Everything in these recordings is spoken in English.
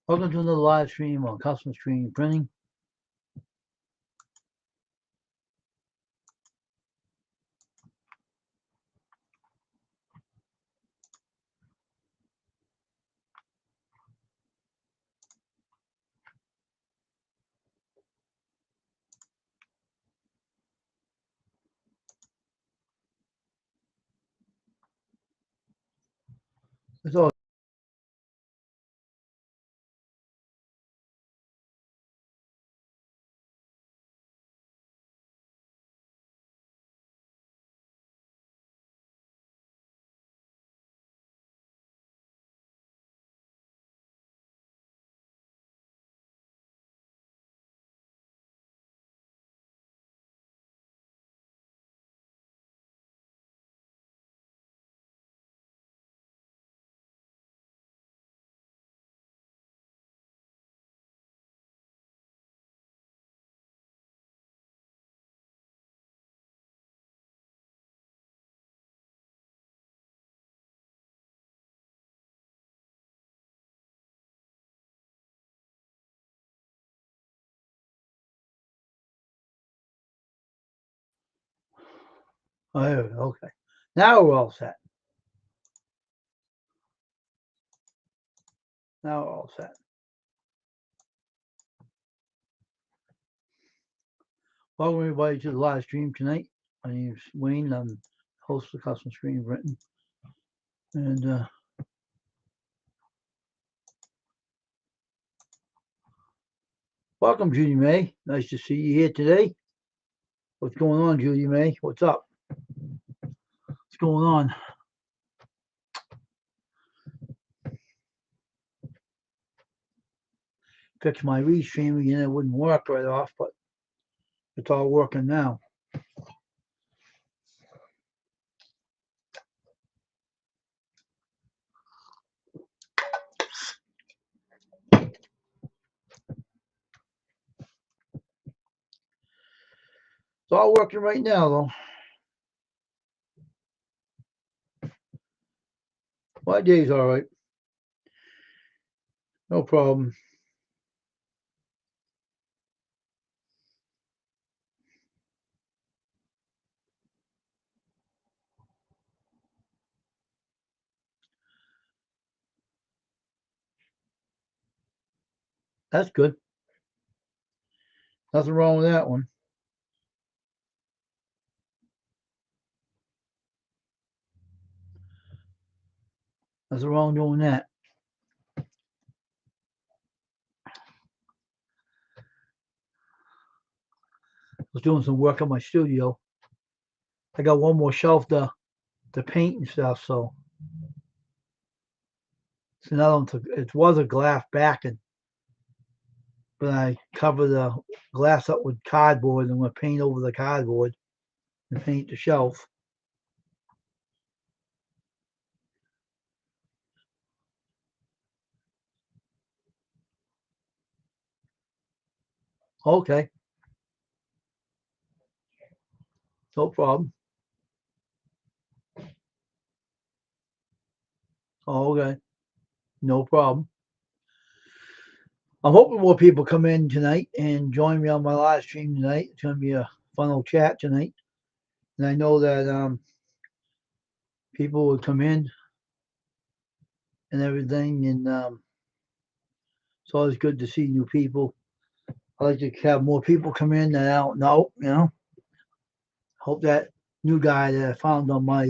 Welcome to another live stream on Custom Screen Printing. It's all okay. Now we're all set. Now we're all set. Welcome everybody to the live stream tonight. My name is Wayne. I'm host of Custom Screen Printing. And welcome, Judy May. Nice to see you here today. What's going on, Judy May? What's up? What's going on? Fix my restream again. It wouldn't work right off, but it's all working now. It's all working right now, though. My day's all right. No problem. That's good. Nothing wrong with that one. Nothing wrong doing that. I was doing some work on my studio. I got one more shelf to paint and stuff, so it's another one. It was a glass backing, but I cover the glass up with cardboard and I'm gonna paint over the cardboard and paint the shelf. Okay, no problem. Okay, no problem. I'm hoping more people come in tonight and join me on my live stream tonight. It's gonna be a fun little chat tonight, and I know that people will come in and everything, and it's always good to see new people. I like to have more people come in that I don't know, you know. Hope that new guy that I found on my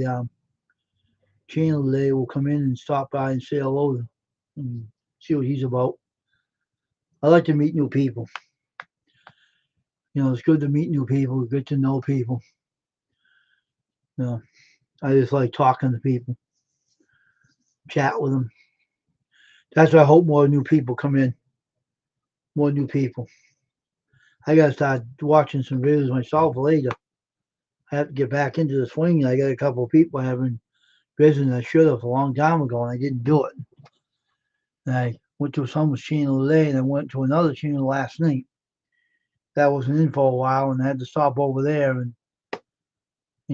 channel today will come in and stop by and say hello and see what he's about. I like to meet new people. You know, it's good to meet new people, good to know people. You know, I just like talking to people, chat with them. That's why I hope more new people come in. More new people. I gotta start watching some videos myself later. I have to get back into the swing. I got a couple of people I haven't visited. I should have a long time ago, and I didn't do it. And I went to someone's channel today, and I went to another channel last night. That wasn't in for a while, and I had to stop over there and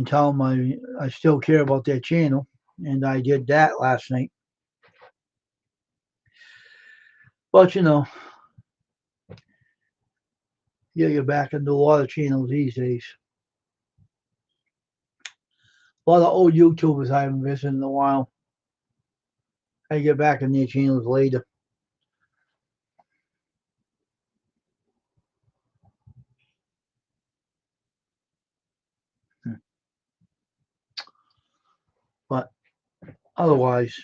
tell them I still care about their channel, and I did that last night. But you know, you get back into a lot of channels these days. A lot of old YouTubers I haven't visited in a while. I get back in their channels later. But otherwise,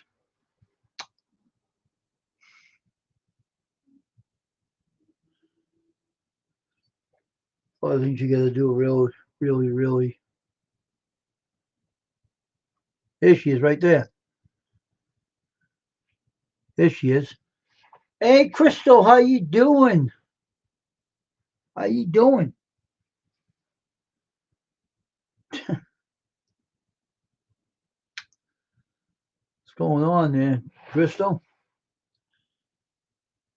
a lot of things you got to do really, really, really. There she is, right there. There she is. Hey, Crystal, how you doing? How you doing? What's going on there, Crystal?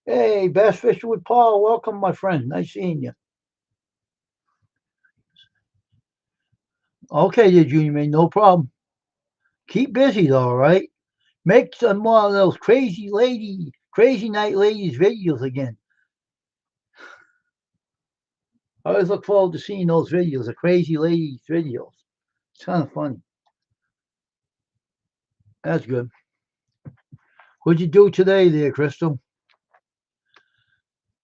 Hey, Bass Fishing with Paul. Welcome, my friend. Nice seeing you. Okay, there, Junior Man. No problem. Keep busy, though, all right? Make some more of those crazy night ladies videos again. I always look forward to seeing those videos, the crazy ladies videos. It's kind of funny. That's good. What'd you do today there, Crystal?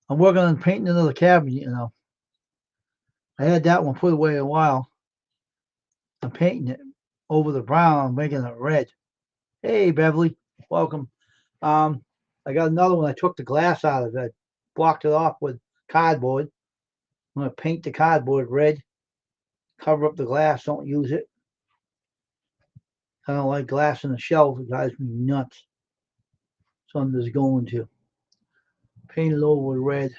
I'm working on painting another cabinet. I had that one put away a while. I'm painting it over the brown. I'm making it red. Hey, Beverly. Welcome. Um, I got another one. I took the glass out of it, blocked it off with cardboard. I'm going to paint the cardboard red, cover up the glass, don't use it. I don't like glass in the shelf. It drives me nuts. So I'm just going to paint it over with red.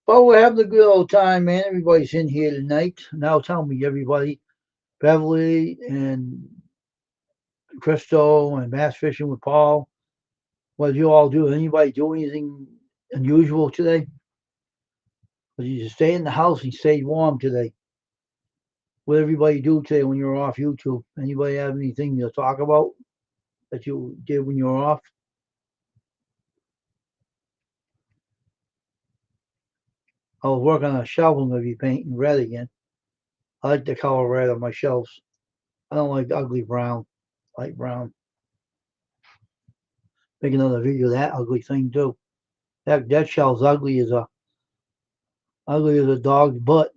Well, we're having a good old time, man. Everybody's in here tonight. Now tell me, everybody, Beverly and Crystal and Bass Fishing with Paul, what did you all do? Anybody do anything unusual today? Or did you stay in the house and stay warm today? What did everybody do today when you were off YouTube? Anybody have anything to talk about that you did when you were off? I was working on a shelf. I'm going to be painting red again. I like the color red on my shelves. I don't like ugly brown, light brown. Make another video of that ugly thing too. That shell's ugly as a dog's butt.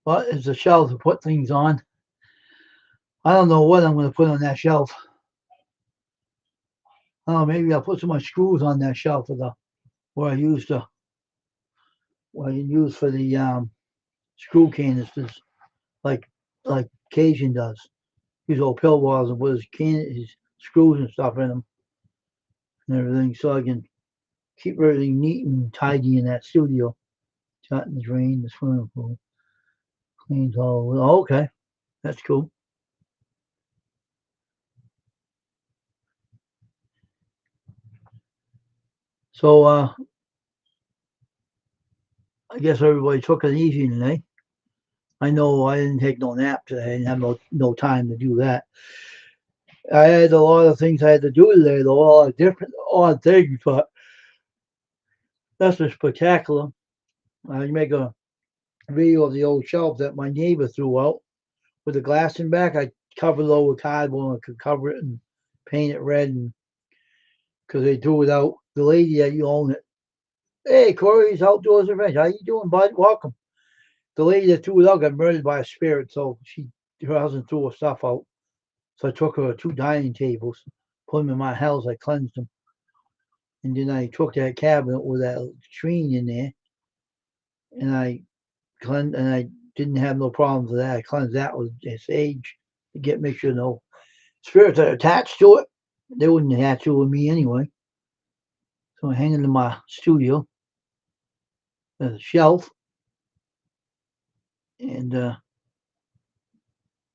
But it's a shelf to put things on. I don't know what I'm going to put on that shelf. Oh, maybe I'll put some more screws on that shelf for the where I use the what I use for the screw canisters, like like Cajun does. Use old pill bottles and put his screws and stuff in them and everything, so I can keep everything neat and tidy in that studio. Shut and drain the swimming pool, cleans all. Oh, okay, that's cool. So I guess everybody took it easy today. I know I didn't take no nap today. I didn't have no time to do that. I had a lot of things I had to do today, though, a lot of different odd things, but that's just spectacular. I make a video of the old shelf that my neighbor threw out with the glass in back. I covered it over with cardboard and I could cover it and paint it red, and because they threw it out. The lady that you own it. Hey, Corey's Outdoors Adventure. How you doing, bud? Welcome. The lady that threw it out got murdered by a spirit, so her husband threw her stuff out. So I took her two dining tables, put them in my house. I cleansed them, and then I took that cabinet with that screen in there, and I cleansed, and I didn't have no problems with that. I cleansed that with sage to get make sure no spirits that are attached to it. They wouldn't attach it with me anyway. So I hang it in my studio as a shelf and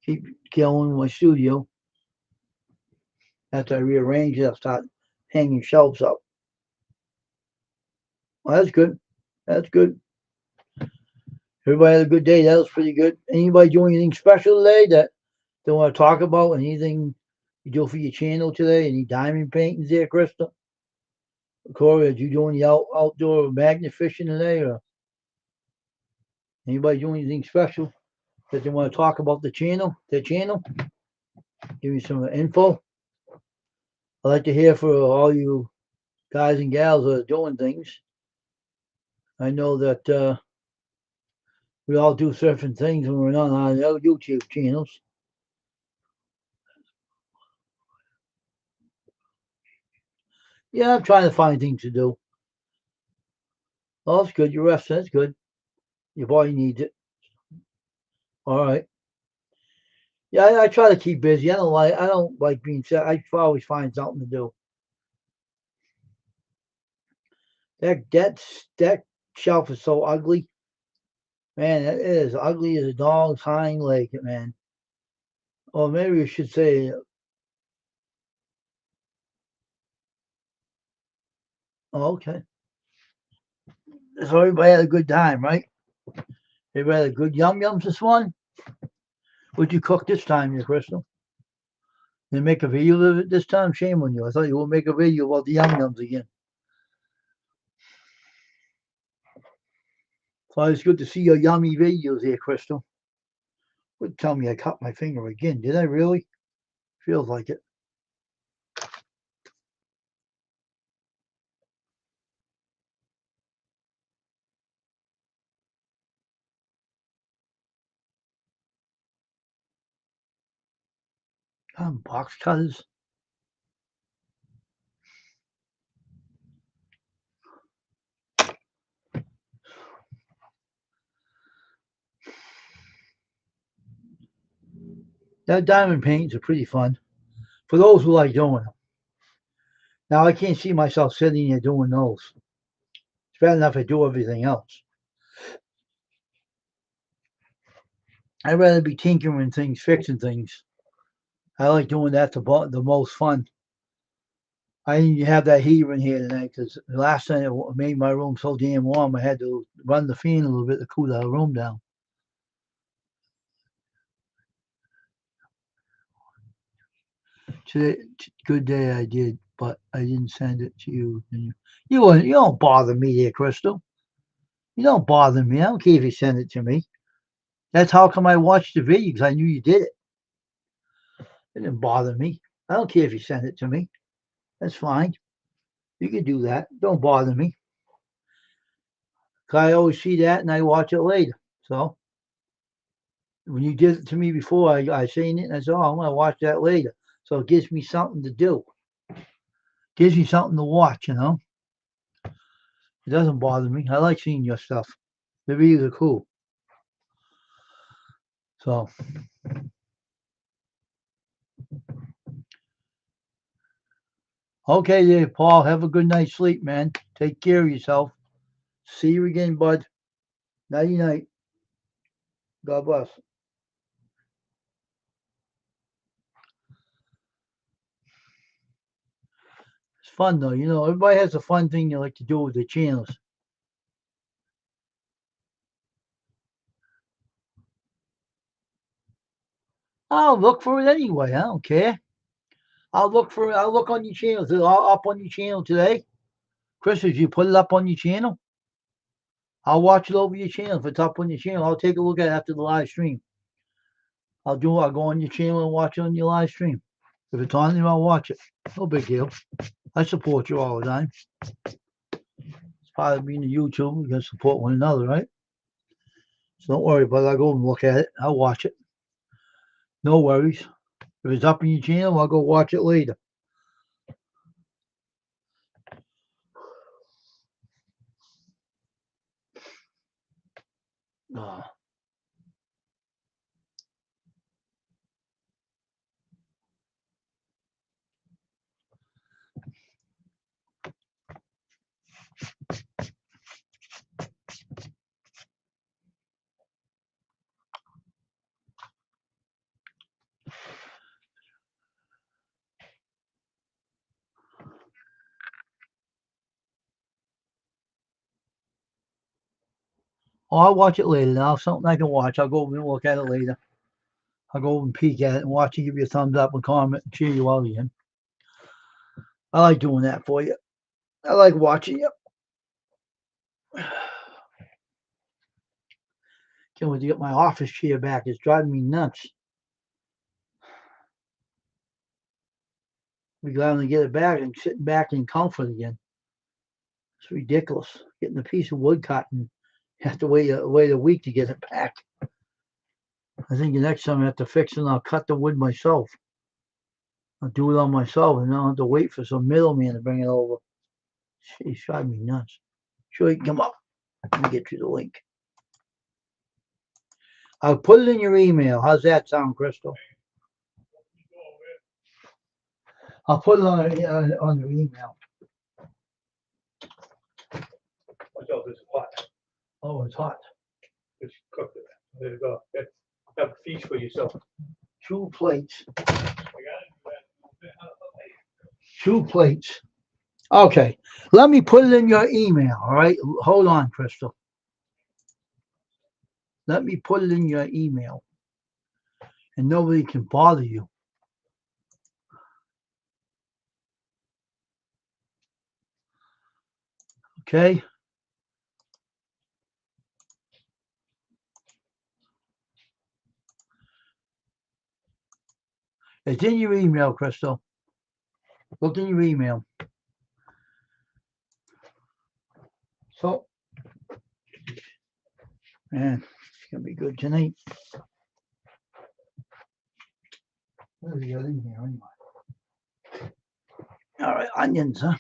keep going in my studio. After I rearrange it, I'll start hanging shelves up. Well, that's good. That's good. Everybody had a good day. That was pretty good. Anybody doing anything special today that they want to talk about? Anything you do for your channel today? Any diamond paintings there, Krista? Corey, are you doing the outdoor magnet fishing today? Or anybody doing anything special that they want to talk about the channel, their channel? Give me some info. I'd like to hear for all you guys and gals that are doing things. I know that we all do different things when we're not on our YouTube channels. Yeah, I'm trying to find things to do. Oh, that's good. Your rest, that's good. Your body needs it. All right. Yeah, I try to keep busy. I don't like being sad. I always find something to do. That shelf is so ugly. Man, it is ugly as a dog's hind leg, man. Or maybe we should say, oh, okay. So everybody had a good time, right? Everybody had a good yums this one. What'd you cook this time, here, Crystal? Did you make a video of it this time? Shame on you. I thought you would make a video about the yums again. So it's good to see your yummy videos here, Crystal. Would tell me I cut my finger again. Did I really? Feels like it. Box cutters. That diamond paintings are pretty fun for those who like doing them. Now I can't see myself sitting there doing those. It's bad enough I do everything else. I'd rather be tinkering things, fixing things. I like doing that the most fun. I didn't have that heater in here tonight because the last time it made my room so damn warm, I had to run the fan a little bit to cool the room down. Today, good day I did, but I didn't send it to you. You don't bother me there, Crystal. You don't bother me. I don't care if you send it to me. That's how come I watched the video because I knew you did it. It didn't bother me. I don't care if you send it to me. That's fine. You can do that. Don't bother me. Cause I always see that and I watch it later. So when you did it to me before, I seen it and I said, oh, I'm gonna watch that later. So it gives me something to do. Gives me something to watch, you know. It doesn't bother me. I like seeing your stuff. The videos are cool. So okay there, Paul. Have a good night's sleep, man. Take care of yourself. See you again, bud. Nighty night. God bless. It's fun though, you know. Everybody has a fun thing they like to do with their channels. I'll look for it anyway. I don't care. I'll look for it. I'll look on your channel. Is it all up on your channel today? Chris, if you put it up on your channel, I'll watch it over your channel. If it's up on your channel, I'll take a look at it after the live stream. I'll go on your channel and watch it on your live stream. If it's on there, I'll watch it. No big deal. I support you all the time. It's part of being a YouTube. We can support one another, right? So don't worry about it. I'll go and look at it. I'll watch it. No worries. If it's up on your channel, I'll go watch it later. Uh, Oh, I'll watch it later now. Something I can watch. I'll go over and look at it later. I'll go over and peek at it and watch and give you a thumbs up and comment and cheer you out again. I like doing that for you. I like watching you. Can't wait to get my office chair back. It's driving me nuts. We glad to get it back and sitting back in comfort again. It's ridiculous. Getting a piece of wood cut and have to wait a week to get it back. I think the next time I have to fix it, I'll cut the wood myself. I'll do it on myself and I don't have to wait for some middleman to bring it over. She's driving me nuts. Sure, you can come up. Let me get you the link. I'll put it in your email. How's that sound, Crystal? I'll put it on your email. Watch out, this is hot. Oh, it's hot. Just cook it. There you go. Have a feast for yourself. 2 plates. 2 plates. Okay. Let me put it in your email. All right. Hold on, Crystal. Let me put it in your email. And nobody can bother you. Okay. It's in your email, Crystal. Look in your email. So, man, it's going to be good tonight. What do we got in here anyway? All right, onions, huh?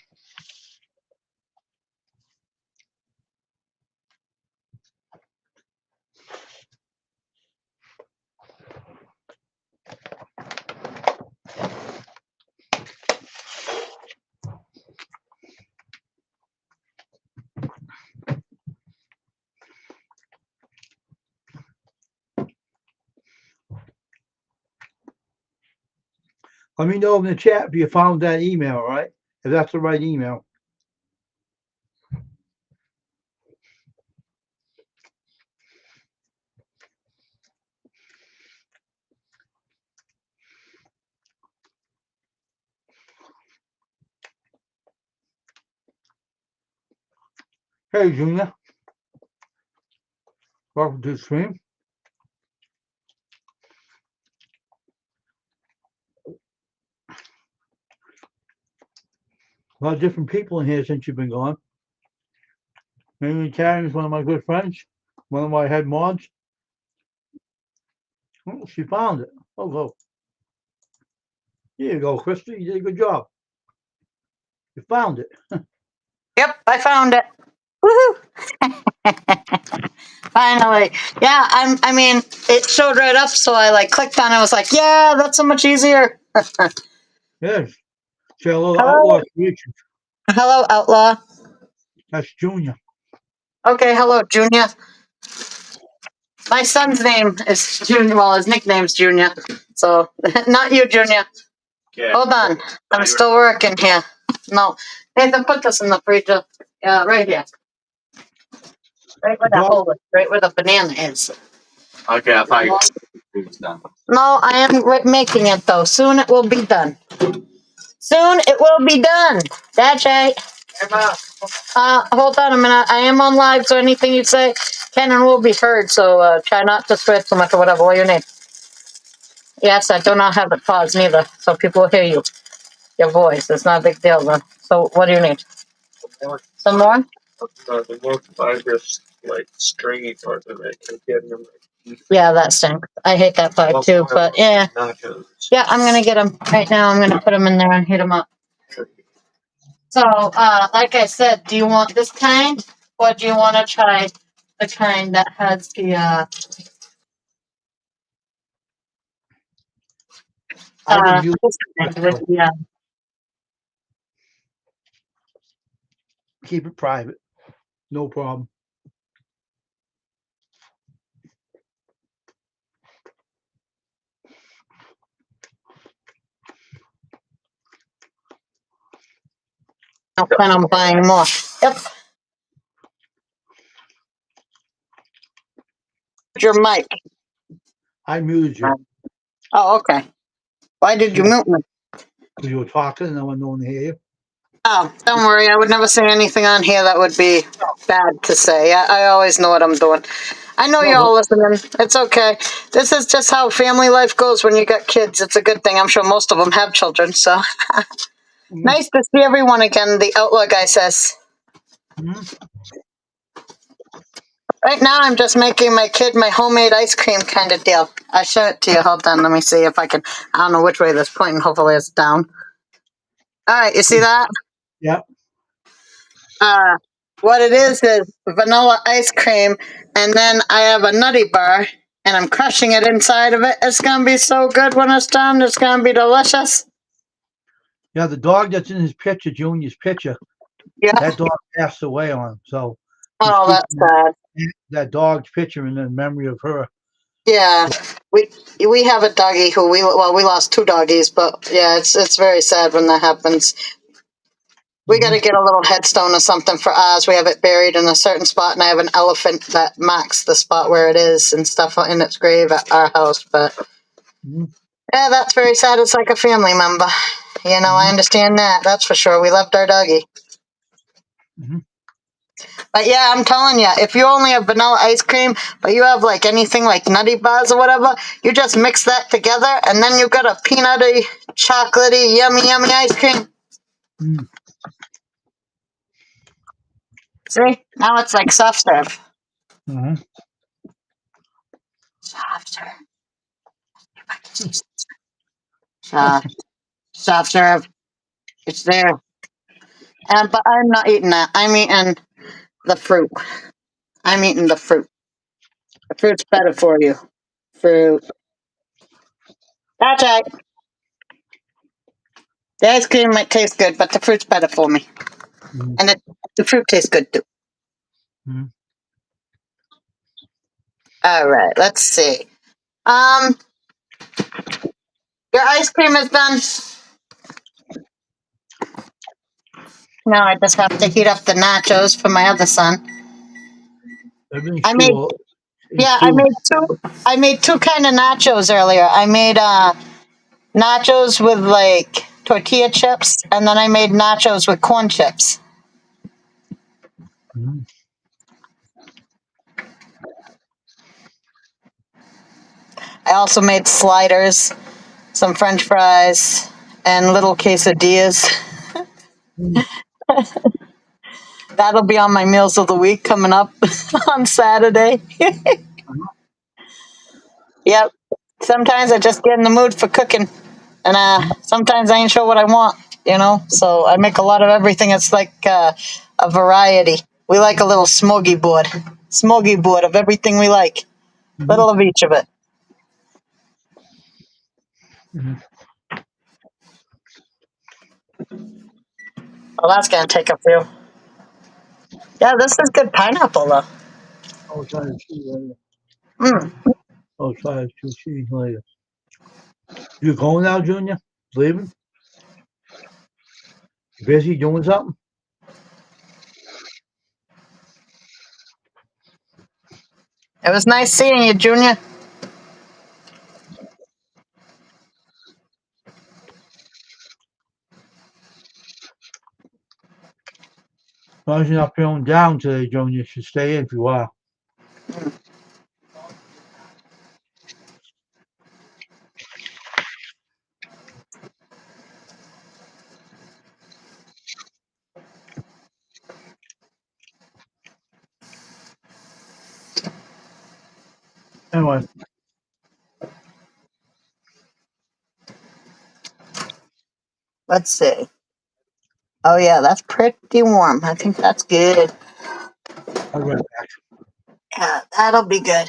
Let me know in the chat if you found that email, all right? If that's the right email. Hey, Junior. Welcome to the stream. A lot of different people in here since you've been gone. Maybe Karen is one of my good friends, one of my head mods. Oh, she found it. Oh, go. Here you go, Krista. You did a good job. You found it. Yep, I found it. Woohoo! Finally. Yeah, I mean, it showed right up, so I like clicked on it. I was like, yeah, that's so much easier. Yes. Say hello to Hello, Outlaw Creations. hello, Outlaw. That's Junior. Okay, hello, Junior. My son's name is Junior. Well, his nickname's Junior. So, not you, Junior. Yeah. Hold on. I'm still working here. No. Nathan, put this in the freezer. Right here. Right where that hole is. Right where the banana is. Okay, I thought you were done. No, I am making it, though. Soon it will be done. Soon it will be done. That's right. Hold on a minute. I am on live, so anything you say can and will be heard. So try not to swear too much or whatever. What you need? Yes, I do not have it paused neither, so people will hear you. Your voice. It's not a big deal, though. So what do you need? Some more? The more fibrous, like stringy part of it, is getting them. Yeah, that stinks. I hate that part too, but yeah. Nachos. Yeah, I'm gonna get them right now. I'm gonna put them in there and heat them up. So, like I said, do you want this kind, or do you want to try the kind that has the I would use this kind with the keep it private. No problem. I don't plan on buying more. Yep. your mic? I muted you Oh, okay. Why did you mute me? because you were talking and I wasn't going to hear you. Oh, don't worry. I would never say anything on here that would be bad to say. I always know what I'm doing. I know you're all listening. It's okay. This is just how family life goes when you got kids. It's a good thing. I'm sure most of them have children. So nice to see everyone again. The Outlaw guy says. Mhm. Right now, I'm just making my kid my homemade ice cream kind of deal. I'll show it to you. Hold on. Let me see if I can. I don't know which way this pointing. Hopefully, it's down. All right. You see that? Yeah. What it is vanilla ice cream, and then I have a nutty bar, and I'm crushing it inside of it. It's gonna be so good when it's done. It's gonna be delicious. Yeah, the dog that's in his picture, Junior's picture, Yeah. that dog passed away on him. So he's Oh, keeping that's sad. that dog's picture in the memory of her. Yeah. We have a doggy who we lost two doggies, but yeah, it's very sad when that happens. We got to get a little headstone or something for ours. We have it buried in a certain spot, and I have an elephant that marks the spot where it is and stuff in its grave at our house. But Mhm. yeah, that's very sad. It's like a family member. You know, I understand that. That's for sure. We loved our doggy. Mhm. But yeah, I'm telling you, if you only have vanilla ice cream, but you have like anything like nutty bars or whatever, you just mix that together, and then you got a peanutty, chocolatey, yummy, yummy ice cream. Mm. See? Now it's like soft serve. Mhm. Soft serve. Soft serve. It's there. But I'm not eating that. I'm eating the fruit. I'm eating the fruit. The fruit's better for you. Fruit. That's right. The ice cream might taste good, but the fruit's better for me. Mhm. And the fruit tastes good too. Mhm. All right, let's see. Um, your ice cream is done. Now I just have to heat up the nachos for my other son. Everything's I made cool. yeah, I made two kind of nachos earlier. I made nachos with like tortilla chips, and then I made nachos with corn chips. Mhm. I also made sliders, some French fries, and little quesadillas. Mhm. That'll be on my meals of the week coming up on Saturday. Yep. Sometimes I just get in the mood for cooking, and sometimes I ain't sure what I want, you know. So I make a lot of everything. It's like a variety. We like a little smorgy board of everything we like, Mhm. little of each of it. Mhm. Well, that's gonna take a few. Yeah, this is good pineapple though. I'll try to see you later. Mm. I'll try to see you later. You going now, Junior? Leaving? Busy doing something? It was nice seeing you, Junior. As long as you're not feeling down today, Junior, you should stay in for a while. Anyway, Let's see. Oh yeah, that's pretty warm. I think that's good. I'll be right back. Yeah, that'll be good.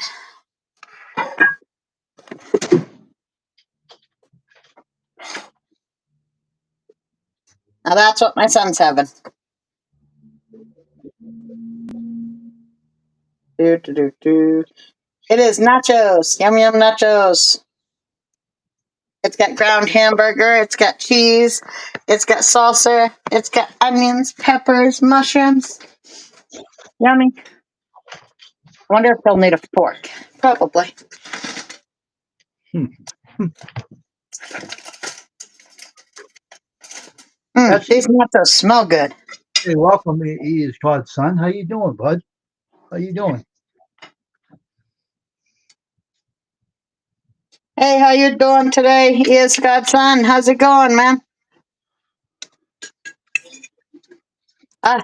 Now that's what my son's having. Do, do, do, do. It is nachos. Yum yum nachos. It's got ground hamburger. It's got cheese. It's got salsa. It's got onions, peppers, mushrooms. Yummy. I wonder if they'll need a fork. Probably. That's These nachos smell good. hey, welcome. He is Todd's son. How you doing, bud? How you doing? Hey, how you doing today? Yes, Godson. How's it going, man?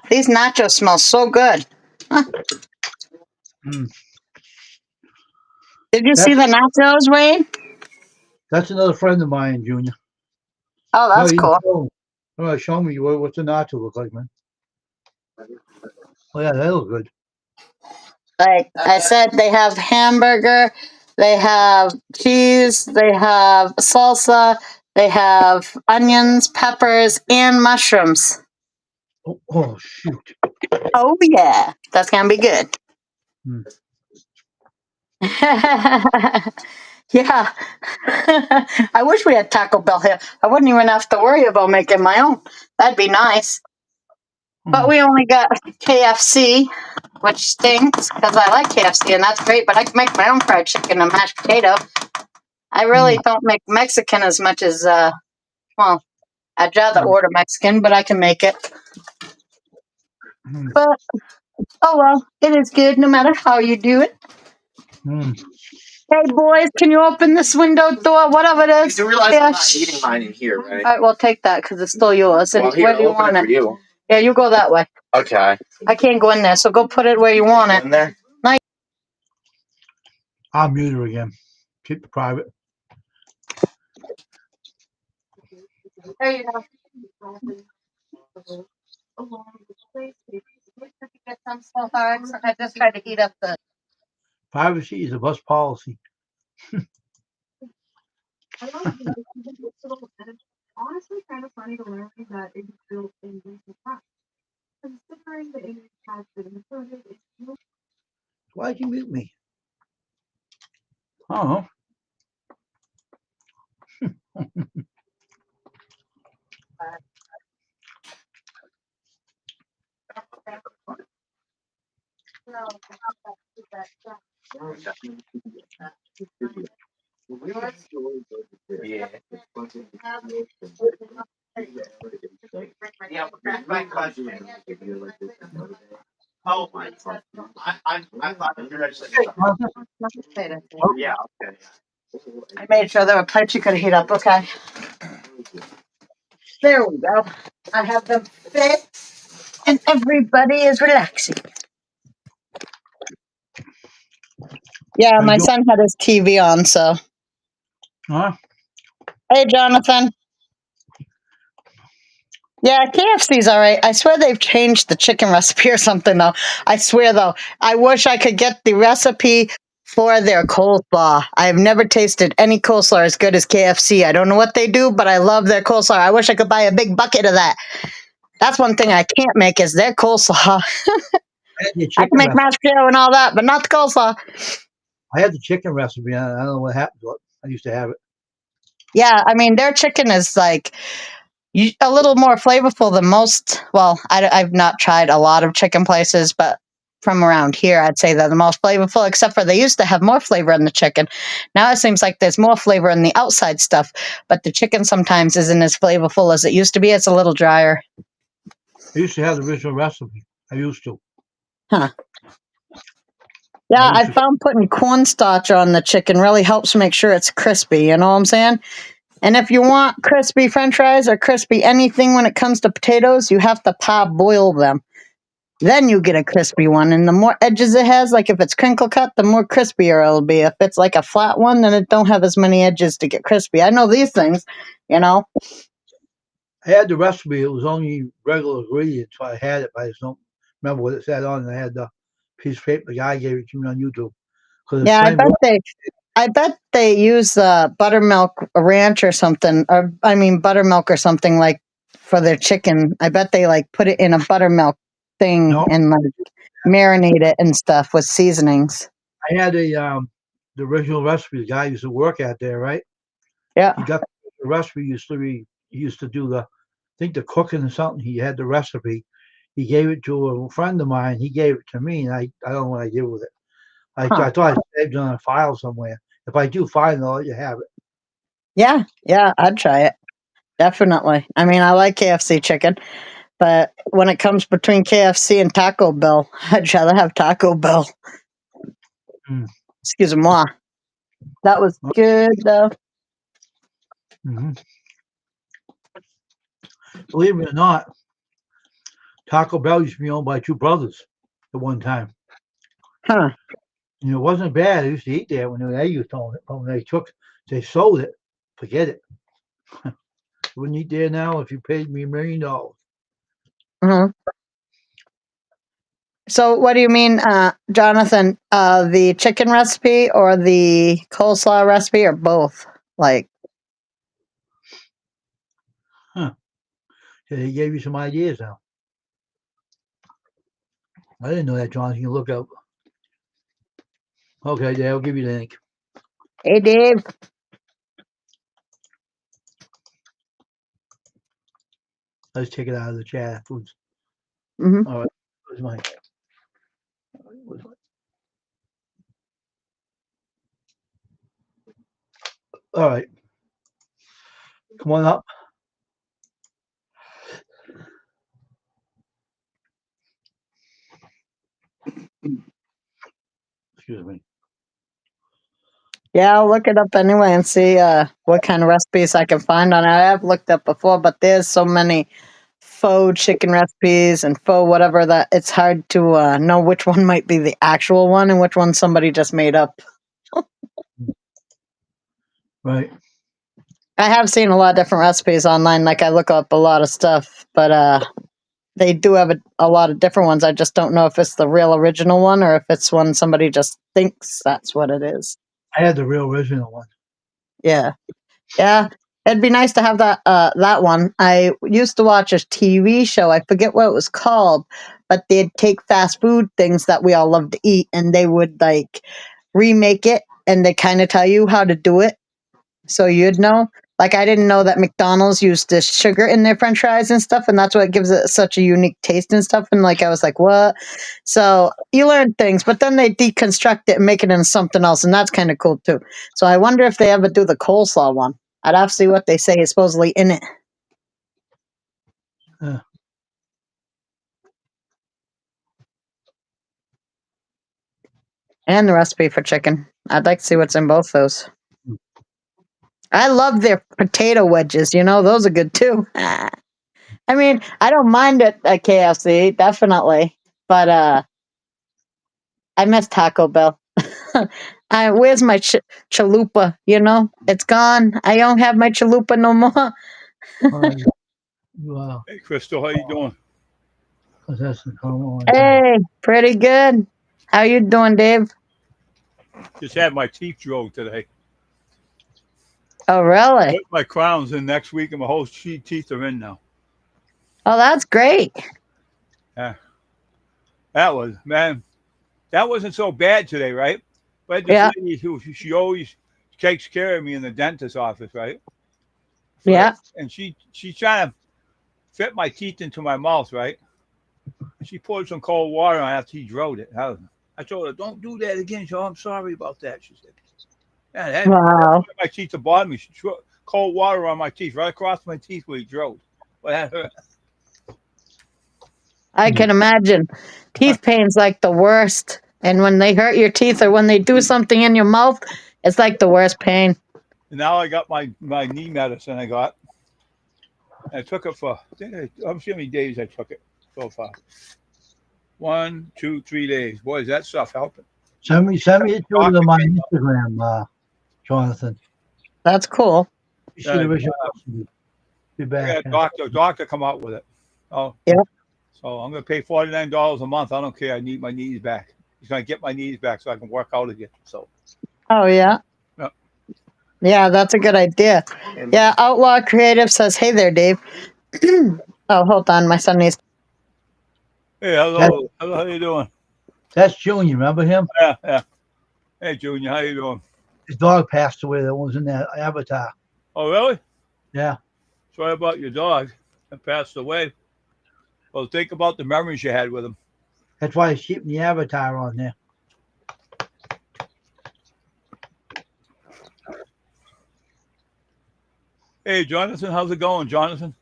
These nachos smell so good. Huh. Mm. Did you see the nachos, Wayne? That's another friend of mine, Junior. Oh, No, that's you cool. show me what's the nacho look like, man. Oh yeah, they look good. Like I said, they have hamburger, they have cheese, they have salsa, they have onions, peppers, and mushrooms. Oh shoot. Oh yeah, that's gonna be good. Hmm. Yeah. I wish we had Taco Bell here. I wouldn't even have to worry about making my own. That'd be nice. But we only got KFC, which stinks because I like KFC and that's great, but I can make my own fried chicken and mashed potato. I really don't make Mexican as much as, well, I'd rather order Mexican, but I can make it. But, oh well, it is good no matter how you do it. Hey boys, can you open this window door, whatever it is? You do realize I'm not eating mine in here, right? All right, well, take that because it's still yours. And Well, here, where do you I'll open want it it? for you. Yeah, you go that way. Okay. I can't go in there, so go put it where you want it. In there? I'll mute her again. Keep it private. There you go. I just tried to heat up the. Privacy is a bus policy. Honestly, kind of funny to learn that it is built in recent times. Considering the image has been included, it's Why'd you mute me? Oh. Yeah. Yeah, my cousin. Oh my God. I thought you were actually. Yeah, okay. I made sure there were plates you could heat up. Okay. There we go. I have them fit, and everybody is relaxing. Yeah, my son had his TV on, so. Huh? Hey, Jonathan. Yeah, KFC's all right. I swear they've changed the chicken recipe or something, though. I swear, though. I wish I could get the recipe for their coleslaw. I've never tasted any coleslaw as good as KFC. I don't know what they do, but I love their coleslaw. I wish I could buy a big bucket of that. That's one thing I can't make is their coleslaw. I can make mashed potato and all that, but not the coleslaw. I had the chicken recipe. I don't know what happened to it. I used to have it. Yeah, I mean, their chicken is like a little more flavorful than most. Well, I've not tried a lot of chicken places, but from around here, I'd say they're the most flavorful, except for they used to have more flavor in the chicken. Now it seems like there's more flavor in the outside stuff, but the chicken sometimes isn't as flavorful as it used to be. It's a little drier. I used to have the original recipe. I used to. Huh. Yeah, I found putting cornstarch on the chicken really helps make sure it's crispy. You know what I'm saying? And if you want crispy french fries or crispy anything when it comes to potatoes, you have to parboil them. Then you get a crispy one. And the more edges it has, like if it's crinkle cut, the more crispier it'll be. If it's like a flat one, then it don't have as many edges to get crispy. I know these things, you know. I had the recipe. It was only regular ingredients, so I had it, but I just don't remember what it said on it. I had the piece of paper. The guy gave it to me on YouTube. Yeah, I bet they use buttermilk ranch or something, or I mean buttermilk or something like for their chicken. I bet they like put it in a buttermilk thing and like marinate it and stuff with seasonings. I had the original recipe. The guy used to work out there, right? Yeah. He got the recipe. He used to do I think the cooking or something. He had the recipe. He gave it to a friend of mine. He gave it to me, and I don't know what I did with it. I Huh. thought I saved it on a file somewhere. If I do find it, I'll let you have it. Yeah, I'd try it. Definitely. I mean, I like KFC chicken, but when it comes between KFC and Taco Bell, I'd rather have Taco Bell. Mm. Excuse moi. That was good though. Hmm. Believe it or not, Taco Bell used to be owned by two brothers at one time. Huh. And it wasn't bad. I used to eat there when they used to own it. But when they sold it, forget it. Wouldn't eat there now if you paid me $1 million. hmm So, what do you mean, Jonathan? The chicken recipe or the coleslaw recipe, or both? Like, So they gave you some ideas now. I didn't know that, John. You can look up. Okay, yeah, I'll give you the link. hey, Dave. Let's take it out of the chat afterwards. hmm All right. Where's my? Where's my? All right. Come on up. Excuse me. Yeah, I'll look it up anyway and see what kind of recipes I can find on it. I have looked up before, but there's so many faux chicken recipes and faux whatever that it's hard to know which one might be the actual one and which one somebody just made up. Right. I have seen a lot of different recipes online. Like I look up a lot of stuff, but they do have a lot of different ones. I just don't know if it's the real original one or if it's one somebody just thinks that's what it is. I had the real original one. Yeah. Yeah. It'd be nice to have that one. I used to watch a TV show. I forget what it was called, but they'd take fast food things that we all love to eat and they would like remake it and they kind of tell you how to do it so you'd know. Like I didn't know that McDonald's used this sugar in their French fries and stuff, and that's what gives it such a unique taste and stuff. And like I was like, what? So you learn things, but then they deconstruct it and make it into something else, and that's kind of cool too. So I wonder if they ever do the coleslaw one. I'd have to see what they say is supposedly in it. Uh, And the recipe for chicken. I'd like to see what's in both those. I love their potato wedges. You know, those are good too. I mean, I don't mind it at KFC, definitely, but I miss Taco Bell. Where's my chalupa? You know, it's gone. I don't have my chalupa no more. Wow. Hey, Crystal, how you doing? That's the common Hey, pretty good. How you doing, Dave? Just had my teeth drilled today. Oh, really? Put my crowns in next week, and my whole teeth are in now. Oh, that's great. Yeah, that wasn't so bad today, right? But this Yeah. lady who she always takes care of me in the dentist's office, right? Yeah. And she's trying to fit my teeth into my mouth, right? She poured some cold water on after he drilled it. I told her, don't do that again. So I'm sorry about that. She said, yeah, Wow. my teeth to bother me. She threw cold water on my teeth, right across my teeth where he drilled. Well, that hurt. I can imagine. Teeth pain's like the worst. And when they hurt your teeth or when they do something in your mouth, it's like the worst pain. And now I got my knee medicine I got. I took it for, I'm see how many days I took it so far. 1, 2, 3 days. Boy, is that stuff helping. Send me it to my Instagram, Jonathan. That's cool. You see the original recipe. Be back. Doctor come out with it. Oh, yeah. So I'm going to pay $49 a month. I don't care. I need my knees back. He's going to get my knees back so I can work out again. So. Oh, yeah. Yeah, that's a good idea. Yeah, Outlaw Creative says, hey there, Dave. Oh, hold on. My son needs. Hey, hello. Hello, how you doing? That's Junior. Remember him? Yeah. Hey, Junior, how you doing? His dog passed away. That was in that Avatar. Oh, really? Yeah. Sorry about your dog that passed away. Well, think about the memories you had with him. That's why he's keeping the Avatar on there. Hey, Jonathan, how's it going, Jonathan?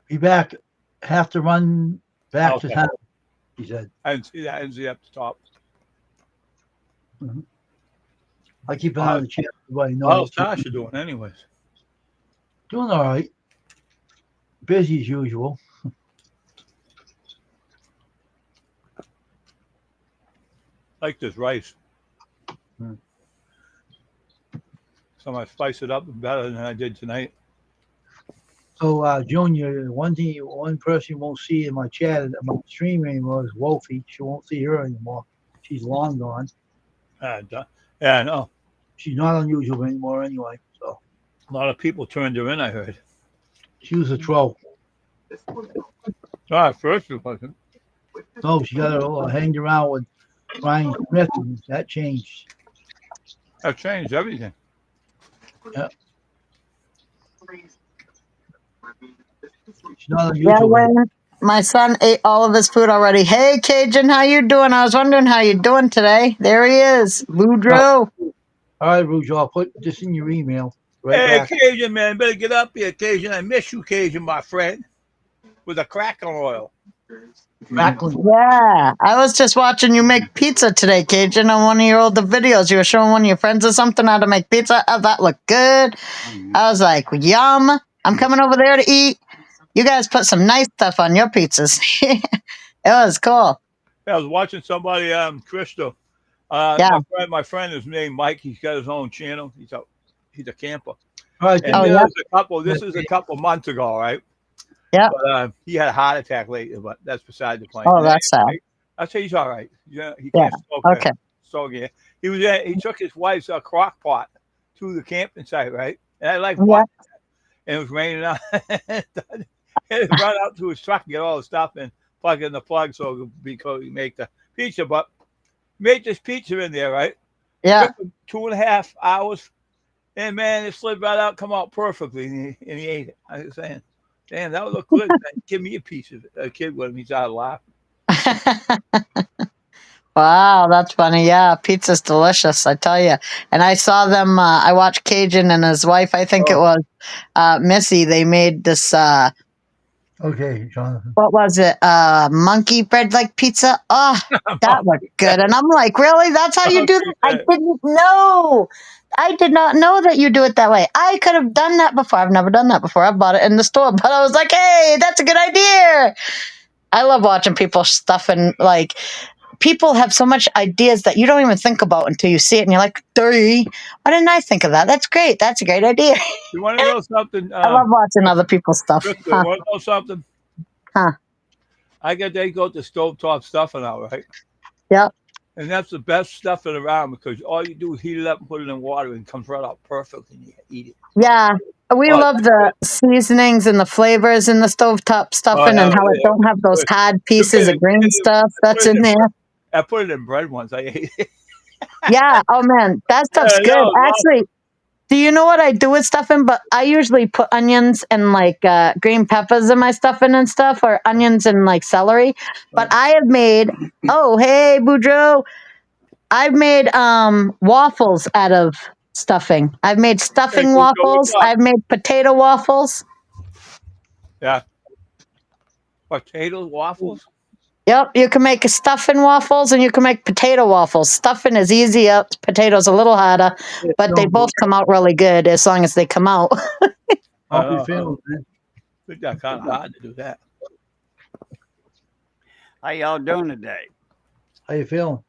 Be back. Have to run back to Okay. town, he said. I didn't see that. I didn't see up the top. I keep an eye on the chat. Everybody How's knows. Tasha doing, anyways? Doing all right. Busy as usual. Like this rice. Hmm. So I spice it up better than I did tonight. So, Junior, one person you won't see in my chat, my stream anymore is Wolfie. She won't see her anymore. She's long gone. And, yeah, I know. She's not unusual anymore anyway. So A lot of people turned her in, I heard. she was a troll. At first it wasn't. No, she got her hanged around with Ryan Smith, and that changed. That changed everything. She's not Yeah, unusual. when my son ate all of his food already. Hey, Cajun, how you doing? I was wondering how you doing today. There he is, Boudreaux. All right, Rouge, I'll put this in your email. Right Hey, back. Cajun, man, better get up here, Cajun. I miss you, Cajun, my friend. With a crackle oil. Crackling. Yeah, I was just watching you make pizza today, Cajun, on one of your older videos. You were showing one of your friends or something how to make pizza. Oh, that looked good. I was like, yum. I'm coming over there to eat. You guys put some nice stuff on your pizzas. It was cool. I was watching somebody, Crystal. Yeah. My friend is named Mike. He's got his own channel. He's a camper. All right, And Oh, there yeah. was a couple. This is a couple months ago, right? Yeah. But he had a heart attack lately, but that's beside the point. Oh, that's sad. I say he's all right. Yeah, he Yeah, can't smoke. okay. So yeah, he took his wife's crock pot to the camping site, right? And I like Yeah. watching that. And it was raining out. And he run out to his truck and get all the stuff and plug in the plug so because he make the pizza. But made this pizza in there, right? Yeah. Took him 2.5 hours. And man, it slid right out, come out perfectly, and he ate it. I was saying, damn, that would look good. Man. Give me a piece of it. A kid with him, he's out laughing. Wow, that's funny. Yeah, pizza's delicious, I tell you. And I saw them. I watched Cajun and his wife. I think it was Missy. They made this. Okay, Jonathan. What was it? Monkey bread like pizza. Oh, that looked good. And I'm like, really? That's how you do that? I didn't know. I did not know that you do it that way. I could have done that before. I've never done that before. I bought it in the store, but I was like, hey, that's a good idea. I love watching people stuffing like. People have so much ideas that you don't even think about until you see it, and you're like, "Why didn't I think of that? That's great. That's a great idea." You want to know something? I love watching other people's stuff. Krista, Huh. want to know something? Huh. They go to stovetop stuffing now, right? Yep. And that's the best stuffing around because all you do is heat it up and put it in water and it comes right out perfect and you eat it. Yeah. We Well, love the seasonings and the flavors in the stovetop stuffing and how it don't have those hard pieces of green stuff that's in there. I put it in bread once. I ate it. Yeah. Oh, man. That stuff's Yeah, good. no, Actually, do you know what I do with stuffing? But I usually put onions and like green peppers in my stuffing and stuff, or onions and like celery. But I have made, oh, hey, Boudreaux. I've made waffles out of stuffing. I've made stuffing Hey, Boudreaux, what's waffles. up? I've made potato waffles. Yeah. Potato waffles? Yep, you can make stuffing waffles and you can make potato waffles. Stuffing is easier, potatoes a little harder, but they both come out really good as long as they come out. How you feeling, man? I think that's kind of hard to do that. How y'all doing today? How you feeling?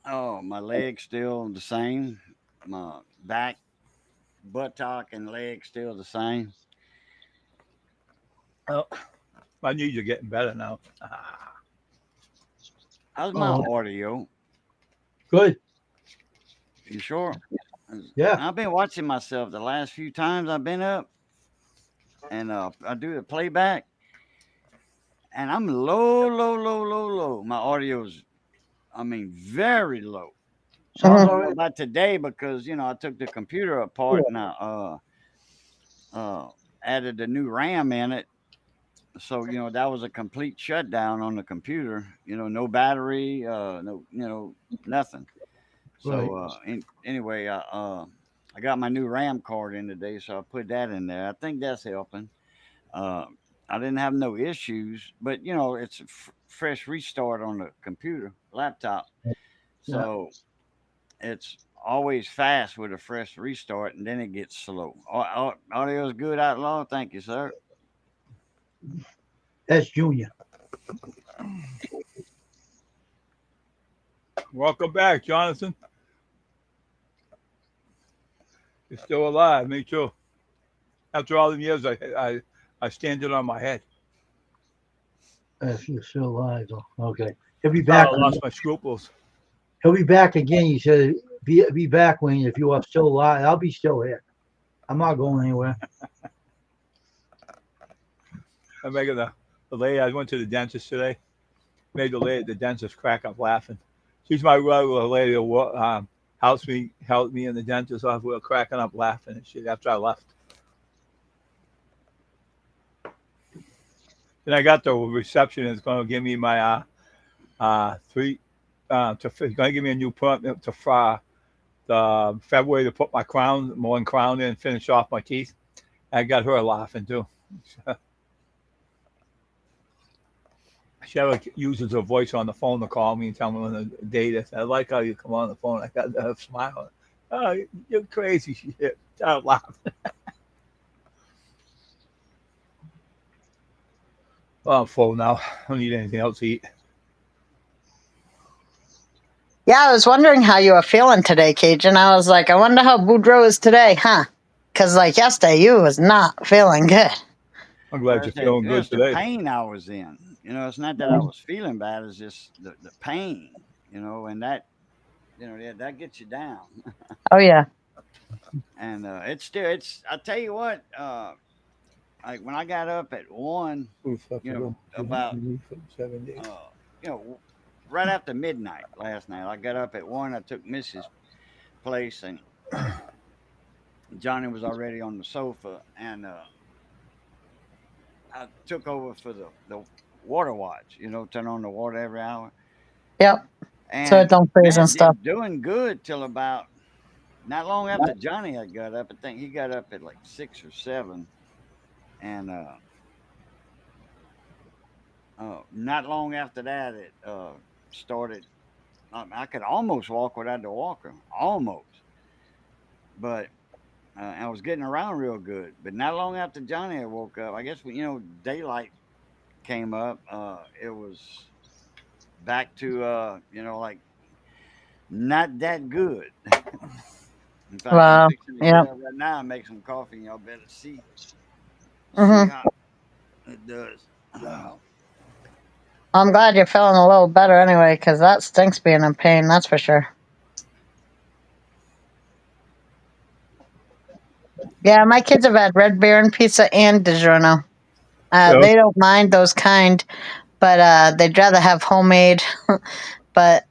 Oh, my leg's still the same. My back, buttock, and leg still the same. Oh, my knees are getting better now. How's my audio? Good. You sure? Yeah. I've been watching myself the last few times I've been up, and I do the playback, and I'm low. My audio's, very low. So I don't know about today because I took the computer apart and I added a new RAM in it. So that was a complete shutdown on the computer. No battery, no nothing. So anyway, I got my new RAM card in today, so I put that in there. I think that's helping. Uh, I didn't have no issues, but you know, it's a fresh restart on the computer, laptop. Yeah. So it's always fast with a fresh restart, and then it gets slow. Audio's good, Outlaw. Thank you, sir. That's Junior. Welcome back, Jonathan. You're still alive, me too. After all the years, I stand it on my head. If you're still alive, though. Okay. He'll be I back. lost my scruples. He'll be back again. He said, be back, Wayne, if you are still alive. I'll be still here. I'm not going anywhere. I'm making the lady. I went to the dentist today. Made the lady at the dentist crack up laughing. She's my regular lady who helped me in the dentist office. We were cracking up laughing and shit after I left. Then I got the receptionist going to give me my going to give me a new permit to the February to put my one crown in, finish off my teeth. I got her laughing too. She uses her voice on the phone to call me and tell me when the date is. I like how you come on the phone. I got her smiling. Oh, you're crazy shit. Start laughing. Well, I'm full now. I don't need anything else to eat. Yeah, I was wondering how you were feeling today, Cajun. I was like, I wonder how Boudreaux is today, huh? Because like yesterday, you was not feeling good. I'm glad you're feeling good It's the today. pain I was in. You know, it's not that I was feeling bad. It's just the pain. You know, and that, you know, that gets you down. Oh yeah. And I tell you what, like when I got up at 1, you know, about, 7 days. you know, right after midnight last night, I got up at 1. I took Mrs. place, and Johnny was already on the sofa, and I took over for the water watch. You know, turn on the water every hour. Yep. And So it don't freeze man, and stuff. doing good till about not long after Johnny had got up. I think he got up at like 6 or 7, and not long after that, it started. I could almost walk without the walker, almost. But I was getting around real good. But not long after Johnny had woke up, I guess when daylight came up, it was back to like not that good. In fact, Wow. I'm fixing to get Yeah. up right now and make some coffee, and y'all better see Mhm. how it does. I'm glad you're feeling a little better anyway, because that stinks being in pain. That's for sure. Yeah, my kids have had Red Baron pizza and DiGiorno. Yep. They don't mind those kind, but they'd rather have homemade. But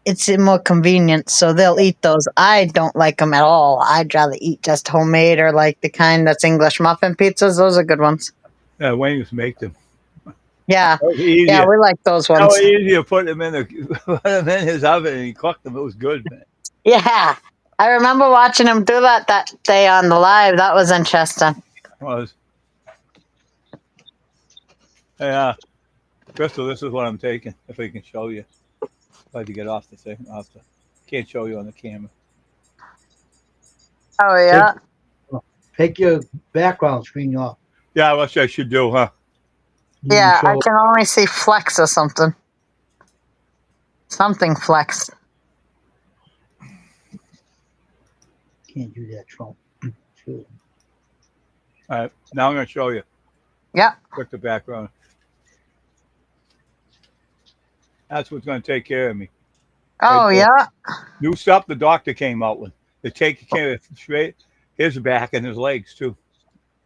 it's more convenient, so they'll eat those. I don't like them at all. I'd rather eat just homemade or like the kind that's English muffin pizzas. Those are good ones. Yeah, Wayne used to make them. Yeah, That was easier. yeah, we like those That ones. was easier. Put them in his oven and he cooked them. It was good, man. Yeah, I remember watching him do that day on the live. That was interesting. It was. Yeah, Crystal, this is what I'm taking. If we can show you, if I had to get off the thing. Can't show you on the camera. Oh yeah. Take your background screen off. Yeah, what I should do, huh? You Yeah, I show- can only see flex or something. Something flex. Can't do that, Trump. Sure. All right, now I'm going to show you. Yep. Click the background. That's what's going to take care of me. Oh Right there. yeah. New stuff the doctor came out with. To take care of his back and his legs too.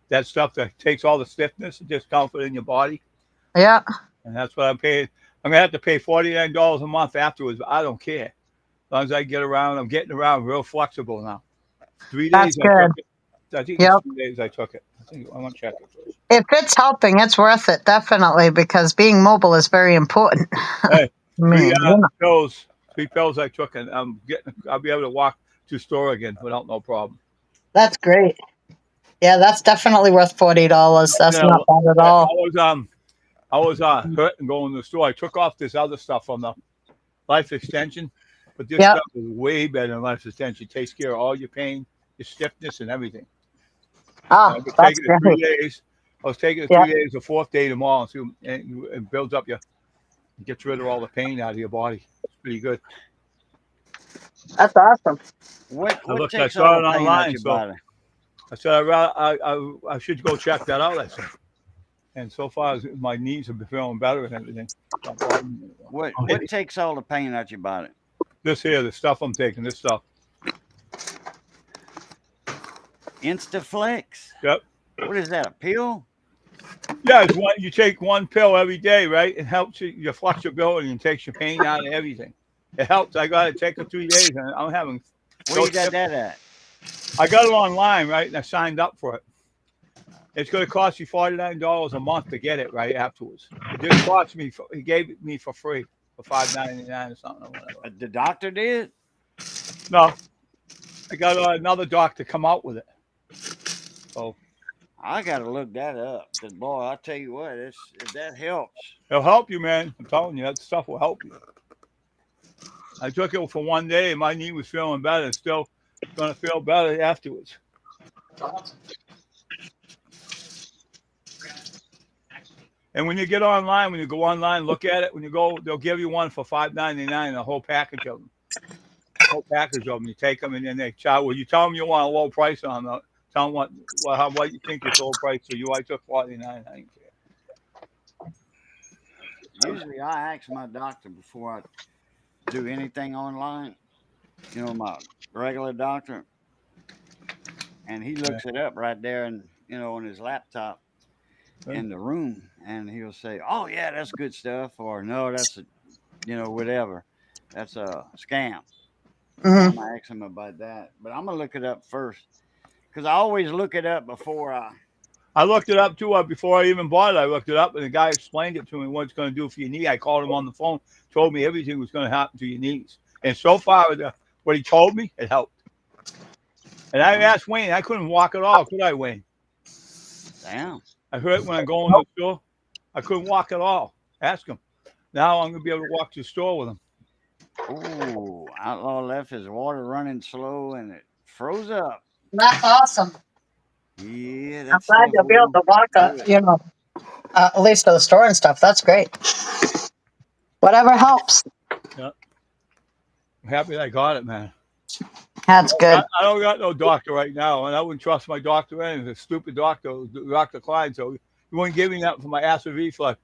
That stuff that takes all the stiffness and discomfort in your body. Yeah. And that's what I'm paying. I'm going to have to pay $49 a month afterwards, but I don't care. As long as I get around, I'm getting around real flexible now. 3 days That's I took good. it. I think Yep. it's 3 days I took it. I want to check it first. If it's helping, it's worth it, definitely, because being mobile is very important. Hey, I mean, three pills I took, and I'll be able to walk to the store again without no problem. That's great. Yeah, that's definitely worth $40. That's You know, not bad at I all. was hurting going to the store. I took off this other stuff from the Life Extension, but this Yep. stuff is way better than Life Extension. It takes care of all your pain, your stiffness, and everything. Oh, I've been that's taking it 3 great. days. I was taking it Yeah. 3 days, the fourth day tomorrow, and it builds up it gets rid of all the pain out of your body. It's pretty good. That's awesome. What I takes saw all it the pain out online, your so body? I said I should go check that out. I said, and so far my knees have been feeling better and everything. Not bothering me anymore. What takes all the pain out your body? This here, the stuff I'm taking, this stuff. Instaflex? Yep. What is that, a pill? Yeah, it's one. You take one pill every day, right? It helps your flexibility and takes your pain out of everything. It helps. I got to take it 3 days, and I'm having. Where you got that at? I got it online, right? And I signed up for it. It's going to cost you $49 a month to get it right afterwards. It just cost me. He gave it me for free for $5.99 or something or whatever. The doctor did? No, I got another doctor come out with it. So I got to look that up. Cause boy, I tell you what, that helps. it'll help you, man. I'm telling you, that stuff will help you. I took it for 1 day, and my knee was feeling better. It's still going to feel better afterwards. And when you get online, when you go online, look at it. When you go, they'll give you one for $5.99, a whole package of them. You take them, and then they charge. Well, you tell them you want a low price on them. Tell them what you think is low price. So I took $49. I didn't care. Usually, I ask my doctor before I do anything online. You know, my regular doctor, and he looks it up right there, and on his laptop in the room, and he'll say, "Oh yeah, that's good stuff," or "No, that's whatever, that's a scam." Mhm. I'm gonna ask him about that, but I'm gonna look it up first because I always look it up before I looked it up too before I even bought it. I looked it up, and the guy explained it to me what it's going to do for your knee. I called him on the phone, told me everything was going to happen to your knees, and so far, what he told me, it helped. And I asked Wayne, I couldn't walk at all, could I, Wayne? Damn. I heard when I go into the store, I couldn't walk at all. Ask him. Now I'm going to be able to walk to the store with him. Ooh, Outlaw left his water running slow, and it froze up. That's awesome. Yeah, I'm that's glad you'll be able to walk, at least to the store and stuff. That's great. Whatever helps. Yeah. I'm happy I got it, man. That's good. I don't got no doctor right now, and I wouldn't trust my doctor anyway. He's a stupid doctor, Dr. Klein, so he wouldn't give me that for my acid reflux.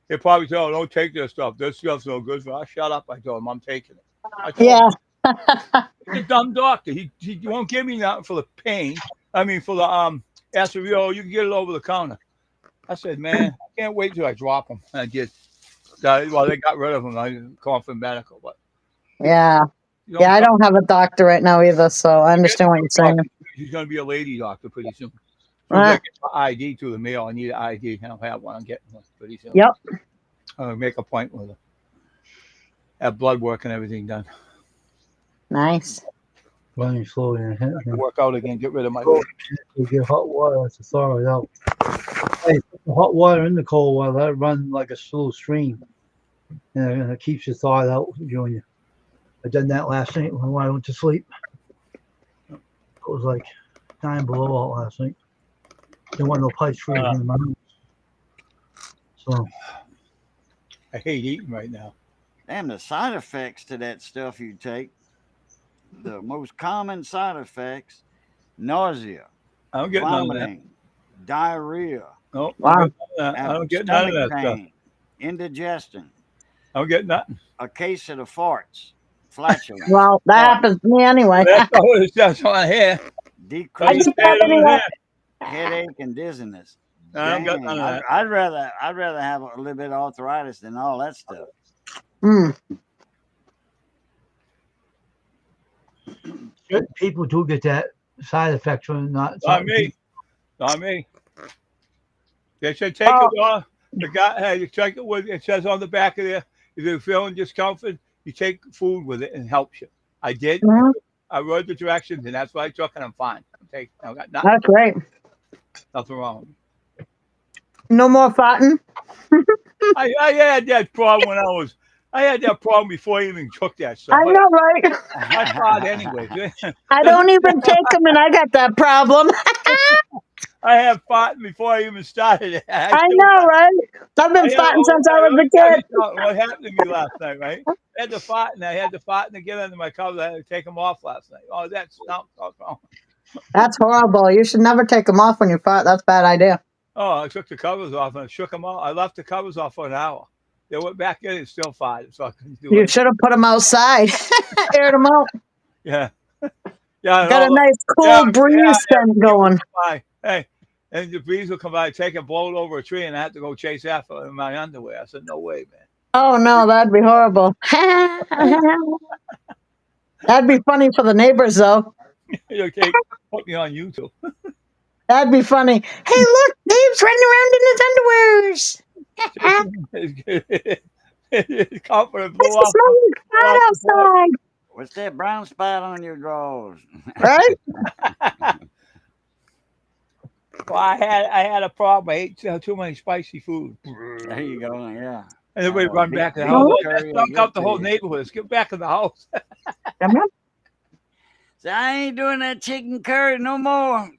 He'd probably tell him, don't take this stuff. This stuff's no good for us. Shut up, I told him. I'm taking it. I told him. He's a dumb doctor. He won't give me nothing for the pain. I mean, for the acid reflux, you can get it over the counter. I said, man, I can't wait till I drop him. And I did. Well, they got rid of him. I called for medical, but Yeah. I don't have a doctor right now either, so I understand what you're saying. He's going to be a lady doctor pretty soon. I get my ID through the mail. I need an ID. I don't have one. I'm getting one pretty soon. Yep. I'm going to make a point with her. Have blood work and everything done. Nice. Running slowly. Work out again. Get rid of my. You get hot water to thaw it out. Hey, put the hot water in the cold water. Let it run like a slow stream. And it keeps you thawed out, Junior. I done that last night when I went to sleep. It was like 9 below out last night. There wasn't no pipes freezing in my house. So I hate eating right now. Damn, the side effects to that stuff you take, the most common side effects, nausea, I don't get none of that. vomiting, diarrhea, No, Wow. I don't get none of that stuff. indigestion, I don't get nothing. a case of the farts, flatulence, Well, that happens to me anyway. That's all it's just on here. I decreased just have anyway. headache and dizziness. I don't got Dang, none of that. I'd rather have a little bit of arthritis than all that stuff. Mm. people do get that side effect from not. Not me. Not me. They should take it off. The guy, hey, you check it with. It says on the back of there, if you're feeling discomfort, you take food with it and it helps you. I did. Mhm. I read the directions, and that's what I took, and I'm fine. I got That's great. nothing wrong with me. No more farting. I had that problem I had that problem before I even took that stuff. I know, right? I thought anyway. I don't even take them, and I got that problem. I had fought before I even started it. I know, right? I've been farting since I was a kid. What happened to me last night, right? I had to fight, and I had to fight and get under my covers. I had to take them off last night. Oh, that's no. That's horrible. You should never take them off when you fart. That's a bad idea. Oh, I took the covers off and I shook them out. I left the covers off for an hour. They went back in and still farted, so I couldn't do You it. should have put them outside, aired them out. Yeah, yeah. Got a nice cool breeze scent going. Hey, and the breeze will come by, take and blow it over a tree, and I had to go chase after it in my underwear. I said, "No way, man." Oh no, that'd be horrible. That'd be funny for the neighbors, though. Okay, put me on YouTube. That'd be funny. Hey, look, Dave's running around in his underwears. It's confident. It's a smelling fat outside, What's that brown spot on your drawers? right? Well, I had a problem. I ate too many spicy food. There you go. Yeah. And everybody run back to the big house. curry will Stunk get up the to whole you. neighborhood. Let's get back in the house. So I ain't doing that chicken curry no more.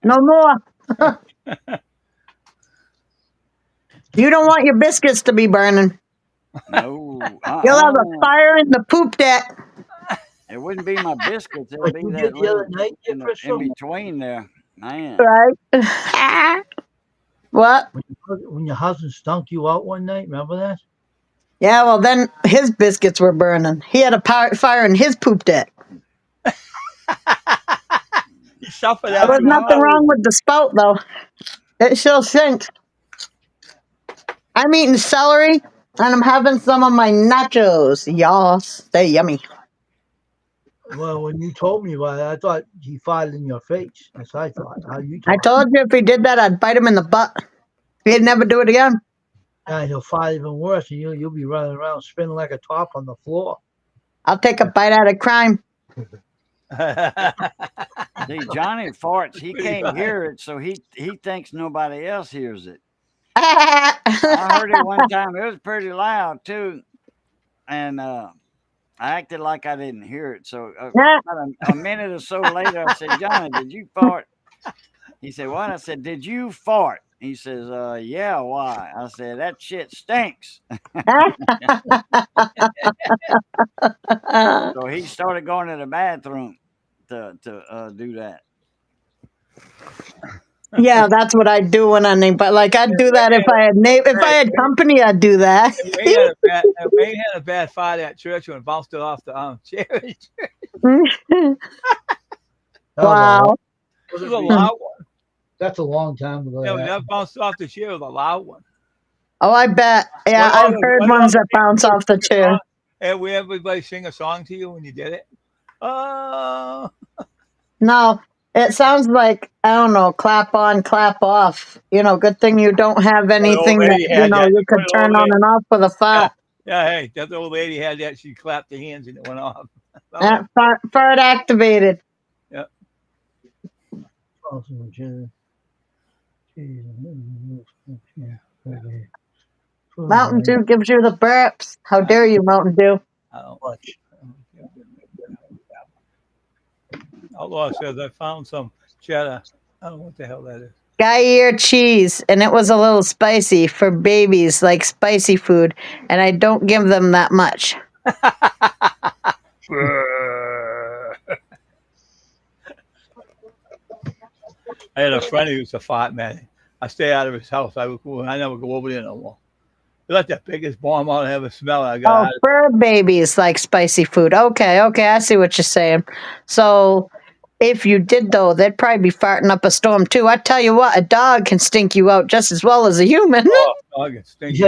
No more. You don't want your biscuits to be burning. No. You'll have a fire in the poop deck. It wouldn't be my biscuits. It'll Like be you that did the other little night, in Crystal? between there. Man. Right? What? When your husband stunk you out one night, remember that? Yeah, well, then his biscuits were burning. He had a fire in his poop deck. You suffer There that. was nothing wrong with the spout, though. It still stinks. I'm eating celery, and I'm having some of my nachos. Yas, they're yummy. Well, when you told me about it, I thought he farted in your face. That's what I thought. How you I talk? told you if he did that, I'd bite him in the butt. He'd never do it again. Yeah, he'll fart even worse, and you'll be running around spinning like a top on the floor. I'll take a bite out of crime. See, Johnny farts. He can't hear it, so he thinks nobody else hears it. I heard it one time. It was pretty loud too, and I acted like I didn't hear it. So about a minute or so later, I said, "Johnny, did you fart?" He said, "What?" I said, "Did you fart?" He says, "Yeah, why?" I said, "That shit stinks." So he started going to the bathroom to do that. Yeah, that's what I'd do when I named. But like I'd do that if I had company, I'd do that. Ray had a bad fart at church and bounced it off the chair. Wow. It was a loud one. That's a long time ago. Yeah, that. that bounced off the chair was a loud one. Oh, I bet. Yeah, I've heard ones that bounce off the chair. And we everybody sing a song to you when you did it. Oh. No, it sounds like, I don't know, clap on, clap off. You know, good thing you don't have anything that, you could turn on and off with a fart. Yeah, hey, that old lady had that. She clapped the hands and it went off. Fart activated. Yep. Mountain Dew gives you the burps. How dare you, Mountain Dew? I don't watch. Outlaw says I found some cheddar. I don't know what the hell that is. Guy ear cheese, and it was a little spicy for babies, like spicy food, and I don't give them that much. I had a friend who was a fart man. I stay out of his house. I never go over there no more. He let that biggest bomb out and have a smell. I got fur babies like spicy food. Okay, I see what you're saying. So if you did, though, they'd probably be farting up a storm, too. I tell you what, a dog can stink you out just as well as a human. Yeah,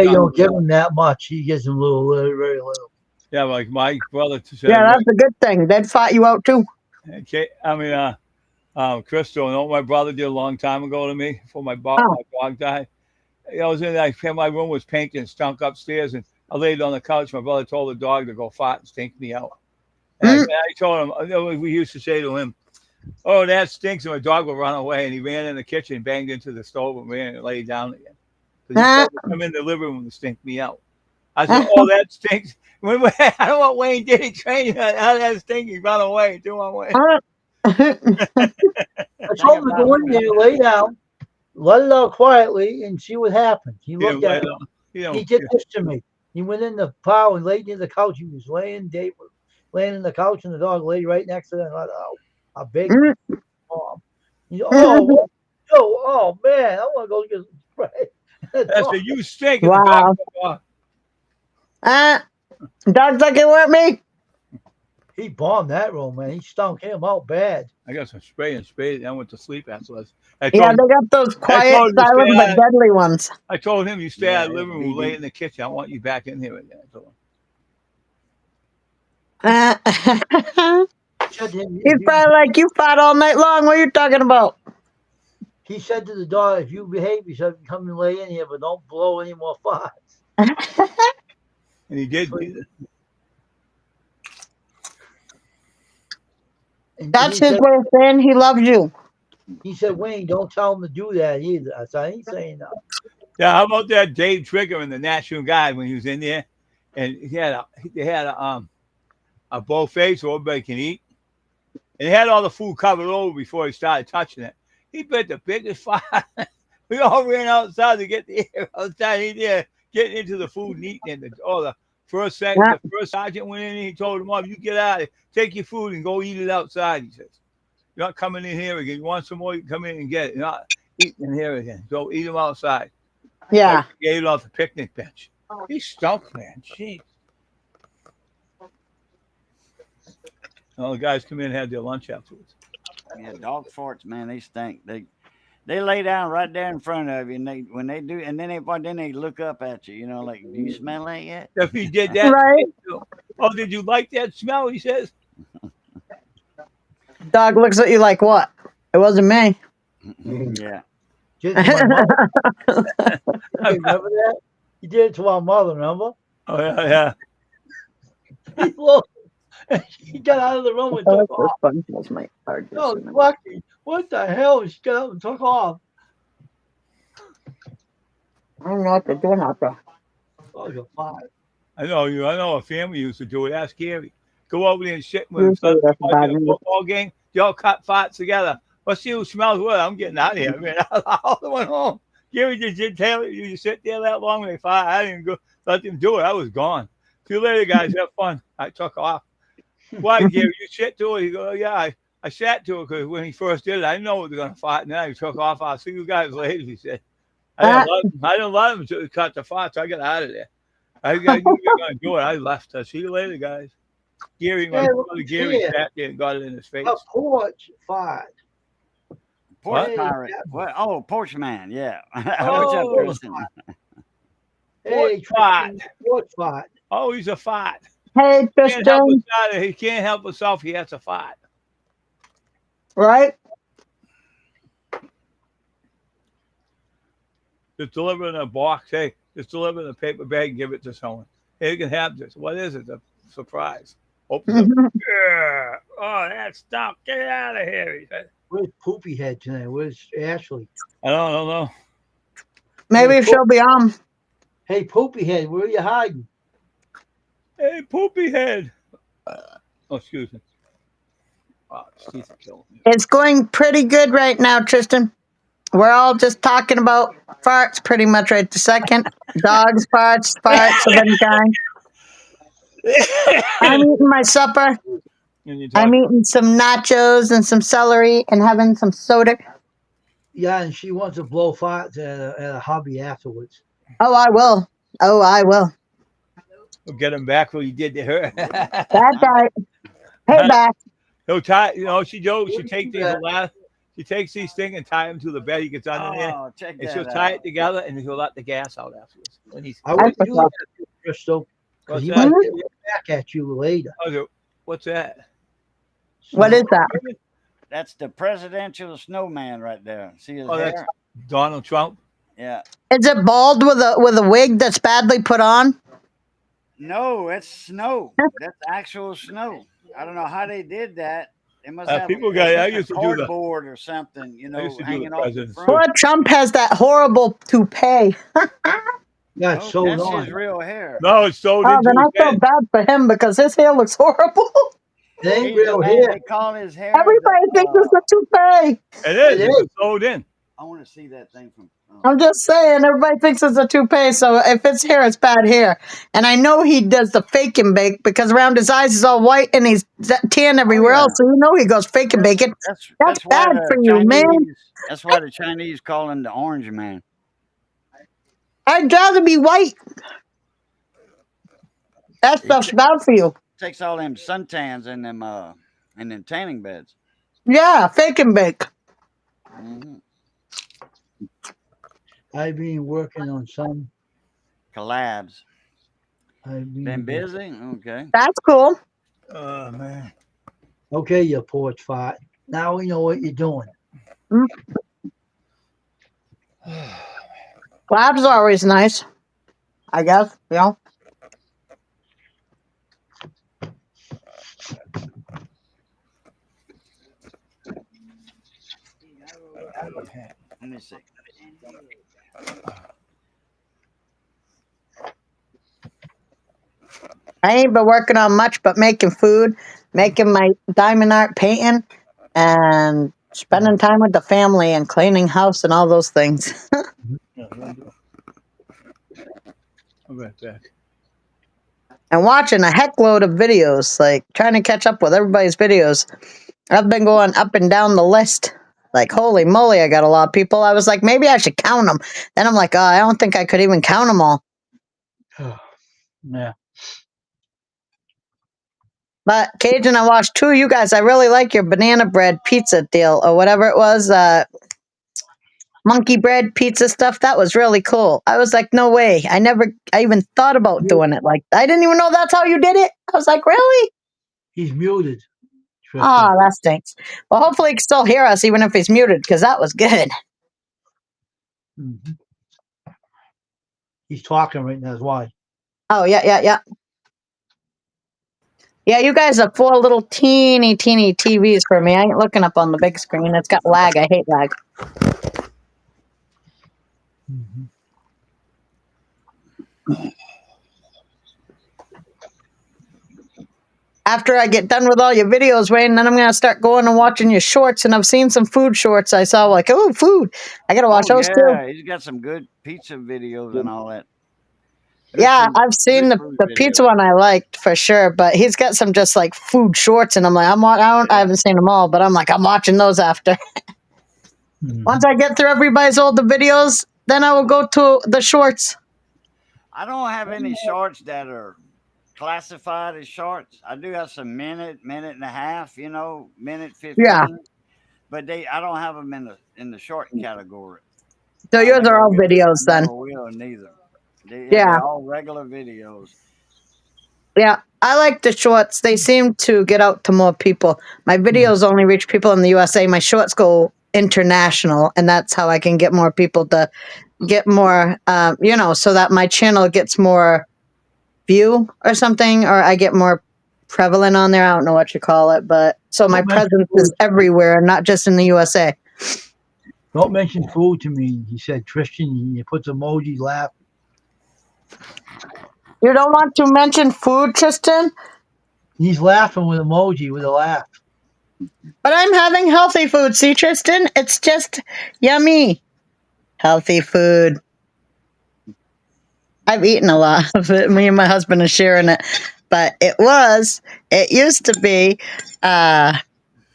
you don't give him that much. He gives him very little. Yeah, like my brother said. Yeah, that's a good thing. They'd fart you out, too. Okay, I mean, Crystal, you know what my brother did a long time ago to me before my dog died? I was in my room was painted and stunk upstairs, and I laid on the couch. My brother told the dog to go fart and stink me out. And I told him, we used to say to him, "Oh, that stinks," and my dog would run away. And he ran in the kitchen, banged into the stove, and ran and laid down again. Because he told me to come in the living room to stink me out. I said, "Oh, that stinks." I don't know what Wayne did. He trained him how that stink. He ran away and threw him away. I told him to go in there, lay down, let it out quietly, and see what happens. He looked at it. He did this to me. He went in the pile and laid near the couch. He was laying, Dave was laying in the couch, and the dog laid right next to him. I thought, a big mom. Oh man, I want to go get some spray. I said, "You stink." Wow. Dog's like it weren't me. He bombed that room, man. He stunk him out bad. I got some spray and sprayed. I went to sleep afterwards. Yeah, they got those quiet, told him to silent, stay but out. deadly ones. I told him, "You stay Yeah, out of the living room, he lay did. in the kitchen. I want you back in here again." I told him. Said to him, He's probably like, you fought all night long. What are you talking about? he said to the dog, "If you behave yourself, you come and lay in here, but don't blow any more farts." And he did. And That's he his said, way of saying he loves you. he said, "Wayne, don't tell him to do that either." I said, "I ain't saying that." Yeah, how about that Dave Trigger in the National Guard when he was in there, and they had a buffet so everybody can eat, and they had all the food covered over before he started touching it. He bet the biggest fire. We all ran outside to get the air outside. He there getting into the food and eating it. The first sergeant went in and he told him, "Oh, you get out of here, take your food and go eat it outside." He says, "You're not coming in here again. You want some more? You can come in and get it. You're not eating in here again. Go eat them outside." Yeah. He ate it off the picnic bench. He stunk, man. Jeez. All the guys come in and had their lunch afterwards. Yeah, dog farts, man, they stink. They lay down right there in front of you, and when they do, and then they look up at you. You know, like, do you smell that yet? If he did that, Right. "Oh, did you like that smell?" He says. Dog looks at you like, what? It wasn't me. Yeah. Did it to my mother. Hey, remember that? He did it to our mother. Remember? Oh yeah. He looked. He got out of the room and took off. No, lucky. What the hell? She got up and took off. I don't know what they're doing out there. Oh, you're fine. I know a family used to do it. Ask Gary. Go over there and sit with him. Usually that's bad A football game. They all cut farts together. Let's see who smells what. I'm getting out of here. I mean, I went home. Gary just did tell you sit there that long when they fire. I didn't go let them do it. I was gone. See you later, guys. Have fun. I took off. Why, Gary? You sit to it? He goes, "Oh, yeah, I sat to it because when he first did it, I didn't know they were going to fight. And then he took off. I'll see you guys later," he said. I didn't let him to cut the farts. I got out of there. I knew you were going to do it. I left. I'll see you later, guys. Gary, my brother Gary sat there and got it in his face. A porch fire. Porch Hey, pirate. What? Oh, porch man. Yeah. Oh. What's up, Tristan? Hey, Fart. porch fire. Oh, he's a fart. Hey, Tristan. He can't help himself. He has to fight. Right? Just deliver it in a box. Hey, just deliver it in a paper bag and give it to someone. Hey, you can have this. What is it? A surprise. Open it up. Yeah. Oh, that stunk. Get out of here. He said. Where's Poopy Head tonight? Where's Ashley? I don't know. Maybe she'll be on. Hey, Poopy Head, where are you hiding? Hey, Poopy Head. Oh, excuse me. Oh, Steve's killing me. It's going pretty good right now, Tristan. We're all just talking about farts pretty much right this second. Dogs, farts of any kind. I'm eating my supper. I'm eating some nachos and some celery and having some soda. Yeah, and she wants to blow farts at a hobby afterwards. Oh, I will. We'll get him back what he did to her. That's right. Hey, back. He'll tie, she takes these she takes these things and tie them to the bed. He gets under there. Oh, check And that she'll out. tie it together and he'll let the gas out afterwards. When he's, I wouldn't do that, Crystal, because What's he that? might get back at you later. What's that? What is that? That's the presidential snowman right there. See his That's hair? Donald Trump. Yeah. Is it bald with a wig that's badly put on? No, it's snow. That's actual snow. I don't know how they did that. They must have People a got. I piece of used to do the. cardboard or something, you I used know, to do the hanging off the presidents too. front. Poor Trump has that horrible toupee. Got Oh, sold that's on. his real hair. No, it's sewed Oh, into then I his feel head. bad for him because his hair looks horrible. It ain't He's the real man. hair. They call his hair. Everybody thinks it's a toupee. It is. It It's is. sewed in. I want to see that thing from. I'm just saying, everybody thinks it's a toupee. So if it's hair, it's bad hair. And I know he does the fake and bake because around his eyes is all white and he's tan everywhere yeah. else. So you know he goes fake and bake it. That's why bad the for you, man. Chinese. That's why the Chinese call him the Orange Man. I'd rather be white. That stuff's bad for you. Takes all them suntans and them tanning beds. Yeah, fake and bake. Mm-hmm. I've been working on some. Collabs. I've Been busy? Okay. That's cool. Oh man. Okay, you porch fart. Now we know what you're doing. Labs are always nice. I guess, you know. Let me see. I ain't been working on much but making food, making my diamond art painting, and spending time with the family and cleaning house and all those things. I'll be right back. And watching a heck load of videos, like trying to catch up with everybody's videos. I've been going up and down the list. Like, holy moly, I got a lot of people. I was like, maybe I should count them. Then I'm like, oh, I don't think I could even count them all. Yeah. But Cajun, I watched two of you guys. I really like your banana bread pizza deal or whatever it was. Monkey bread pizza stuff. That was really cool. I was like, no way. I even thought about doing it. Like, I didn't even know that's how you did it. I was like, really? He's muted. Oh, that stinks. Well, hopefully he can still hear us even if he's muted because that was good. Mm-hmm. He's talking right now. That's why. Oh, yeah. Yeah, you guys have 4 little teeny TVs for me. I ain't looking up on the big screen. It's got lag. I hate lag. Mm-hmm. After I get done with all your videos, Wayne, then I'm going to start going and watching your shorts. And I've seen some food shorts. I saw like, oh, food. I got to watch those too. Yeah, he's got some good pizza videos and all that. Yeah, I've seen the pizza one I liked for sure, but he's got some just like food shorts, and I'm like, I haven't seen them all, but I'm like, I'm watching those after. Mm-hmm. Once I get through everybody's older videos, then I will go to the shorts. I don't have any shorts that are classified as shorts. I do have some minute and a half, minute 15. Yeah. But I don't have them in the short category. So yours are all videos then. Will neither. Yeah. They're all regular videos. Yeah, I like the shorts. They seem to get out to more people. My videos only reach people in the USA. My shorts go international, and that's how I can get more people to get more, so that my channel gets more view or something, or I get more prevalent on there. I don't know what you call it, but so my presence is everywhere, not just in the USA. Don't mention food to me. He said, Tristan, he puts emoji laugh. You don't want to mention food, Tristan? He's laughing with emoji with a laugh. But I'm having healthy food. See, Tristan? It's just yummy. Healthy food. I've eaten a lot of it. Me and my husband are sharing it. But it used to be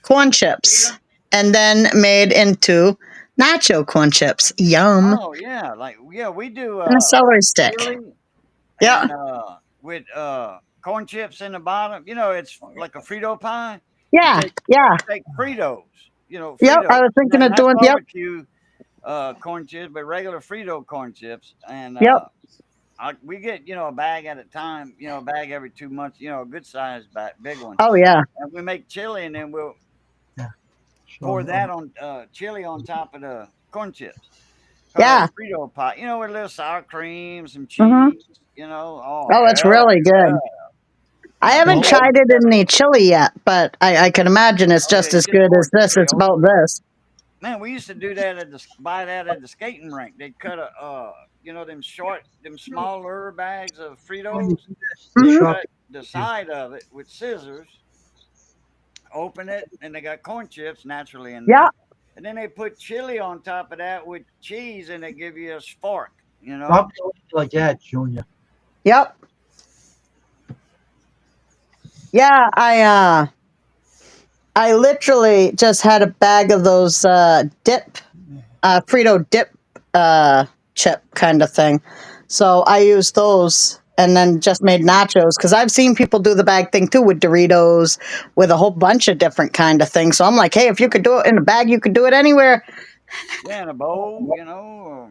corn chips and then made into nacho corn chips. Yum. Oh, yeah. We do. And a celery stick. Yeah. And, with corn chips in the bottom. It's like a Frito pie. Yeah. Take Fritos. Yep, Fritos. I was thinking of doing barbecue corn chips, but regular Frito corn chips. And we get a bag at a time. A bag every 2 months. A good sized bag, big one. Oh yeah. And we make chili, and then we'll pour that on chili on top of the corn chips. Yeah. Frito pie. With a little sour cream, some cheese. Mm-hmm. Oh, it's really good. I haven't tried it in the chili yet, but I can imagine it's just yeah, as just good pour as this. chili It's over about it. this. Man, we used to do that buy that at the skating rink. They'd cut them smaller bags of Fritos. They Mhm. cut the side of it with scissors, open it, and they got corn chips naturally in Yeah. there. And then they put chili on top of that with cheese, and they give you a fork. Stop doing it like that, Junior. Yep. Yeah, I literally just had a bag of those Frito dip chip kind of thing. So I used those and then just made nachos because I've seen people do the bag thing too with Doritos, with a whole bunch of different kind of things. So I'm like, hey, if you could do it in a bag, you could do it anywhere. Yeah, in a bowl,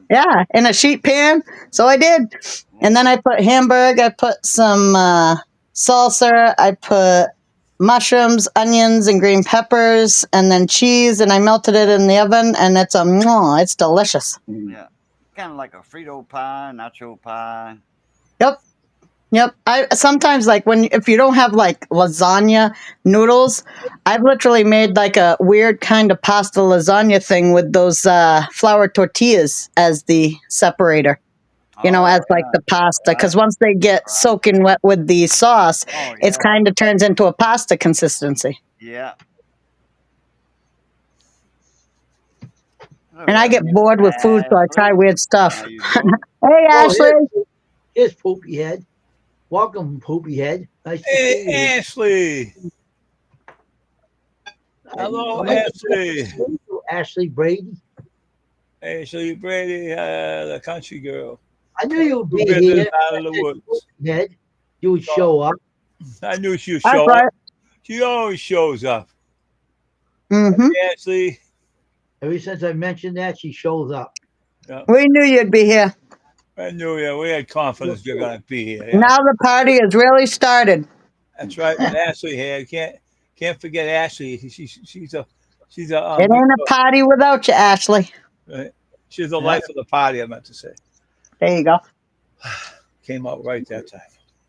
Yeah, in a sheet pan. So I did. And then I put hamburg, I put some salsa, I put mushrooms, onions, and green peppers, and then cheese, and I melted it in the oven, and it's delicious. Yeah, kind of like a Frito pie, nacho pie. Yep. Yep. I sometimes like if you don't have like lasagna noodles, I've literally made like a weird kind of pasta lasagna thing with those flour tortillas as the separator. As like the pasta, because once they get soaking wet with the sauce, it kind of turns into a pasta consistency. Yeah. And I get bored with food, so I try weird stuff. How you doing? Hey, Oh, Ashley. here's Poopy Head. Welcome, Poopy Head. Nice to see Hey, you. Ashley. Hello, Ashley. Ashley Brady. Ashley Brady, the country girl. I knew you would be Business here. out of the woods. Poopy Head. You would show up. I knew she would That's show right. up. She always shows up. Mm-hmm. Ashley. Ever since I mentioned that, she shows up. Yeah, We knew you'd be here. I knew. Yeah, we had confidence you're gonna be here. Yeah. Now the party has really started. That's right. With Ashley here, can't forget Ashley. She's a It ain't a party without you, Ashley. right? She's the life of the party. I meant to say. There you go. Came out right that time.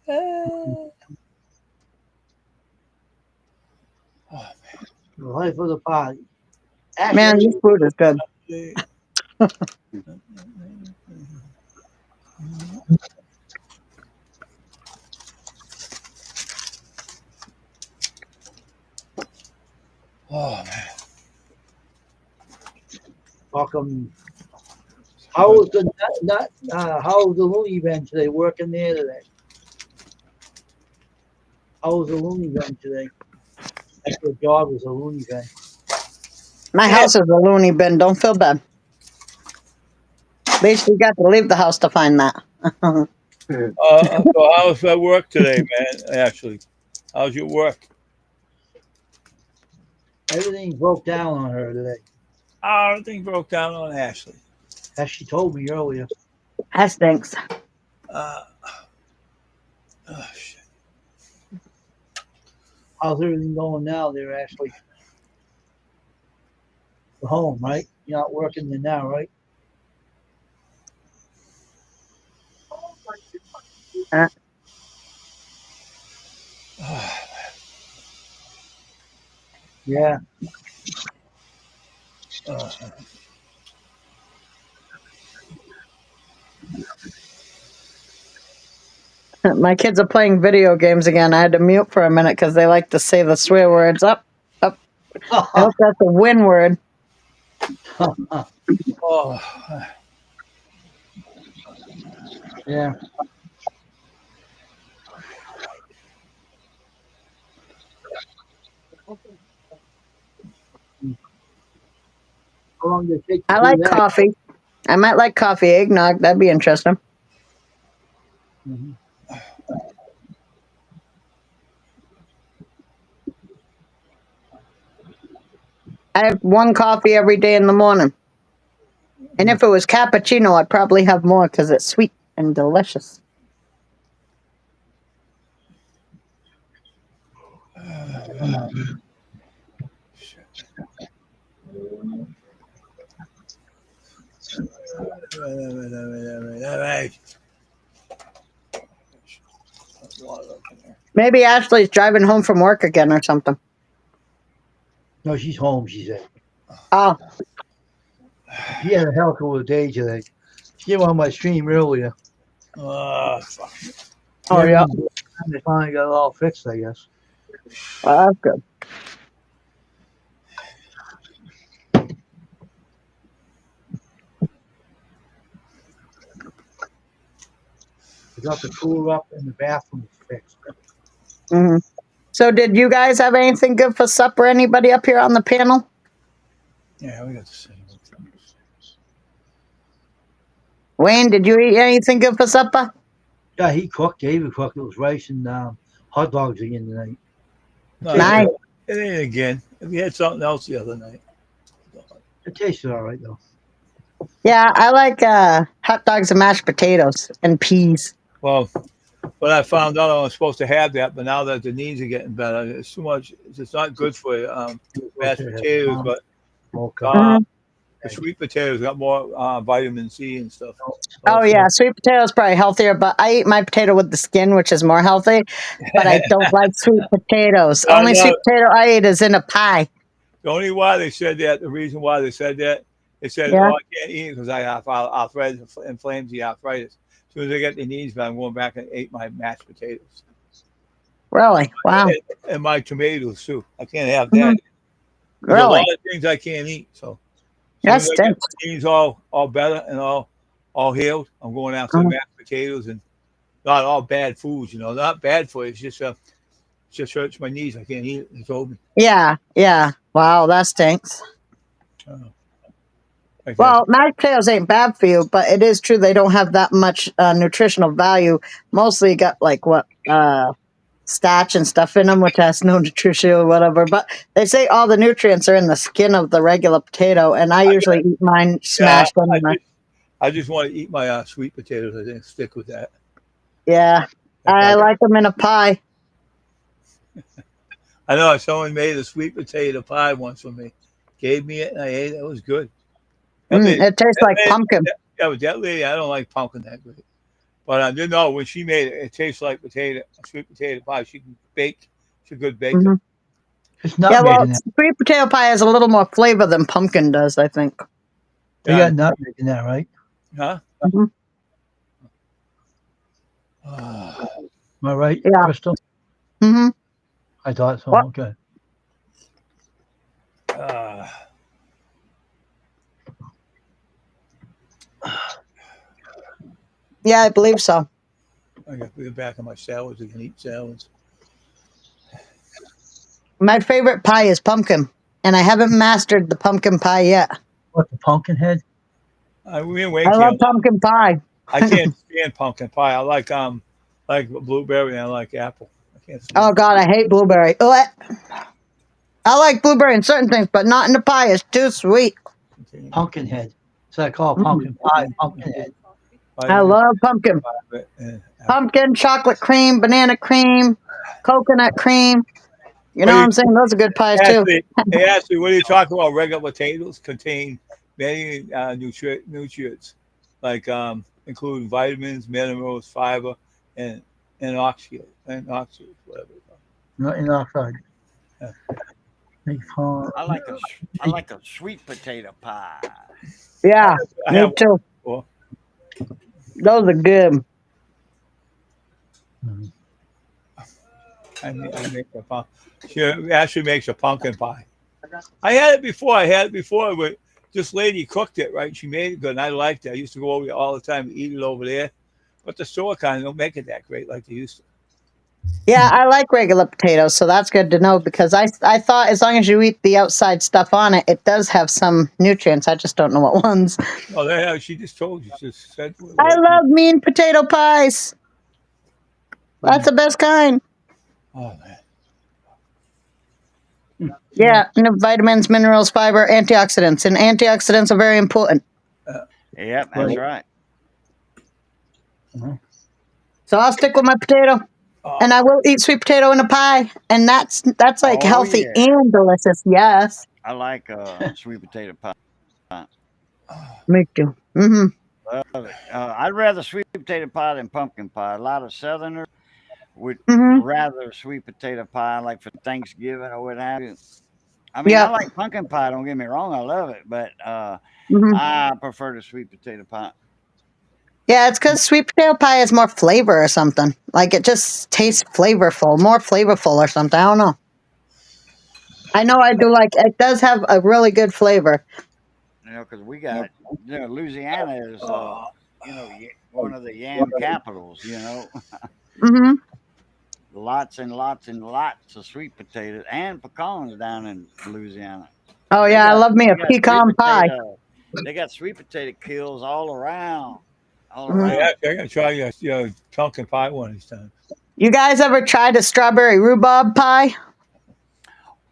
Oh man. The life of the party. Man, this food is good. Oh man. Welcome. How was how was the loony bin today? Working there today? How was the loony bin today? That's your job is a loony bin. My house is a loony bin. Don't feel bad. At least you got to leave the house to find that. So how's that work today, man? Ashley, how's your work? Everything broke down on her today. Oh, everything broke down on Ashley. As she told me earlier. That stinks. Oh shit. How's everything going now there, Ashley? The home, right? You're not working there now, right? Yeah. My kids are playing video games again. I had to mute for a minute because they like to say the swear words. Up. I hope that's a win word. Oh. Yeah. How long did it take to I do like that? coffee. I might like coffee eggnog. That'd be interesting. Mhm. I have one coffee every day in the morning. And if it was cappuccino, I'd probably have more because it's sweet and delicious. All right. water up in there. Maybe Ashley's driving home from work again or something. No, she's home, she said. Oh, She had a hell of a day today. She came on my stream earlier. Fuck. oh yeah. They finally got it all fixed, I guess. Well, that's good. They got the cooler up and the bathroom fixed. Hmm. So, did you guys have anything good for supper? Anybody up here on the panel? Yeah, we got the same things. Wayne, did you eat anything good for supper? Yeah, he cooked. David cooked. It was rice and hot dogs again tonight. No, Nice. it ain't again. We had something else the other night. It tasted all right, though. Yeah, I like hot dogs and mashed potatoes and peas. Well, but I found out I was supposed to have that, but now that the knees are getting better, it's too much. It's not good for you. Mashed potatoes, but Mocha. the sweet potatoes got more vitamin C and stuff. Oh yeah, sweet potatoes probably healthier, but I eat my potato with the skin, which is more healthy. But I don't like sweet potatoes. I Only know. sweet potato I eat is in a pie. The only why they said that, the reason why they said that, they said, Yeah. "Oh, I can't eat because I have arthritis, inflames the arthritis." As soon as I get the knees back, I'm going back and ate my mashed potatoes Really? Wow. and my tomatoes too. I can't have that. There's a Really? lot of things I can't eat. So That as soon as I get stinks. the knees all better and all healed, I'm going after the mashed potatoes and not all bad foods. Not bad for you. It's just hurts my knees. I can't eat it. They told me. Yeah, yeah. Wow, that stinks. Like Well, mashed potatoes ain't bad for you, but it is true they don't have that much nutritional value. Mostly got like what starch and stuff in them, which has no nutrition or whatever. But they say all the nutrients are in the skin of the regular potato, and I usually eat mine smashed anyway. I just want to eat my sweet potatoes. I think stick with that. Yeah, I like them in a pie. I know someone made a sweet potato pie once for me. Gave me it and I ate it. It was good. It tastes like pumpkin. Yeah, but that lady, I don't like pumpkin that great. But I did know when she made it, it tastes like sweet potato pie. She can bake. She's a good baker. It's not Yeah, well, making that. sweet potato pie has a little more flavor than pumpkin does, I think. They got nutmeg in that, right? Huh? Mhm. Am I right, Yeah. Crystal? Hmm. I thought so. What? Okay. Yeah, I believe so. I got to get back on my salads. I can eat salads. My favorite pie is pumpkin, and I haven't mastered the pumpkin pie yet. What, the pumpkin head? We and Wayne I love can't. pumpkin pie. I can't stand pumpkin pie. I like blueberry and I like apple. I can't stand Oh God, I hate blueberry. Ugh. I like blueberry in certain things, but not in the pie. It's too sweet. Pumpkin head. So I call it pumpkin pie, pumpkin head. I love pumpkin. Pumpkin, chocolate cream, banana cream, coconut cream. You know what I'm saying? Those are good pies too. Hey, Ashley, what are you talking about? Regular potatoes contain many nutrients, like including vitamins, minerals, fiber, and oxalates, whatever. Not in oxide. I like a sweet potato pie. Yeah, I me have too. before. Those are good. I make a pumpkin. She actually makes a pumpkin pie. I had it before. But this lady cooked it right. She made it good, and I liked it. I used to go over there all the time to eat it over there. But the store kind of don't make it that great like they used to. Yeah, I like regular potatoes, so that's good to know because I thought as long as you eat the outside stuff on it, it does have some nutrients. I just don't know what ones. Oh, she just told you. She just said. I love mean potato pies. That's the best kind. Oh man. Yeah, and the vitamins, minerals, fiber, antioxidants, and antioxidants are very important. Yep, that's right. So I'll stick with my potato, and I will eat sweet potato in a pie, and that's like healthy and delicious. Yes, I like sweet potato pie. Me too. Mm-hmm. I'd rather sweet potato pie than pumpkin pie. A lot of Southerners would Hmm. rather sweet potato pie, like for Thanksgiving or what have you. I mean, I Yep. like pumpkin pie. Don't get me wrong, I love it, but Hmm. I prefer the sweet potato pie. Yeah, it's because sweet potato pie has more flavor or something. Like it just tastes flavorful, more flavorful or something. I don't know. I know I do like it. Does have a really good flavor. You know, because we got, Louisiana is, Oh, one of the yam capitals. Hmm. Lots and lots and lots of sweet potatoes and pecans down in Louisiana. Oh They yeah, I got love me they a got sweet pecan pie. potato. They got sweet potato kills all around, all Hmm. yeah, around. I gotta try your pumpkin pie one of these times. You guys ever tried a strawberry rhubarb pie?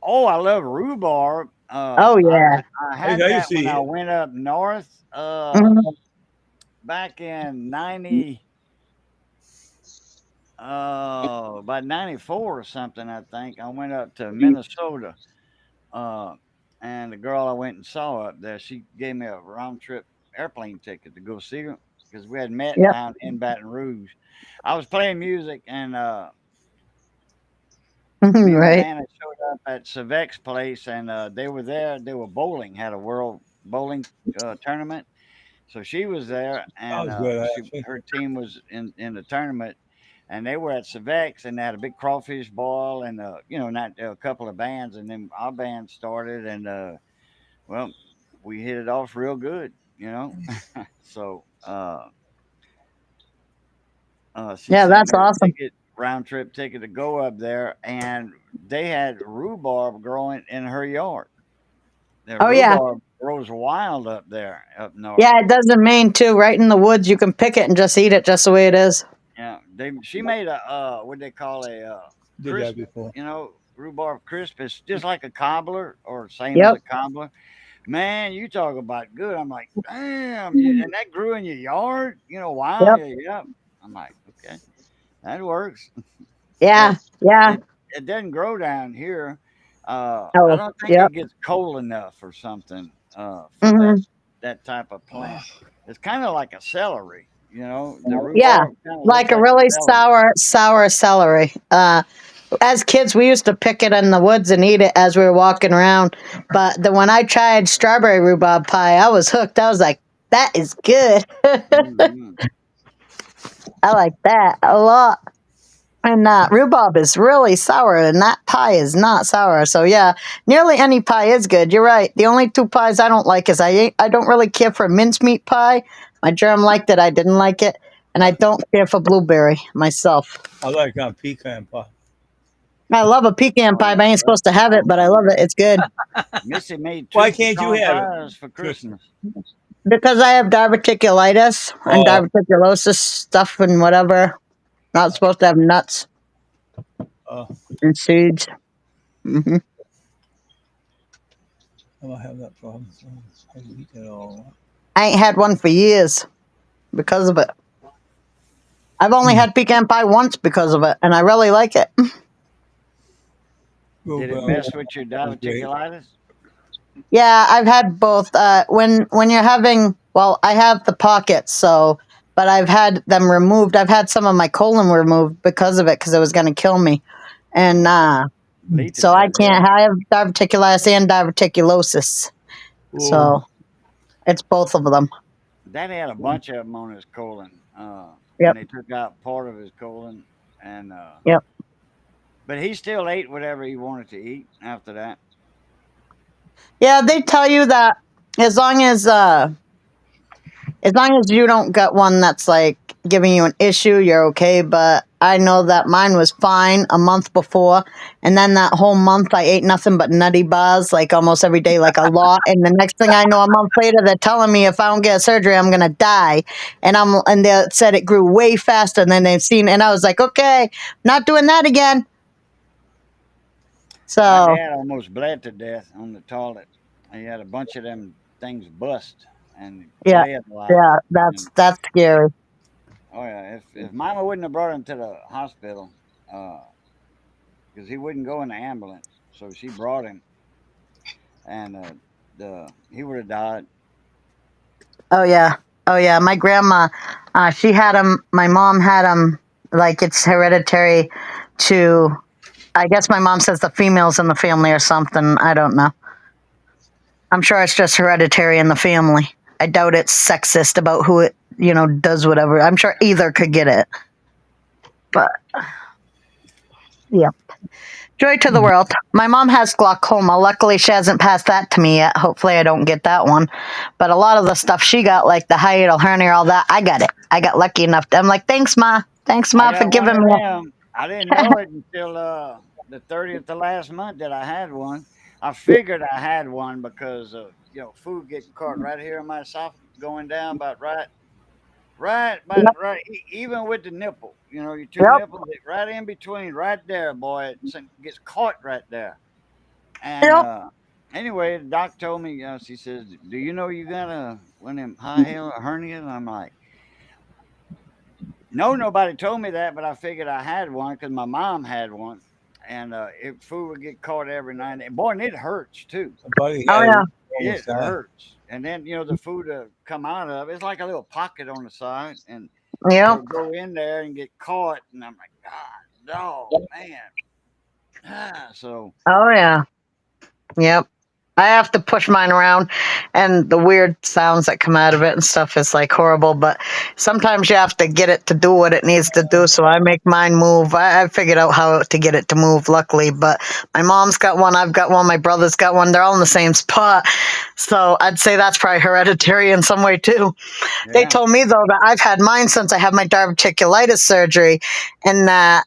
Oh, I love rhubarb. Oh I yeah. I I had used that to when eat I it. went up north. Hmm. Back in 90, about 94 or something, I think. I went up to Minnesota. Uh, and the girl I went and saw up there, she gave me a round trip airplane ticket to go see her because we had met Yep. down in Baton Rouge. I was playing music, and me and my Right. band had showed up at Savek's place, and they were there. They were bowling, had a world bowling tournament. So she was there, That and was good, actually. her team was in the tournament, and they were at Savek's, and they had a big crawfish boil, and not a couple of bands, and then our band started, and well, we hit it off real good. So she Yeah, sent that's me a awesome. round trip ticket to go up there, and they had rhubarb growing in her yard. The Oh yeah. rhubarb grows wild up there, up north. Yeah, it does in Maine too. Right in the woods, you can pick it and just eat it just the way it is. Yeah, she made a what they call a Did that crisp, before. rhubarb crisp. It's just like a cobbler or same as Yep. a cobbler. Man, you talk about good. I'm like, damn, and that grew in your yard. Wow, Yep. yeah, yeah. I'm like, okay, that works. Yeah. But Yeah. it doesn't grow down here. I Oh. don't think Yep. it gets cold enough or something for Hmm. that type of plant. It's kind of like a celery. The Yeah. rhubarb kind of looks Like a like a really celery. sour celery. As kids, we used to pick it in the woods and eat it as we were walking around. But when I tried strawberry rhubarb pie, I was hooked. I was like, that is good. Hmm. I like that a lot. And rhubarb is really sour, and that pie is not sour. So yeah, nearly any pie is good. You're right. The only two pies I don't like is I don't really care for mincemeat pie. My germ liked it. I didn't like it, and I don't care for blueberry myself. I like pecan pie. I love a pecan Oh pie, yeah, but I ain't well, supposed to have it, but I love it. It's good Missy made Why two can't you pecan have it, pies for Tristan? Christmas. because I have diverticulitis and Oh, diverticulosis stuff and whatever. Not supposed to have nuts uh, and seeds. Hmm. I don't have that problem. I eat it all. I ain't had one for years because of it. I've only had pecan pie once because of it, and I really like it. Did it Blueberry mess with your was great. diverticulitis? Yeah, I've had both. When you're having, well, I have the pockets, so, but I've had them removed. I've had some of my colon removed because of it, because it was going to kill me, and Lead to so I death, yeah. can't. I have diverticulitis and diverticulosis, Oh, so it's both of them. Daddy had a bunch of them on his colon, and Yep. they took out part of his colon, and Yep. but he still ate whatever he wanted to eat after that. Yeah, they tell you that as long as you don't get one that's like giving you an issue, you're okay. But I know that mine was fine a month before, and then that whole month I ate nothing but nutty bars, like almost every day, like a lot. And the next thing I know, a month later, they're telling me if I don't get surgery, I'm gonna die. And they said it grew way faster than they've seen, and I was like, okay, not doing that again. My So dad almost bled to death on the toilet. He had a bunch of them things bust and yeah, bled a lot. yeah, And, that's scary. oh yeah, if Mama wouldn't have brought him to the hospital, because he wouldn't go in the ambulance, so she brought him, and he would have died. Oh yeah, oh yeah. My grandma, she had him. My mom had him like it's hereditary to, I guess my mom says the females in the family or something. I don't know. I'm sure it's just hereditary in the family. I doubt it's sexist about who it, does whatever. I'm sure either could get it. But, yeah. Joy to the world. My mom has glaucoma. Luckily, she hasn't passed that to me yet. Hopefully, I don't get that one. But a lot of the stuff she got, like the hiatal hernia, all that, I got it. I got lucky enough. I'm like, thanks, Ma. Thanks, Ma, for giving me. I didn't know it until the 30th of last month that I had one. I figured I had one because of food getting caught right here in my esophagus, going down about right, even with the nipple. Your two nipples, right in between, right there, boy. It gets caught right there. And anyway, the doc told me, she says, "Do you know you got one of them hiatal hernias?" And I'm like, no, nobody told me that, but I figured I had one because my mom had one. And if food would get caught every night, and boy, and it hurts too. Buddy, It hurts. And then the food to come out of it's like a little pocket on the side, and it'll go in there and get caught. And I'm like, God, no, man. So. Oh yeah. Yep. I have to push mine around, and the weird sounds that come out of it and stuff is like horrible. But sometimes you have to get it to do what it needs to do. So I make mine move. I figured out how to get it to move, luckily. But my mom's got one. I've got one. My brother's got one. They're all in the same spot. So I'd say that's probably hereditary in some way too. Yeah. They told me though that I've had mine since I had my diverticulitis surgery, and that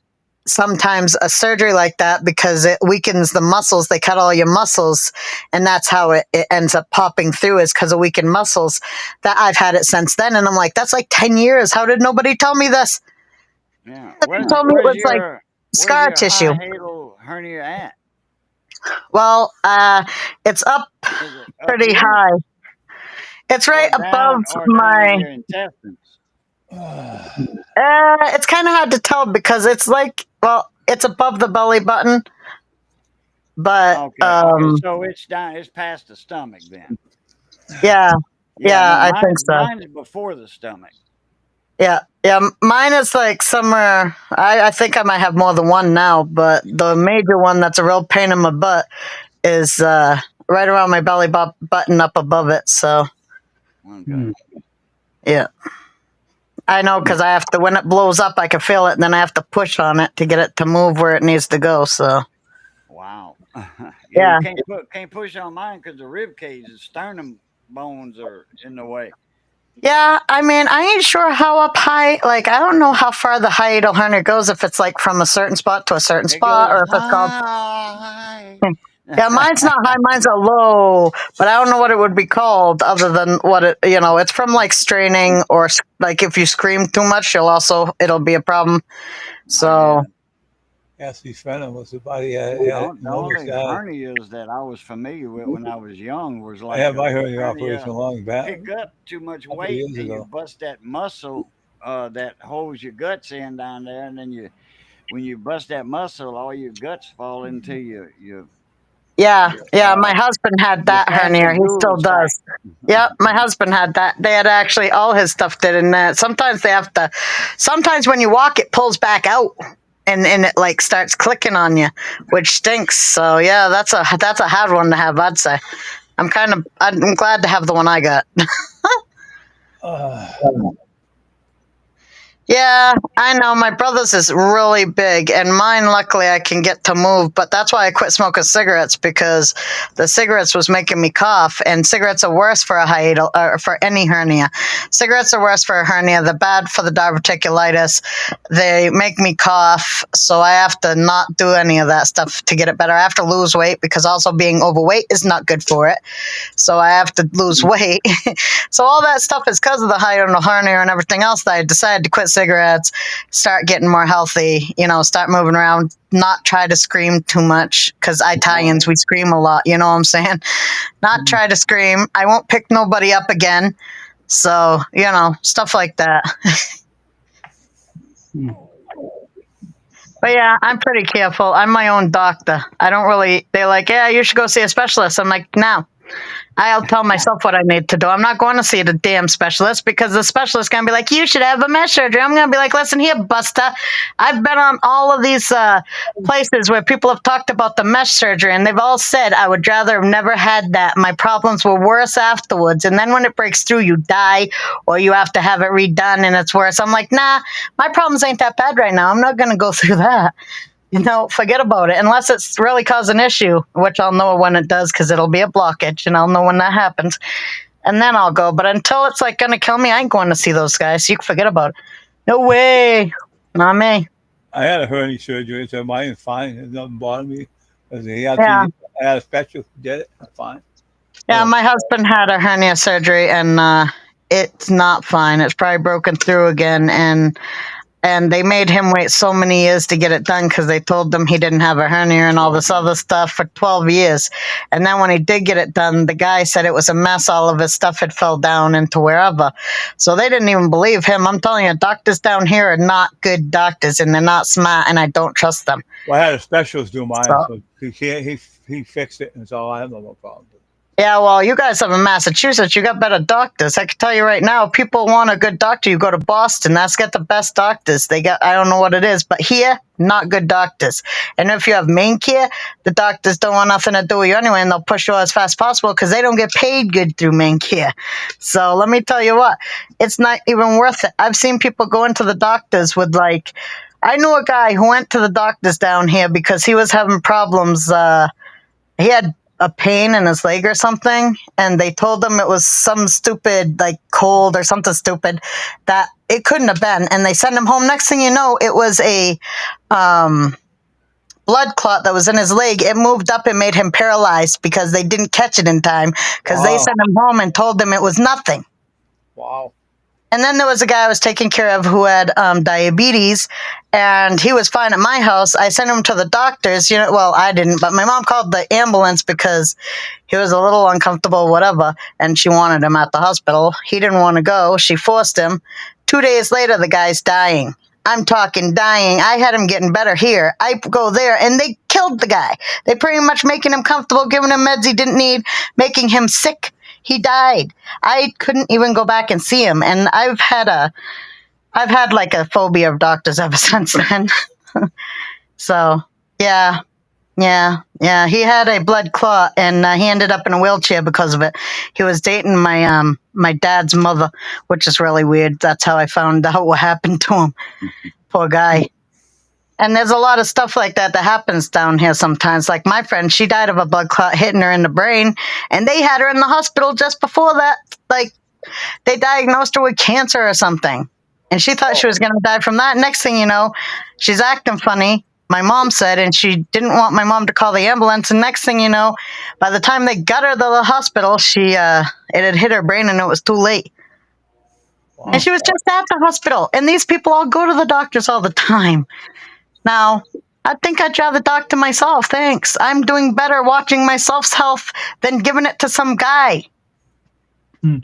sometimes a surgery like that, because it weakens the muscles, they cut all your muscles, and that's how it ends up popping through, is because of weakened muscles. That I've had it since then, and I'm like, that's like 10 years. How did nobody tell me this? Yeah. They told me it was like scar tissue. Hiatal hernia at? Well, it's up pretty high. It's right above my intestines. It's kind of hard to tell because it's like, well, it's above the belly button, but okay. So it's down. It's past the stomach then. Yeah, I think so. Mine is before the stomach. Yeah. Mine is like somewhere. I think I might have more than one now, but the major one that's a real pain in my butt is right around my belly button, up above it. So. Okay. Yeah. I know, because I have to, when it blows up, I can feel it, and then I have to push on it to get it to move where it needs to go. So, wow. Yeah. You can't push on mine because the rib cage, the sternum bones are in the way. Yeah, I mean, I ain't sure how up high. Like, I don't know how far the hiatal hernia goes. If it's like from a certain spot to a certain spot, or if it's called. Yeah, mine's not high, mine's a low, but I don't know what it would be called other than what it, it's from like straining, or like if you scream too much, it'll be a problem. So. Ask his friend was about the only hernias that I was familiar with when I was young was like. I had my hernia operation long back. Pick up too much weight and you bust that muscle that holds your guts in down there, and then when you bust that muscle, all your guts fall into your Yeah, my husband had that hernia. He still does. Yep, my husband had that. They had actually, all his stuff did, and sometimes sometimes when you walk, it pulls back out, and it like starts clicking on you, which stinks. So yeah, that's a hard one to have, I'd say. I'm glad to have the one I got. Yeah, I know. My brother's is really big, and mine, luckily, I can get to move. But that's why I quit smoking cigarettes, because the cigarettes was making me cough, and cigarettes are worse for a hiatal, or for any hernia. Cigarettes are worse for a hernia. They're bad for the diverticulitis. They make me cough, so I have to not do any of that stuff to get it better. I have to lose weight, because also being overweight is not good for it. So I have to lose weight. So all that stuff is because of the hiatal hernia and everything else that I decided to quit cigarettes, start getting more healthy, start moving around, not try to scream too much, because Italians, we scream a lot, you know what I'm saying? Not try to scream. I won't pick nobody up again. So, stuff like that. But yeah, I'm pretty careful. I'm my own doctor. I don't really, they're like, yeah, you should go see a specialist. I'm like, no. I'll tell myself what I need to do. I'm not going to see the damn specialist because the specialist's going to be like, you should have a mesh surgery. I'm going to be like, listen here, Buster. I've been on all of these places where people have talked about the mesh surgery, and they've all said I would rather have never had that. My problems were worse afterwards. And then when it breaks through, you die or you have to have it redone and it's worse. I'm like, nah, my problems ain't that bad right now. I'm not going to go through that. Forget about it. Unless it's really causing an issue, which I'll know when it does because it'll be a blockage and I'll know when that happens. And then I'll go. But until it's like going to kill me, I ain't going to see those guys. You can forget about it. No way. Not me. I had a hernia surgery, so mine is fine. There's nothing bothering me. I had a specialist who did it. I'm fine. Yeah, my husband had a hernia surgery and it's not fine. It's probably broken through again. And they made him wait so many years to get it done because they told him he didn't have a hernia and all this other stuff for 12 years. And then when he did get it done, the guy said it was a mess. All of his stuff had fell down into wherever. So they didn't even believe him. I'm telling you, doctors down here are not good doctors and they're not smart and I don't trust them. Well, I had a specialist do mine, so he fixed it, and so I have no problem. Yeah, well, you guys live in Massachusetts. You got better doctors. I can tell you right now, people want a good doctor. You go to Boston. That's got the best doctors. They got, I don't know what it is, but here, not good doctors. And if you have main care, the doctors don't want nothing to do with you anyway, and they'll push you as fast as possible because they don't get paid good through main care. So let me tell you what, it's not even worth it. I've seen people go into the doctors with like, I knew a guy who went to the doctors down here because he was having problems. He had a pain in his leg or something, and they told him it was some stupid like cold or something stupid that it couldn't have been, and they sent him home. Next thing you know, it was a blood clot that was in his leg. It moved up and made him paralyzed because they didn't catch it in time because they sent him home and told him it was nothing. Wow. And then there was a guy I was taking care of who had diabetes, and he was fine at my house. I sent him to the doctors. Well, I didn't, but my mom called the ambulance because he was a little uncomfortable, whatever, and she wanted him at the hospital. He didn't want to go. She forced him. 2 days later, the guy's dying. I'm talking dying. I had him getting better here. I go there, and they killed the guy. They pretty much making him comfortable, giving him meds he didn't need, making him sick. He died. I couldn't even go back and see him. And I've had like a phobia of doctors ever since then. So, yeah. He had a blood clot and he ended up in a wheelchair because of it. He was dating my dad's mother, which is really weird. That's how I found out what happened to him. Poor guy. And there's a lot of stuff like that happens down here sometimes. Like my friend, she died of a blood clot hitting her in the brain, and they had her in the hospital just before that. Like, they diagnosed her with cancer or something, and she thought she was going to die from that. Next thing you know, she's acting funny, my mom said, and she didn't want my mom to call the ambulance. And next thing you know, by the time they got her to the hospital, it had hit her brain, and it was too late. Wow. And she was just at the hospital, and these people all go to the doctors all the time. Now, I think I'd rather doctor myself, thanks. I'm doing better watching myself's health than giving it to some guy.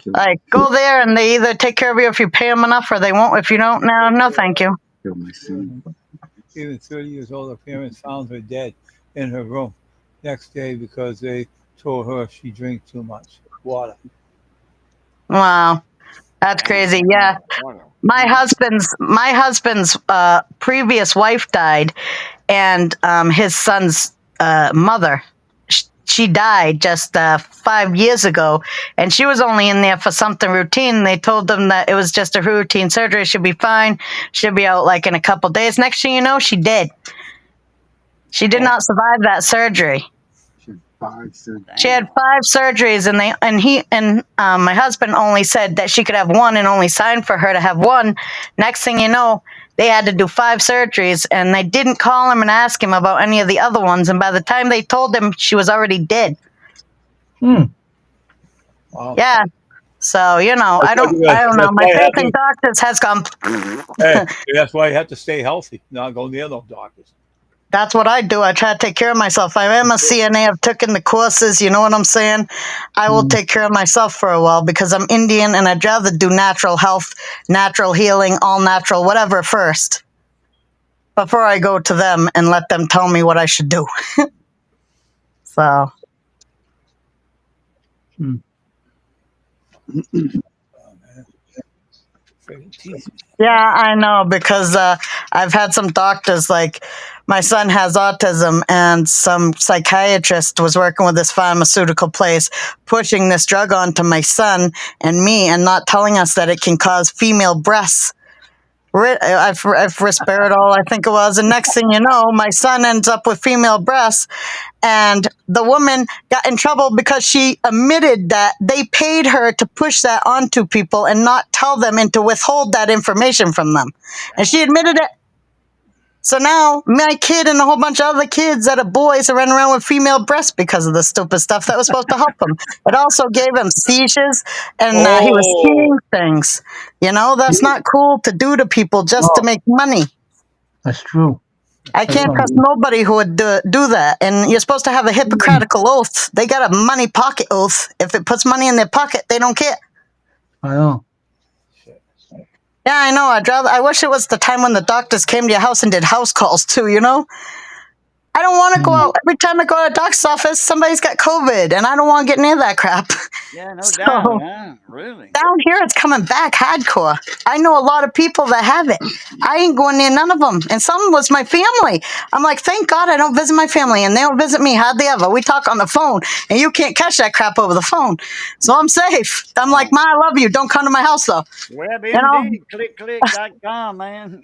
Like, go there and they either take care of you if you pay them enough or they won't if you don't. No, thank you. Even 30 years old, her parents found her dead in her room next day because they told her she drank too much water. Wow. That's crazy. Yeah. My husband's previous wife died, and his son's mother, she died just 5 years ago, and she was only in there for something routine. They told them that it was just a routine surgery. She'll be fine. She'll be out like in a couple days. Next thing you know, she did. She did not survive that surgery. She had 5 surgeries, and my husband only said that she could have one and only signed for her to have one. Next thing you know, they had to do 5 surgeries, and they didn't call him and ask him about any of the other ones. And by the time they told him, she was already dead. Wow. Yeah. So, I don't know. My faith in doctors has gone. Hey, that's why you have to stay healthy, not go near those doctors. That's what I do. I try to take care of myself. I am a CNA. I've taken the courses. You know what I'm saying? I will take care of myself for a while because I'm Indian and I'd rather do natural health, natural healing, all natural, whatever first before I go to them and let them tell me what I should do. So. Oh, man. Freaking teeth. Yeah, I know because I've had some doctors like my son has autism, and some psychiatrist was working with this pharmaceutical place pushing this drug onto my son and me, and not telling us that it can cause female breasts. I've resveratrol, I think it was, and next thing you know, my son ends up with female breasts, and the woman got in trouble because she admitted that they paid her to push that onto people and not tell them and to withhold that information from them. And she admitted it. So now my kid and a whole bunch of other kids that are boys are running around with female breasts because of the stupid stuff that was supposed to help them. It also gave him seizures, and he was seeing things. You know, that's not cool to do to people just to make money. That's true. I can't trust nobody who would do that. And you're supposed to have a Hippocratical oath. They got a money pocket oath. If it puts money in their pocket, they don't care. I know. Yeah, I know. I wish it was the time when the doctors came to your house and did house calls too, you know? I don't want to go out. Every time I go to a doctor's office, somebody's got COVID, and I don't want to get near that crap. Yeah, no doubt, huh? Really? Down here, it's coming back hardcore. I know a lot of people that have it. I ain't going near none of them. And some was my family. I'm like, thank God I don't visit my family, and they don't visit me hardly ever. We talk on the phone, and you can't catch that crap over the phone. So I'm safe. I'm like, Ma, I love you. Don't come to my house, though. WebMD, click.com, man.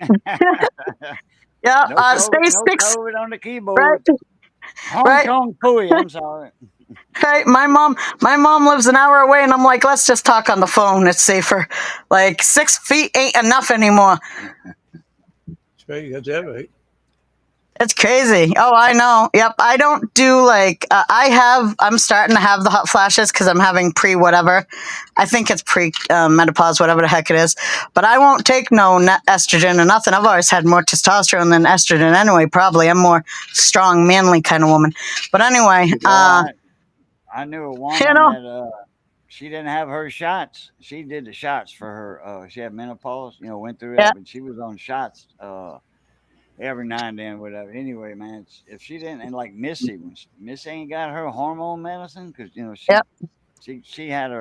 Yeah, No COVID, stay no 6. COVID on the keyboard. Right. Hong Right. Kong Pooey, I'm sorry. Hey, my mom lives an hour away, and I'm like, let's just talk on the phone. It's safer. Like 6 feet ain't enough anymore. That's right. You got that right. It's crazy. Oh, I know. Yep. I don't do like, I'm starting to have the hot flashes because I'm having whatever. I think it's menopause, whatever the heck it is. But I won't take no estrogen or nothing. I've always had more testosterone than estrogen anyway, probably. I'm more strong, manly kind of woman. But anyway, I knew a woman you know, that she didn't have her shots. She did the shots for her. She had menopause, went through yeah, that, but she was on shots every now and then, whatever. Anyway, man, if she didn't, and like Missy, when Missy ain't got her hormone medicine because yep, she had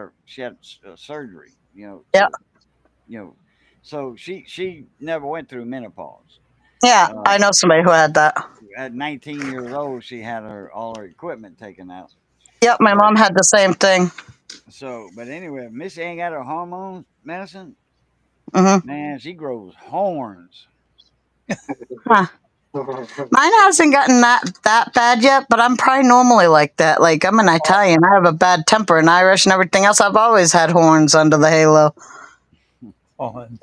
surgery, yep. so she never went through menopause. Yeah, I know somebody who had that. At 19 years old, she had all her equipment taken out. Yep, my mom had the same thing. So, but anyway, if Missy ain't got her hormone medicine, Mm-hmm. man, she grows horns. Huh. Mine hasn't gotten that bad yet, but I'm probably normally like that. Like, I'm an Italian. I have a bad temper, and Irish and everything else. I've always had horns under the halo. Horns.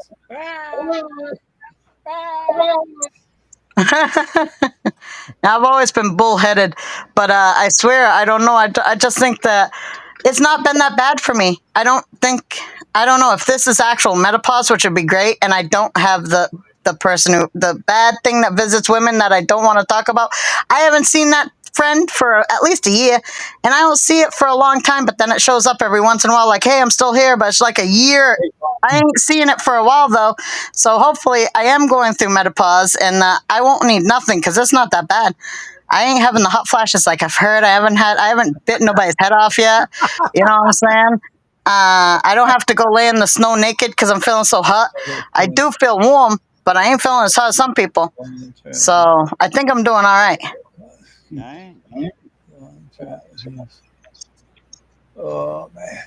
I've always been bullheaded, but I swear, I don't know. I just think that it's not been that bad for me. I don't know if this is actual menopause, which would be great, and I don't have the bad thing that visits women that I don't want to talk about. I haven't seen that friend for at least a year, and I don't see it for a long time, but then it shows up every once in a while like, hey, I'm still here, but it's like a year. I ain't seeing it for a while, though, so hopefully I am going through menopause, and I won't need nothing because it's not that bad. I ain't having the hot flashes like I've heard. I haven't bitten nobody's head off yet. You know what I'm saying? I don't have to go lay in the snow naked because I'm feeling so hot. I do feel warm, but I ain't feeling as hot as some people. So I think I'm doing all right. Oh, man.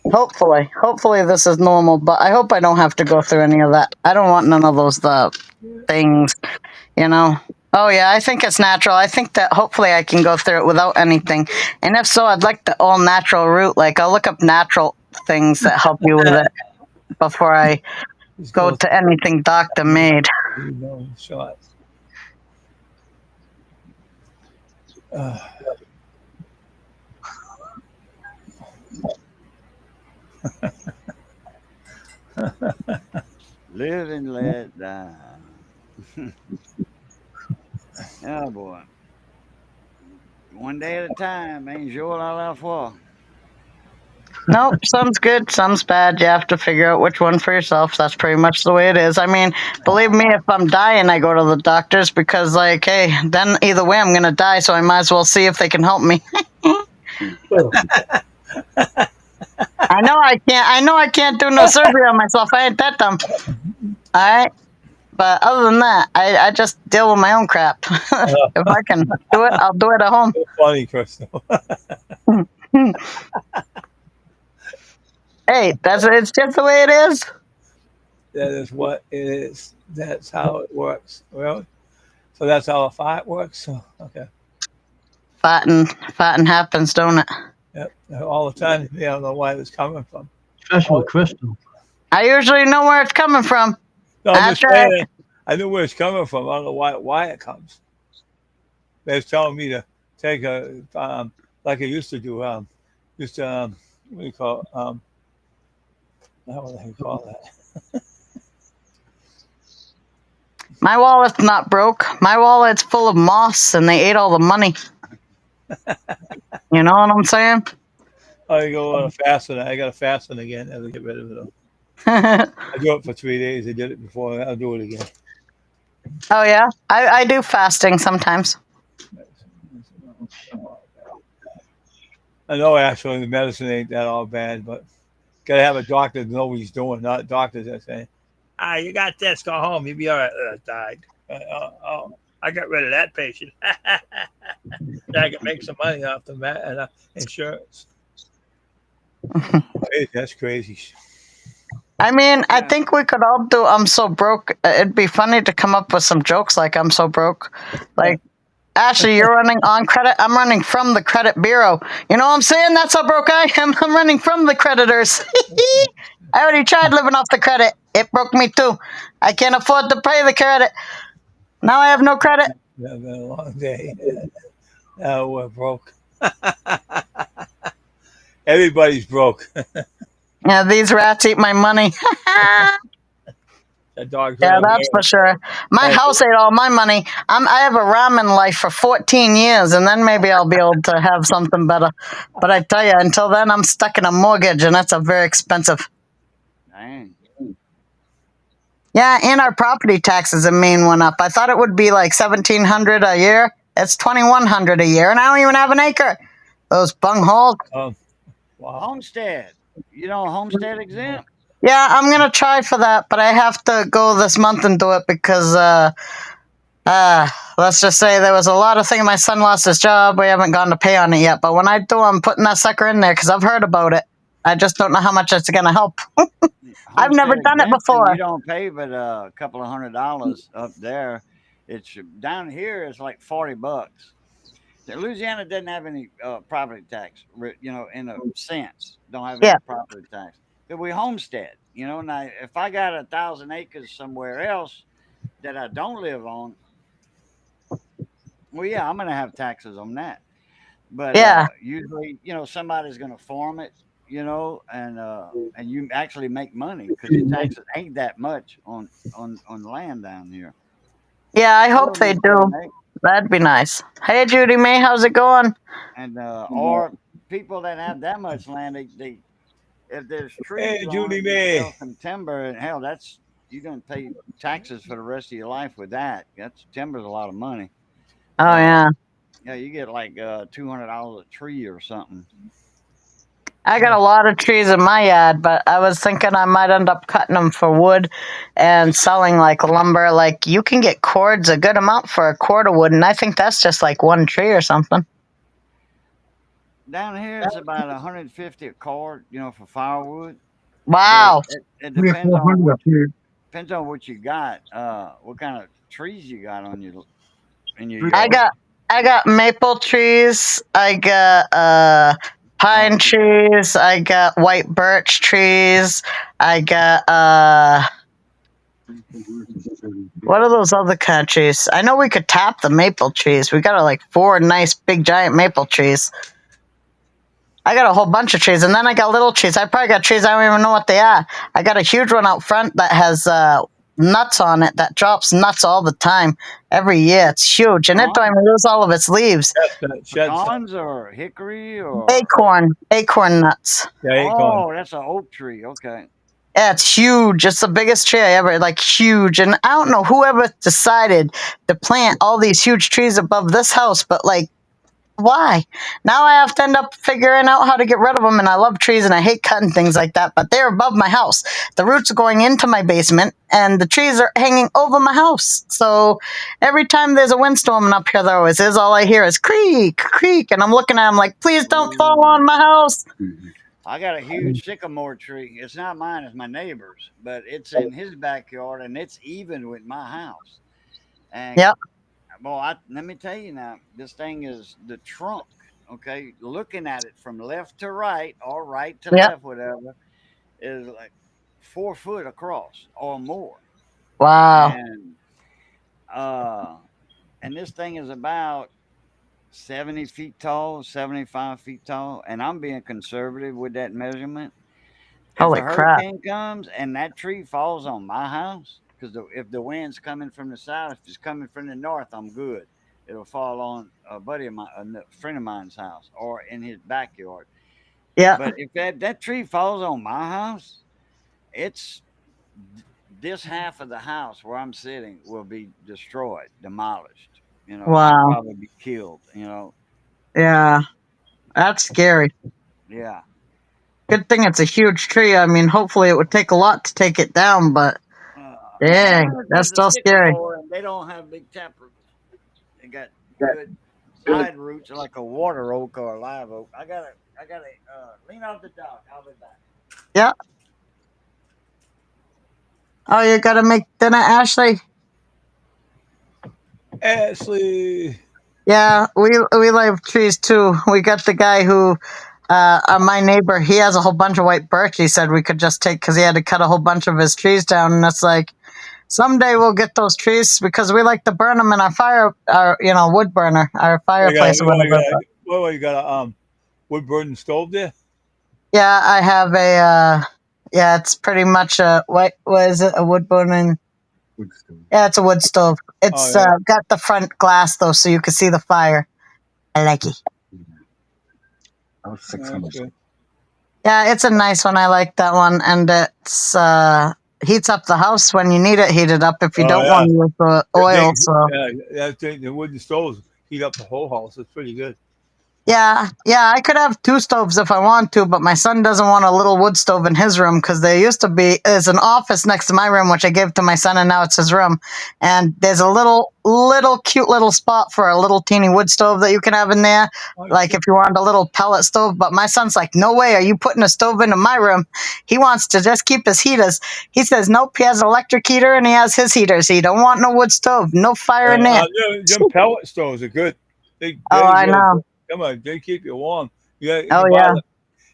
Hopefully this is normal, but I hope I don't have to go through any of that. I don't want none of those things, you know. Oh yeah, I think it's natural. I think that hopefully I can go through it without anything. And if so, I'd like the all natural route. Like I'll look up natural things that help you with it before I go to anything doctor made. Shots. Live and let die. Oh boy. One day at a time, ain't sure all out for. Nope, some's good, some's bad. You have to figure out which one for yourself. That's pretty much the way it is. I mean, believe me, if I'm dying, I go to the doctors because, like, hey, then either way I'm gonna die, so I might as well see if they can help me. I know I can't do no surgery on myself. I ain't that dumb. All right. But other than that, I just deal with my own crap. If I can do it, I'll do it at home. So funny, Crystal. Hey, it's just the way it is. That is what it is. That's how it works. Really? So that's how a fight works? So, okay. Fighting happens, don't it? Yep. All the time. I don't know where it's coming from. Especially with Crystal. I usually know where it's coming from. No, I'm just That's right. saying. I know where it's coming from. I don't know why it comes. They're telling me to take a like I used to do. What do you call it? What do you call that? My wallet's not broke. My wallet's full of moss, and they ate all the money. You know what I'm saying? I go on a fasting. I got to fasting again. I have to get rid of it. I do it for 3 days. I did it before. I'll do it again. Oh yeah, I do fasting sometimes. I know actually the medicine ain't that all bad, but gotta have a doctor that knows what he's doing, not doctors that say, you got this, go home, you'll be all right. Died. I got rid of that patient. I can make some money off the insurance. Hey, that's crazy. I mean, I think we could all do I'm so broke. It'd be funny to come up with some jokes like I'm so broke. Like, Ashley, you're running on credit. I'm running from the credit bureau. You know what I'm saying? That's how broke I am. I'm running from the creditors. I already tried living off the credit. It broke me too. I can't afford to pay the credit. Now I have no credit. It's been a long day. Now we're broke. Everybody's broke. Yeah, these rats eat my money. That dog's Yeah, right that's there. for sure. My house ate all my money. I have a ramen life for 14 years, and then maybe I'll be able to have something better. But I tell you, until then, I'm stuck in a mortgage, and that's a very expensive. Dang. Yeah, and our property taxes in Maine went up. I thought it would be like $1,700 a year. It's $2,100 a year, and I don't even have an acre. Those bungholes. Wow. Homestead. You know, homestead exempt. Yeah, I'm gonna try for that, but I have to go this month and do it because let's just say there was a lot of things. My son lost his job. We haven't gone to pay on it yet, but when I do, I'm putting that sucker in there because I've heard about it. I just don't know how much it's gonna help. I've never Homestead done it exemption, before. You don't pay but a couple of $100 up there. It's down here. It's like $40. Louisiana doesn't have any property tax. You know, in a sense, don't have any Yeah. property tax. But we homestead. You know, now if I got 1,000 acres somewhere else that I don't live on, well, yeah, I'm gonna have taxes on that. But Yeah. usually, you know, somebody's gonna farm it, you know, and you actually make money because your taxes ain't that much on land down here. Yeah, I hope Hello, they Miss do. Judy May. That'd be nice. Hey, Judy May, how's it going? And or people that have that much land, they if there's trees Hey, on Judy it, May. you sell some timber, and hell, that's you're gonna pay taxes for the rest of your life with that. That's timber's a lot of money. Oh yeah, Yeah, you get like $200 a tree or something. I got a lot of trees in my yard, but I was thinking I might end up cutting them for wood and selling like lumber. Like you can get cords a good amount for a cord of wood, and I think that's just like one tree or something. Down here, it's about 150 a cord, you know, for firewood. Wow. It Three or depends 400 on up here. what you got. What kind of trees you got on your in your yard. I got maple trees. I got pine trees. I got white birch trees. I got what are those other kind of trees? I know we could tap the maple trees. We got like 4 nice big giant maple trees. I got a whole bunch of trees, and then I got little trees. I probably got trees I don't even know what they are. I got a huge one out front that has nuts on it that drops nuts all the time every year. It's huge, and it don't even lose all of its leaves. Sheds. Pecans or hickory or Acorn nuts. Yeah, acorn. oh, that's an oak tree. Okay. Yeah, it's huge. It's the biggest tree I ever, like, huge. And I don't know whoever decided to plant all these huge trees above this house, but, like, why? Now I have to end up figuring out how to get rid of them. And I love trees and I hate cutting things like that, but they're above my house. The roots are going into my basement and the trees are hanging over my house. So every time there's a windstorm up here, there always is, all I hear is creak, creak. And I'm looking at them like, please don't fall on my house. I got a huge sycamore tree. It's not mine, it's my neighbor's, but it's in his backyard and it's even with my house. And Yep. well, let me tell you now, this thing is the trunk. Okay, looking at it from left to right or right to Yep. left, whatever, is like 4 foot across or more. Wow. And this thing is about 70 feet tall, 75 feet tall, and I'm being conservative with that measurement. If Holy a crap. hurricane comes and that tree falls on my house, because if the wind's coming from the south, if it's coming from the north, I'm good. It'll fall on a buddy of mine, a friend of mine's house, or in his backyard. Yeah. But if that tree falls on my house, it's this half of the house where I'm sitting will be destroyed, demolished. You know, Wow. I'll probably be killed. You know, Yeah. That's scary. yeah. Good thing it's a huge tree. I mean, hopefully it would take a lot to take it down, but dang, that's still scary. And they don't have big tap roots. They got good side roots like a water oak or a live oak. I gotta lean off the dock. I'll be back. Yeah. Oh, you gotta make dinner, Ashley? Ashley. Yeah, we love trees too. We got the guy who, my neighbor, he has a whole bunch of white birch. He said we could just take, because he had to cut a whole bunch of his trees down, and it's like, someday we'll get those trees because we like to burn them in our wood burner, our fireplace. You got a wood burning stove there? Yeah, I have yeah, it's pretty much a, what was it, a wood burning? Yeah, it's a wood stove. It's got the front glass though, so you can see the fire. I like it. That was 600. Yeah, it's a nice one. I like that one, and it's heats up the house when you need it heated up. If you don't want to use the oil, so the wooden stoves heat up the whole house. It's pretty good. yeah, I could have 2 stoves if I want to, but my son doesn't want a little wood stove in his room because there used to be there's an office next to my room which I gave to my son, and now it's his room. And there's a little cute little spot for a little teeny wood stove that you can have in there, like if you wanted a little pellet stove. But my son's like, no way, are you putting a stove into my room? He wants to just keep his heaters. He says, nope, he has an electric heater and he has his heaters. He don't want no wood stove, no fire in there. Them pellet stoves are good. I know. Come on, they keep you warm. You yeah. A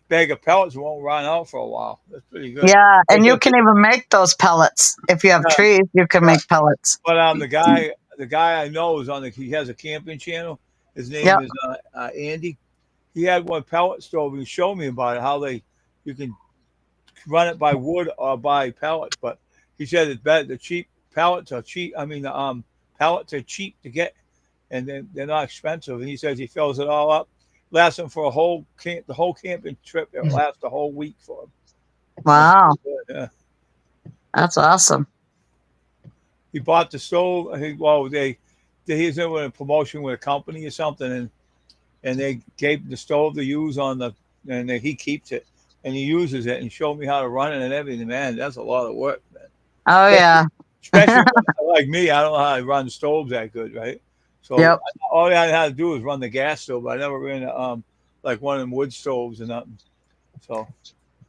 bag of pellets won't run out for a while. That's pretty good. Yeah, and you can even make those pellets. If you have trees, you can make pellets. But the guy I know is he has a camping channel. His name is Andy. He had one pellet stove and he showed me about it, how you can run it by wood or by pellets. But he said it's better. The cheap pellets are cheap. I mean, the pellets are cheap to get, and they're not expensive. And he says he fills it all up, lasts him for the whole camping trip. It lasts a whole week for him. Wow, yeah, that's awesome. He bought the stove. I think he's in a promotion with a company or something, and they gave the stove to use and he keeps it and he uses it and showed me how to run it and everything. Man, that's a lot of work, man. Oh yeah. Especially like me, I don't know how to run stoves that good, right? So all I had to do was run the gas stove. I never ran like one of them wood stoves or nothing. So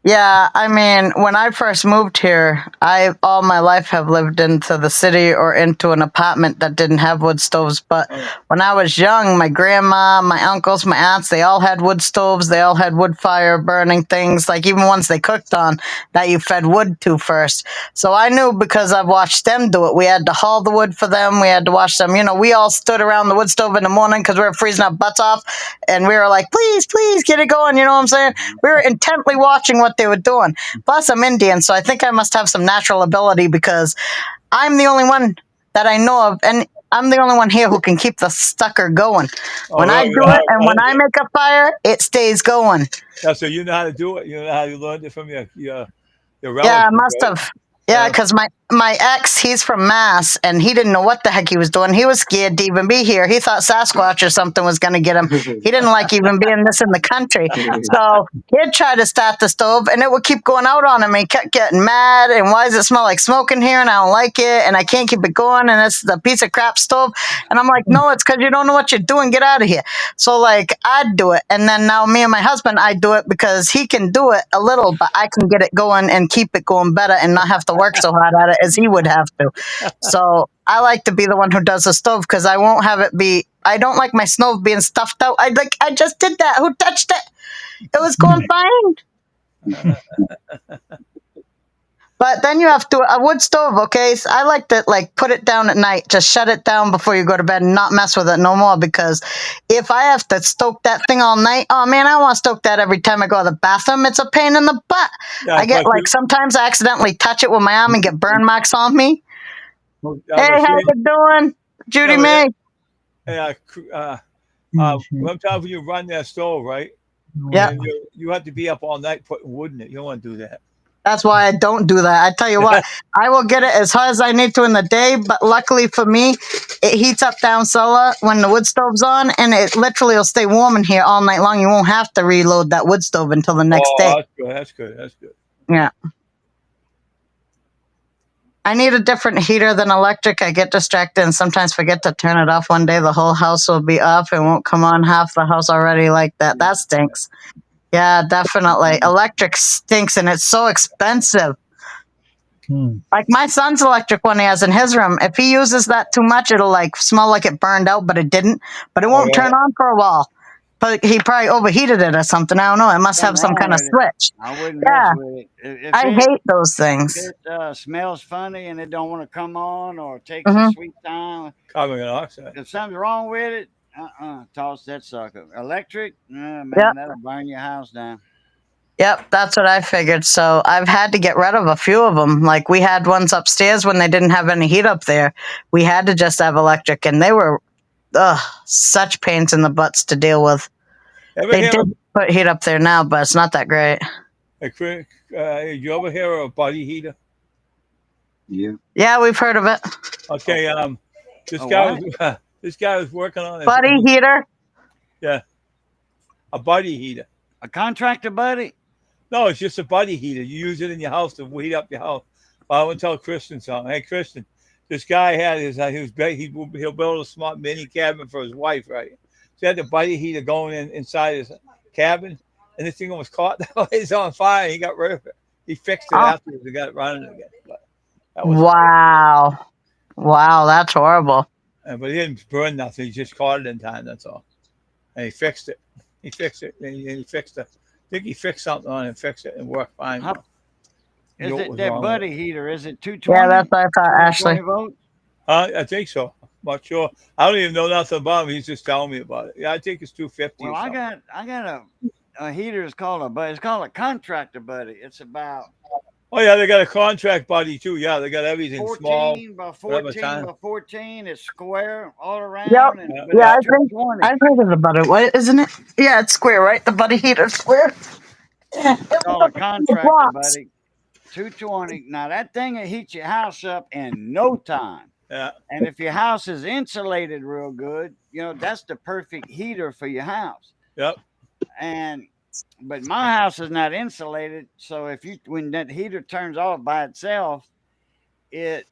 yeah, I mean, when I first moved here, I all my life have lived into the city or into an apartment that didn't have wood stoves. But when I was young, my grandma, my uncles, my aunts, they all had wood stoves. They all had wood fire burning things, like even ones they cooked on that you fed wood to first. So I knew because I've watched them do it. We had to haul the wood for them. We had to watch them. You know, we all stood around the wood stove in the morning because we were freezing our butts off. And we were like, please, get it going. You know what I'm saying? We were intently watching what they were doing. Plus, I'm Indian, so I think I must have some natural ability because I'm the only one that I know of, and I'm the only one here who can keep the sucker going. When I right, do it, and when I make a fire, it stays going. yeah, so you know how to do it. You know how you learned it from your Yeah, I relatives, must right? have. Yeah, because my ex, he's from Mass, and he didn't know what the heck he was doing. He was scared to even be here. He thought Sasquatch or something was going to get him. He didn't like even being this in the country. So he'd try to start the stove, and it would keep going out on him. He kept getting mad, and why does it smell like smoke in here? And I don't like it, and I can't keep it going, and it's the piece of crap stove. And I'm like, no, it's because you don't know what you're doing. Get out of here. So, like, I'd do it. And then now me and my husband, I do it because he can do it a little, but I can get it going and keep it going better and not have to work so hard at it as he would have to. So I like to be the one who does the stove because I won't have it be, I don't like my stove being stuffed out. I just did that. Who touched it? It was going fine. But then you have to a wood stove, okay? So I like to like put it down at night. Just shut it down before you go to bed and not mess with it no more. Because if I have to stoke that thing all night, oh man, I want to stoke that every time I go to the bathroom. It's a pain in the butt. Yeah, I get but like sometimes I accidentally touch it with my arm and get burn marks on me. I Hey, was how saying- you doing, Judy Yeah, May? sometimes when you run that stove, right? Yeah. And you have to be up all night putting wood in it. You don't want to do that. That's why I don't do that. I tell you what, I will get it as hot as I need to in the day, but luckily for me, it heats up down cellar when the wood stove's on, and it literally will stay warm in here all night long. You won't have to reload that wood stove until the next day. That's good. That's good. That's good. Yeah. I need a different heater than electric. I get distracted and sometimes forget to turn it off. One day the whole house will be off and won't come on. Half the house already like that. That stinks. Yeah, definitely. Electric stinks and it's so expensive. Like my son's electric one he has in his room. If he uses that too much, it'll like smell like it burned out, but it didn't. But it won't turn on for a while. But he probably overheated it or something. I don't know. It must have some kind of switch. I wouldn't Yeah. mess with it. If I it, hate those if things. it smells funny and it don't want to come on or takes Mhm. a sweet time, Carbon monoxide. if something's wrong with it, toss that sucker. Electric, man, Yep. that'll burn your house down. Yep, that's what I figured. So I've had to get rid of a few of them. Like we had ones upstairs when they didn't have any heat up there. We had to just have electric, and they were such pains in the butts to deal with. Ever They hear did put heat up there now, but it's not that great. did you ever hear of a buddy heater? Yeah. Yeah, we've heard of it. Okay, this A guy what? was this guy was working on Buddy heater. a buddy heater. A contractor, buddy? No, it's just a buddy heater. You use it in your house to heat up your house. Well, I would tell Kristen something. Hey, Kristen, this guy had he'll build a smart mini cabin for his wife, right? So he had the buddy heater going inside his cabin, and this thing almost caught. It's on fire. And he got rid of it. He fixed it afterwards and got it running again. But that was Wow, that's horrible. but he didn't burn nothing. He just caught it in time. That's all. And he fixed it. He fixed it. And he fixed it. I think he fixed something on it and fixed it and worked fine. How- You Is know what it was that wrong with buddy heater? Is it 220? Yeah, that's what I thought, Ashley. 220 volts? I think so. Not sure. I don't even know nothing about him. He's just telling me about it. Yeah, I think it's 250. Well, or I something. got a heater. It's called a contractor buddy. It's about Oh yeah, they got a contract buddy too. Yeah, they got everything 14 small. by whatever 14 size. by 14. It's square all around. Yep. And, Yeah, it's 220. I've heard of the buddy. What isn't it? Yeah, it's square, right? The buddy heater's square. Yeah, It's called a contractor buddy. 220. Now that thing will heat your house up in no time. Yeah. And if your house is insulated real good, that's the perfect heater for your house. Yep. But my house is not insulated, so when that heater turns off by itself, the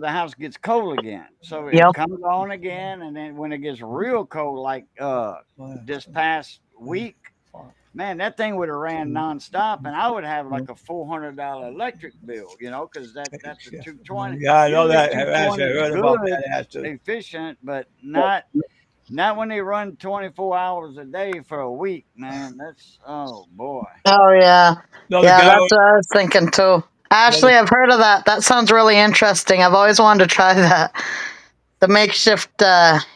house gets cold again. So it comes on again, and then when it gets real cold, like this past week, man, that thing would have ran nonstop, and I would have like a $400 electric bill, because that's a 220. Yeah, I know Usually that. 220 I heard is about good, that. Actually. efficient, but not when they run 24 hours a day for a week, man. That's oh boy. Oh yeah, No, the yeah. guy That's what I was thinking too. Ashley, I've heard of that. That sounds really interesting. I've always wanted to try that. The makeshift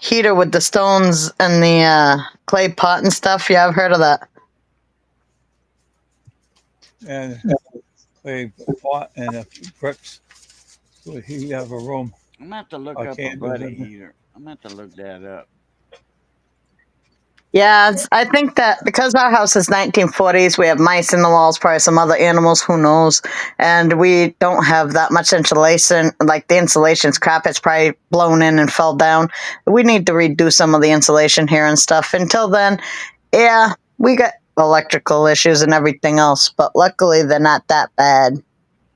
heater with the stones and the clay pot and stuff. Yeah, I've heard of that. and clay pot and bricks. So he have a room. I'm gonna have to look I up a can't do buddy that. heater. I'm gonna have to look that up. Yeah, I think that because our house is 1940s, we have mice in the walls, probably some other animals, who knows, and we don't have that much insulation. Like the insulation's crap; it's probably blown in and fell down. We need to redo some of the insulation here and stuff. Until then, yeah, we got electrical issues and everything else, but luckily they're not that bad.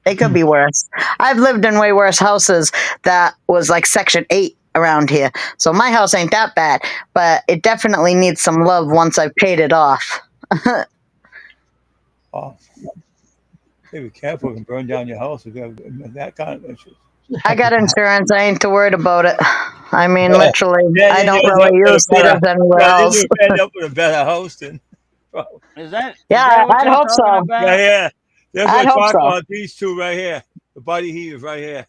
They could be worse. I've lived in way worse houses that was like Section 8 around here. So my house ain't that bad, but it definitely needs some love once I've paid it off. Oh, hey, be careful and burn down your house if you have that kind of issues. I got insurance. I ain't too worried about it. I mean, Yeah. literally, Yeah, I then don't you end really up with a use better. heaters anywhere Yeah, then else. you end up with a better house than. Is that Yeah, what I'd y'all hope talking so. about? Yeah, yeah. That's I'd what hope talking so. about these two right here. The buddy heaters right here.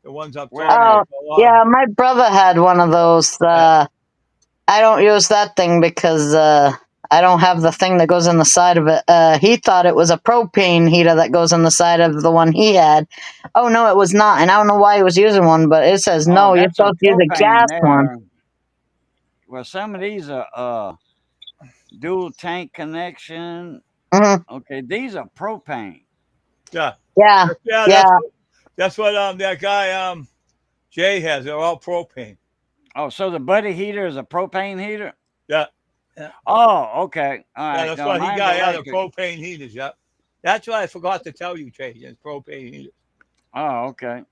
The ones up Where top. Oh, at? yeah, my brother had one of those. I don't use that thing because I don't have the thing that goes in the side of it. He thought it was a propane heater that goes in the side of the one he had. Oh, no, it was not. And I don't know why he was using one, but it says, Oh, no, you're that's a supposed to use a propane gas one. there. Well, some of these are dual tank connection. hmm Okay, these are propane. Yeah. Yeah, Yeah, yeah. that's what that guy Jay has. They're all propane. Oh, so the buddy heater is a propane heater? Yeah. Yeah. Oh, okay. All Yeah, right. that's No, what he mine's got. Yeah, the electric. propane heaters. Yeah. That's what I forgot to tell you, Jay. It's propane heaters. Oh, okay.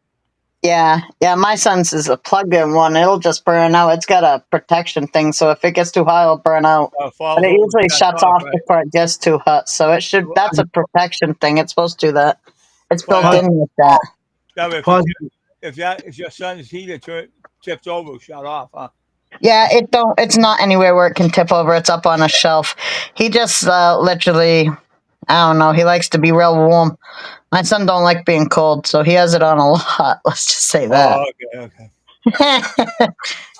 Yeah, my son's is a plug-in one. It'll just burn out. It's got a protection thing, so if it gets too hot, it'll burn out. Falls But it over, usually shuts shuts off, off right? before it gets too hot. So it should. That's a protection thing. It's supposed to do that. It's built Well, in with that. yeah, but Pause. if your son's heater tips over, it'll shut off, huh? Yeah, it don't. It's not anywhere where it can tip over. It's up on a shelf. He just literally, I don't know. He likes to be real warm. My son don't like being cold, so he has it on a lot. Let's just say that. Oh, okay.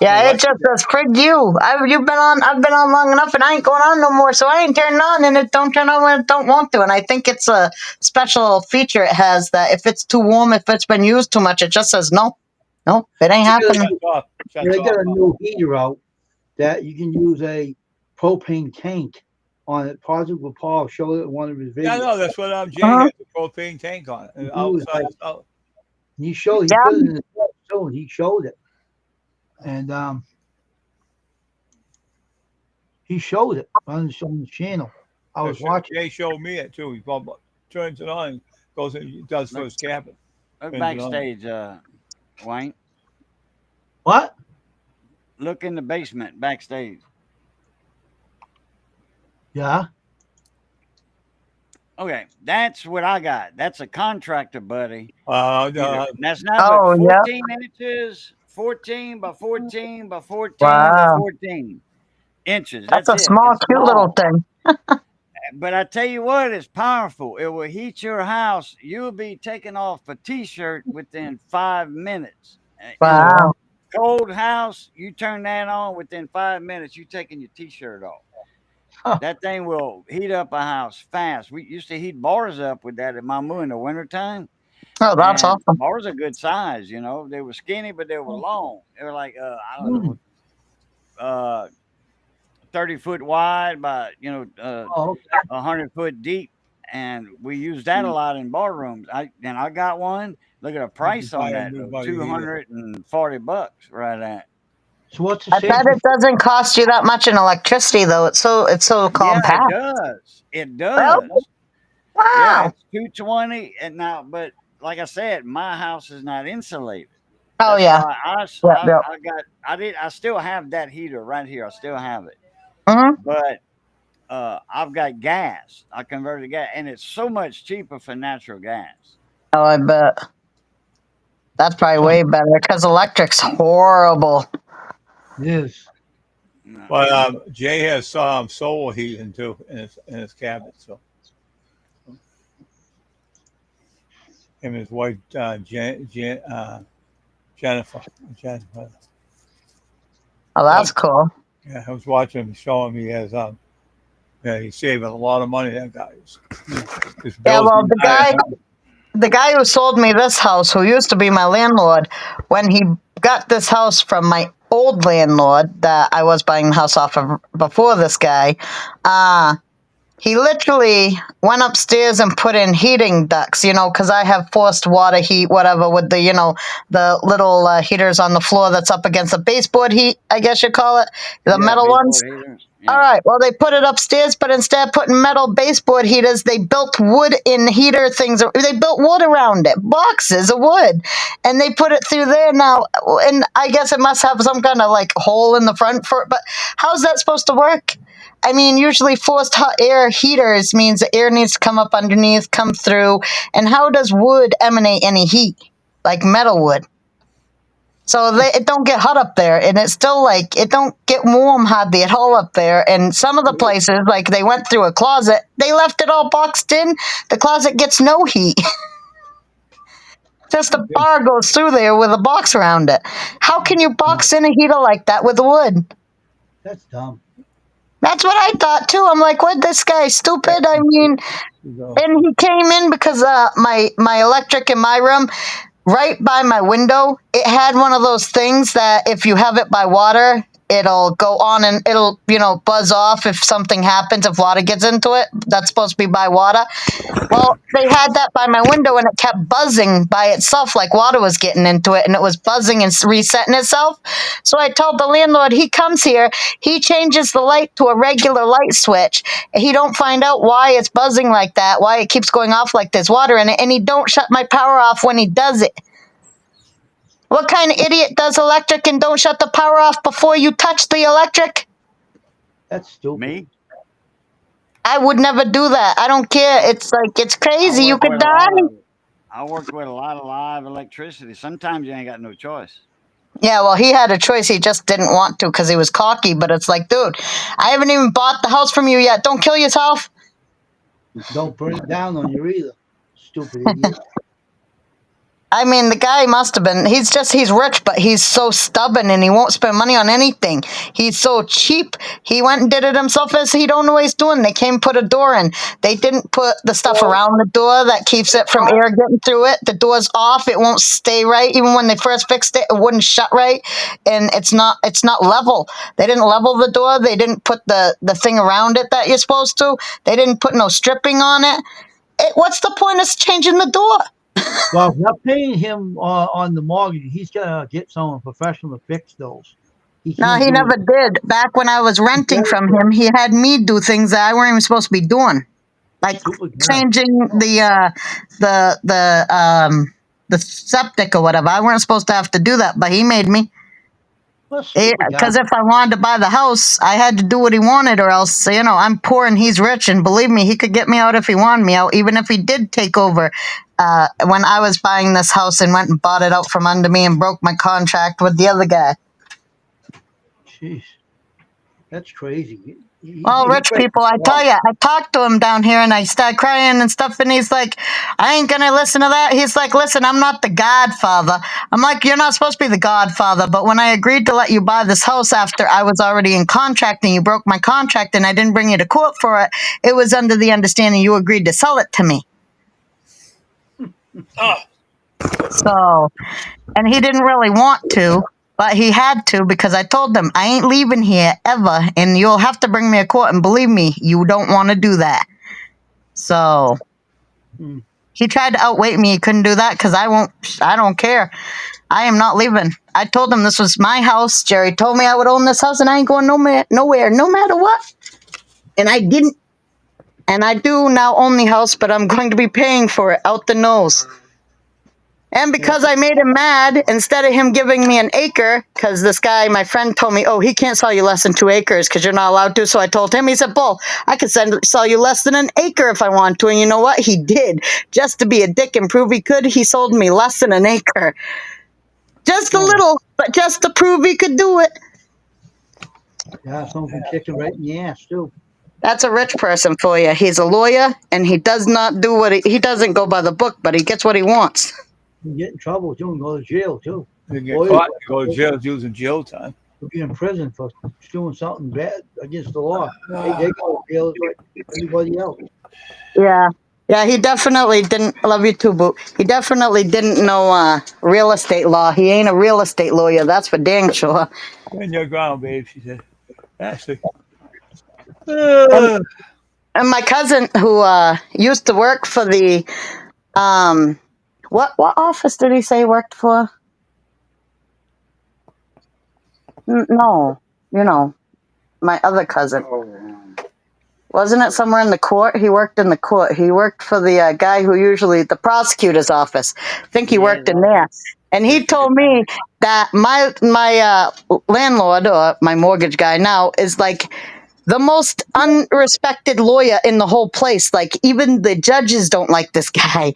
Yeah, Well, it just says frig you. I've been on long enough, and I ain't going on no more. So I ain't turning on, and it don't turn on when it don't want to. And I think it's a special feature it has that if it's too warm, if it's been used too much, it just says no, it ain't happening. Shuts off. Shuts They got a off. new heater out that you can use a propane tank on it. Positive with Paul showed it in one of his videos. Yeah, I know. That's what Jay Uh-huh. has, a propane tank on it. And outside, He showed. He Yeah. put it in the show. He showed it, and he showed it on the channel. I was watching. Jay showed me it too. He turns it on, and goes and does for his cabin. Look Turns it on. backstage, Wayne. What? Look in the basement backstage. Yeah. Okay, that's what I got. That's a contractor, buddy. No, heater. That's not Oh, but yeah. 14 inches, 14 by 14 by 14 Wow. by 14 inches. That's a it. small, It's cute little thing. But I tell you what, it's powerful. It will heat your house. You'll be taking off a t-shirt within 5 minutes. Wow. Cold house, you turn that on within 5 minutes, you taking your t-shirt off. Huh. That thing will heat up a house fast. We used to heat bars up with that at Mamu in the wintertime. Oh, that's And awesome. bars are good size, you know. They were skinny, but they were long. They were like I don't know, 30-foot wide by 100-foot deep, and we used that a lot in bar rooms. I got one. Look at the price on that, $240 right at. So what's the I bet safety? it doesn't cost you that much in electricity, though. It's so compact. Yeah, it does. Wow. Yeah, it's $220, and now, but like I said, my house is not insulated. Oh, That's yeah. why I still have that heater right here. I still have it. Mm-hmm. But I've got gas. I converted to gas, and it's so much cheaper for natural gas. Oh, I bet. That's probably way better because electric's horrible. Yes. But Jay has solar heating too in his cabin. So him and his wife Jennifer. Oh, that's cool. Yeah, I was watching him, showing me as he's saving a lot of money. That guy is. Yeah, well, the the guy who sold me this house, who used to be my landlord, when he got this house from my old landlord that I was buying the house off of before this guy, he literally went upstairs and put in heating ducts, because I have forced water heat, whatever, with the, the little heaters on the floor that's up against the baseboard heat, I guess you call it, the metal ones. Yeah. All right, well, they put it upstairs, but instead of putting metal baseboard heaters, they built wood in heater things. They built wood around it, boxes of wood, and they put it through there now. And I guess it must have some kind of like hole in the front for it, but how's that supposed to work? I mean, usually forced hot air heaters means the air needs to come up underneath, come through. And how does wood emanate any heat, like metal would? So it don't get hot up there, and it's still like it don't get warm hardly at all up there. And some of the places, like they went through a closet, they left it all boxed in. The closet gets no heat. Just a bar goes through there with a box around it. How can you box in a heater like that with wood? That's dumb. That's what I thought too. I'm like, what? This guy's stupid. I mean, and he came in because my electric in my room, right by my window, it had one of those things that if you have it by water, it'll go on and it'll, buzz off if something happens, if water gets into it. That's supposed to be by water. Well, they had that by my window and it kept buzzing by itself like water was getting into it, and it was buzzing and resetting itself. So I told the landlord, he comes here, he changes the light to a regular light switch. He don't find out why it's buzzing like that, why it keeps going off like there's water in it, and he don't shut my power off when he does it. What kind of idiot does electric and don't shut the power off before you touch the electric? That's stupid. Me? I would never do that. I don't care. It's like, it's crazy. You could die. I work with a lot of live electricity. Sometimes you ain't got no choice. Yeah, well, he had a choice. He just didn't want to because he was cocky. But it's like, dude, I haven't even bought the house from you yet. Don't kill yourself. Don't burn it down on you either. Stupid idiot. I mean, the guy must have been, he's rich, but he's so stubborn and he won't spend money on anything. He's so cheap. He went and did it himself as he don't know what he's doing. They came and put a door in. They didn't put the stuff around the door that keeps it from air getting through it. The door's off. It won't stay right. Even when they first fixed it, it wouldn't shut right. And it's not level. They didn't level the door. They didn't put the thing around it that you're supposed to. They didn't put no stripping on it. What's the point of changing the door? Well, if not paying him on the mortgage, he's gonna get someone professional to fix those. No, he never did. Back when I was renting from him, he had me do things that I weren't even supposed to be doing, like changing the septic or whatever. I weren't supposed to have to do that, but he made me. Because if I wanted to buy the house, I had to do what he wanted, or else, I'm poor and he's rich, and believe me, he could get me out if he wanted me out, even if he did take over. When I was buying this house and went and bought it out from under me and broke my contract with the other guy. Jeez, that's crazy. Well, rich people, I tell you, I talked to him down here and I started crying and stuff, and he's like, I ain't gonna listen to that. He's like, listen, I'm not the godfather. I'm like, you're not supposed to be the godfather, but when I agreed to let you buy this house after I was already in contract and you broke my contract and I didn't bring you to court for it, it was under the understanding you agreed to sell it to me. So, and he didn't really want to, but he had to, because I told him, I ain't leaving here ever, and you'll have to bring me a court, and believe me, you don't want to do that. So, he tried to outweigh me. He couldn't do that, because I don't care. I am not leaving. I told him this was my house. Jerry told me I would own this house, and I ain't going nowhere, no matter what. And I didn't. And I do now own the house, but I'm going to be paying for it out the nose. And because I made him mad, instead of him giving me an acre, because this guy, my friend, told me, he can't sell you less than 2 acres because you're not allowed to. So I told him, he said, Bull, I could sell you less than an acre if I want to. And you know what? He did. Just to be a dick and prove he could, he sold me less than an acre. Just a little, but just to prove he could do it. Yeah, someone can kick him right in the ass, too. That's a rich person for you. He's a lawyer, and he does not do he doesn't go by the book, but he gets what he wants. You get in trouble, too, and go to jail, too. You get caught, you go to jail, using jail time. You'll be in prison for doing something bad against the law. They go to jail like everybody else. Yeah. Yeah, he definitely didn't. Love you too, Boo. He definitely didn't know real estate law. He ain't a real estate lawyer. That's for dang sure. Stand your ground, babe, she said. Ashley. And my cousin, who used to work for the what office did he say he worked for? No, you know, my other cousin. Wasn't it somewhere in the court? He worked in the court. He worked for the guy who usually, the prosecutor's office. I think he worked in there. And he told me that my landlord, or my mortgage guy now, is like the most unrespected lawyer in the whole place. Like, even the judges don't like this guy.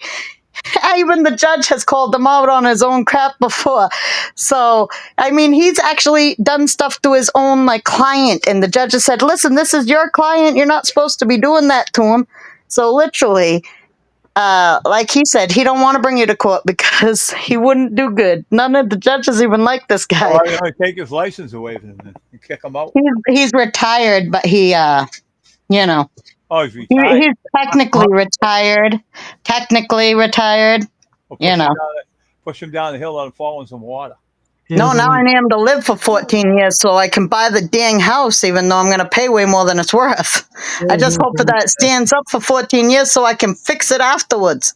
Even the judge has called him out on his own crap before. So, I mean, he's actually done stuff to his own like client, and the judge has said, "Listen, this is your client. You're not supposed to be doing that to him." So, literally, like he said, he don't want to bring you to court because he wouldn't do good. None of the judges even like this guy. Why don't you take his license away from him and kick him out? He's retired, but he, you know, Oh, he's retired. he's technically retired. Technically retired. Well, You know. push him down the hill, let him fall in some water. No, now I need him to live for 14 years so I can buy the dang house, even though I'm going to pay way more than it's worth. I just hope that it stands up for 14 years so I can fix it afterwards.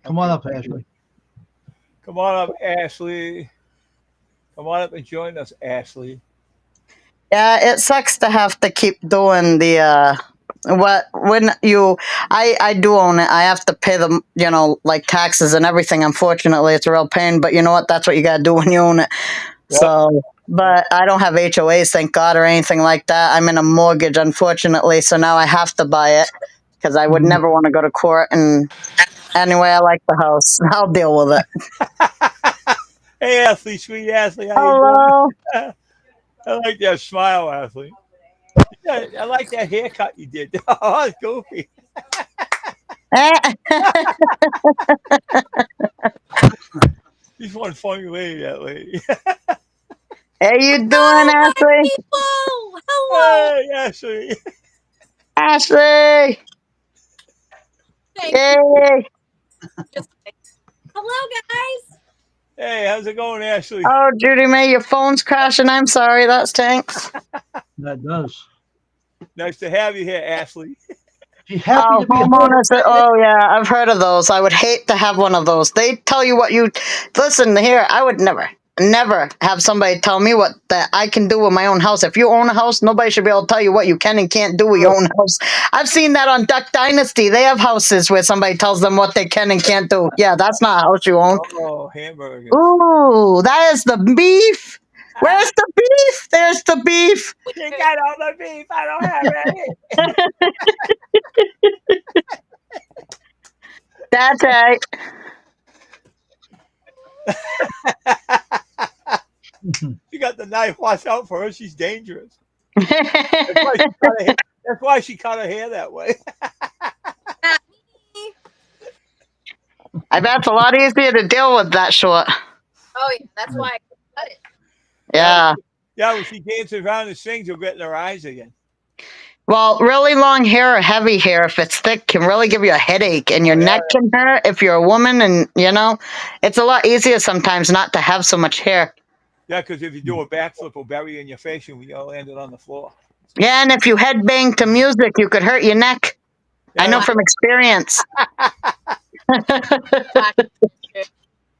Come on up, Ashley. Come on up, Ashley. Come on up and join us, Ashley. Yeah, it sucks to have to keep doing the I do own it. I have to pay them, you know, like taxes and everything. Unfortunately, it's a real pain, but you know what? That's what you got to do when you own it. Yep. So, but I don't have HOAs, thank God, or anything like that. I'm in a mortgage, unfortunately, so now I have to buy it because I would never want to go to court. And anyway, I like the house. I'll deal with it. Hey, Ashley, sweet Ashley. How you Hello. doing? I like that smile, Ashley. Yeah, I like that haircut you did. Oh, it's goofy. She's one funny lady, that lady. How you doing, Ashley? People! Hello! Hey, Ashley. Ashley! Thank Yay! you. Hello, guys! Hey, how's it going, Ashley? Oh, Judy May, your phone's crashing. I'm sorry. That stinks. That does. Nice to have you here, Ashley. She's happy Oh, to be homeowners. Oh, yeah. I've heard of those. I would hate to have one of those. They tell you what you... Listen, here, I would never have somebody tell me what that I can do with my own house. If you own a house, nobody should be able to tell you what you can and can't do with your own house. I've seen that on Duck Dynasty. They have houses where somebody tells them what they can and can't do. Yeah, that's not a house you own. Oh, hamburger. Ooh, that is the beef. Where's the beef? There's the beef. You got all the beef. I don't have any. That's right. She got the knife. Watch out for her. She's dangerous. That's why she cut her hair that way. I bet it's a lot easier to deal with that short. Oh, yeah, that's why I cut it. Yeah. Yeah, when she dances around and sings, you'll get in her eyes again. Well, really long hair or heavy hair, if it's thick, can really give you a headache, and your neck can hurt if you're a woman, and, you know, it's a lot easier sometimes not to have so much hair. Yeah, because if you do a backflip, it'll bury you in your face and we all landed on the floor. Yeah, and if you headbang to music, you could hurt your neck. Yeah. I know from experience.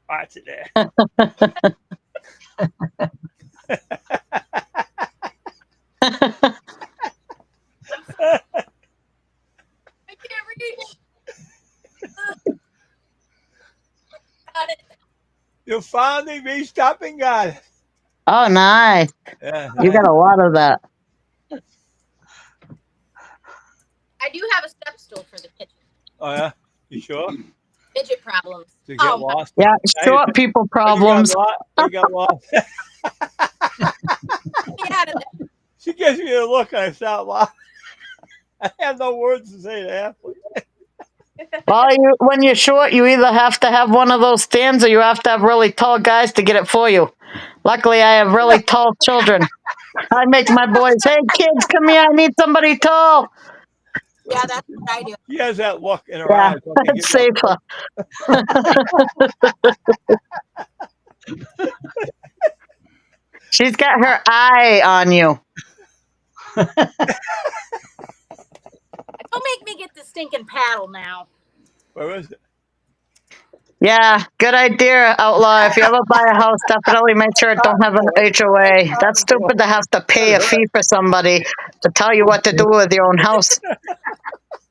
Watch it there. I can't reach. Got it. You finally reached up and got it. Oh, nice. Yeah, you got a lot of that. I do have a step stool for the kitchen. Oh, yeah? You sure? Midget problems. To get lost? Yeah, short people problems. You got lost. She gives me a look and I start laughing. I have no words to say to Ashley. Well, when you're short, you either have to have one of those stands or you have to have really tall guys to get it for you. Luckily, I have really tall children. I make my boys, hey, kids, come here. I need somebody tall. Yeah, that's what I do. She has that look in her Yeah, eyes. Like they it's get safer. She's got her eye on you. Don't make me get the stinking paddle now. Where is it? Yeah, good idea, Outlaw. If you ever buy a house, definitely make sure it don't have an HOA. That's stupid to have to pay a fee for somebody to tell you what to do with your own house.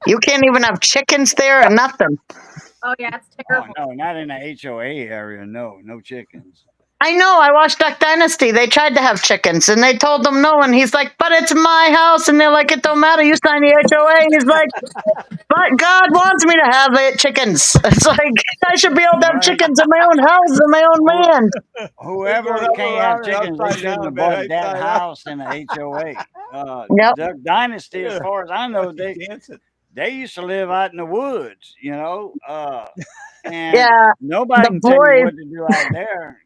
You can't even have chickens there or nothing. Oh yeah, it's Oh terrible. no, not in the HOA area. No chickens. I know. I watched Duck Dynasty. They tried to have chickens, and they told them no. And he's like, "But it's my house." And they're like, "It don't matter. You signed the HOA." He's like, "But God wants me to have chickens." It's like I should be able to have Right. chickens in my own house, in my own land. Whoever Going up can't around have and chickens, they upside shouldn't down, have man, bought that upside down. house in the HOA. Yep. Duck Dynasty, as Yeah. far as I know, She's dancing. they used to live out in the woods, and Yeah, nobody the can tell you boys. what to do out there.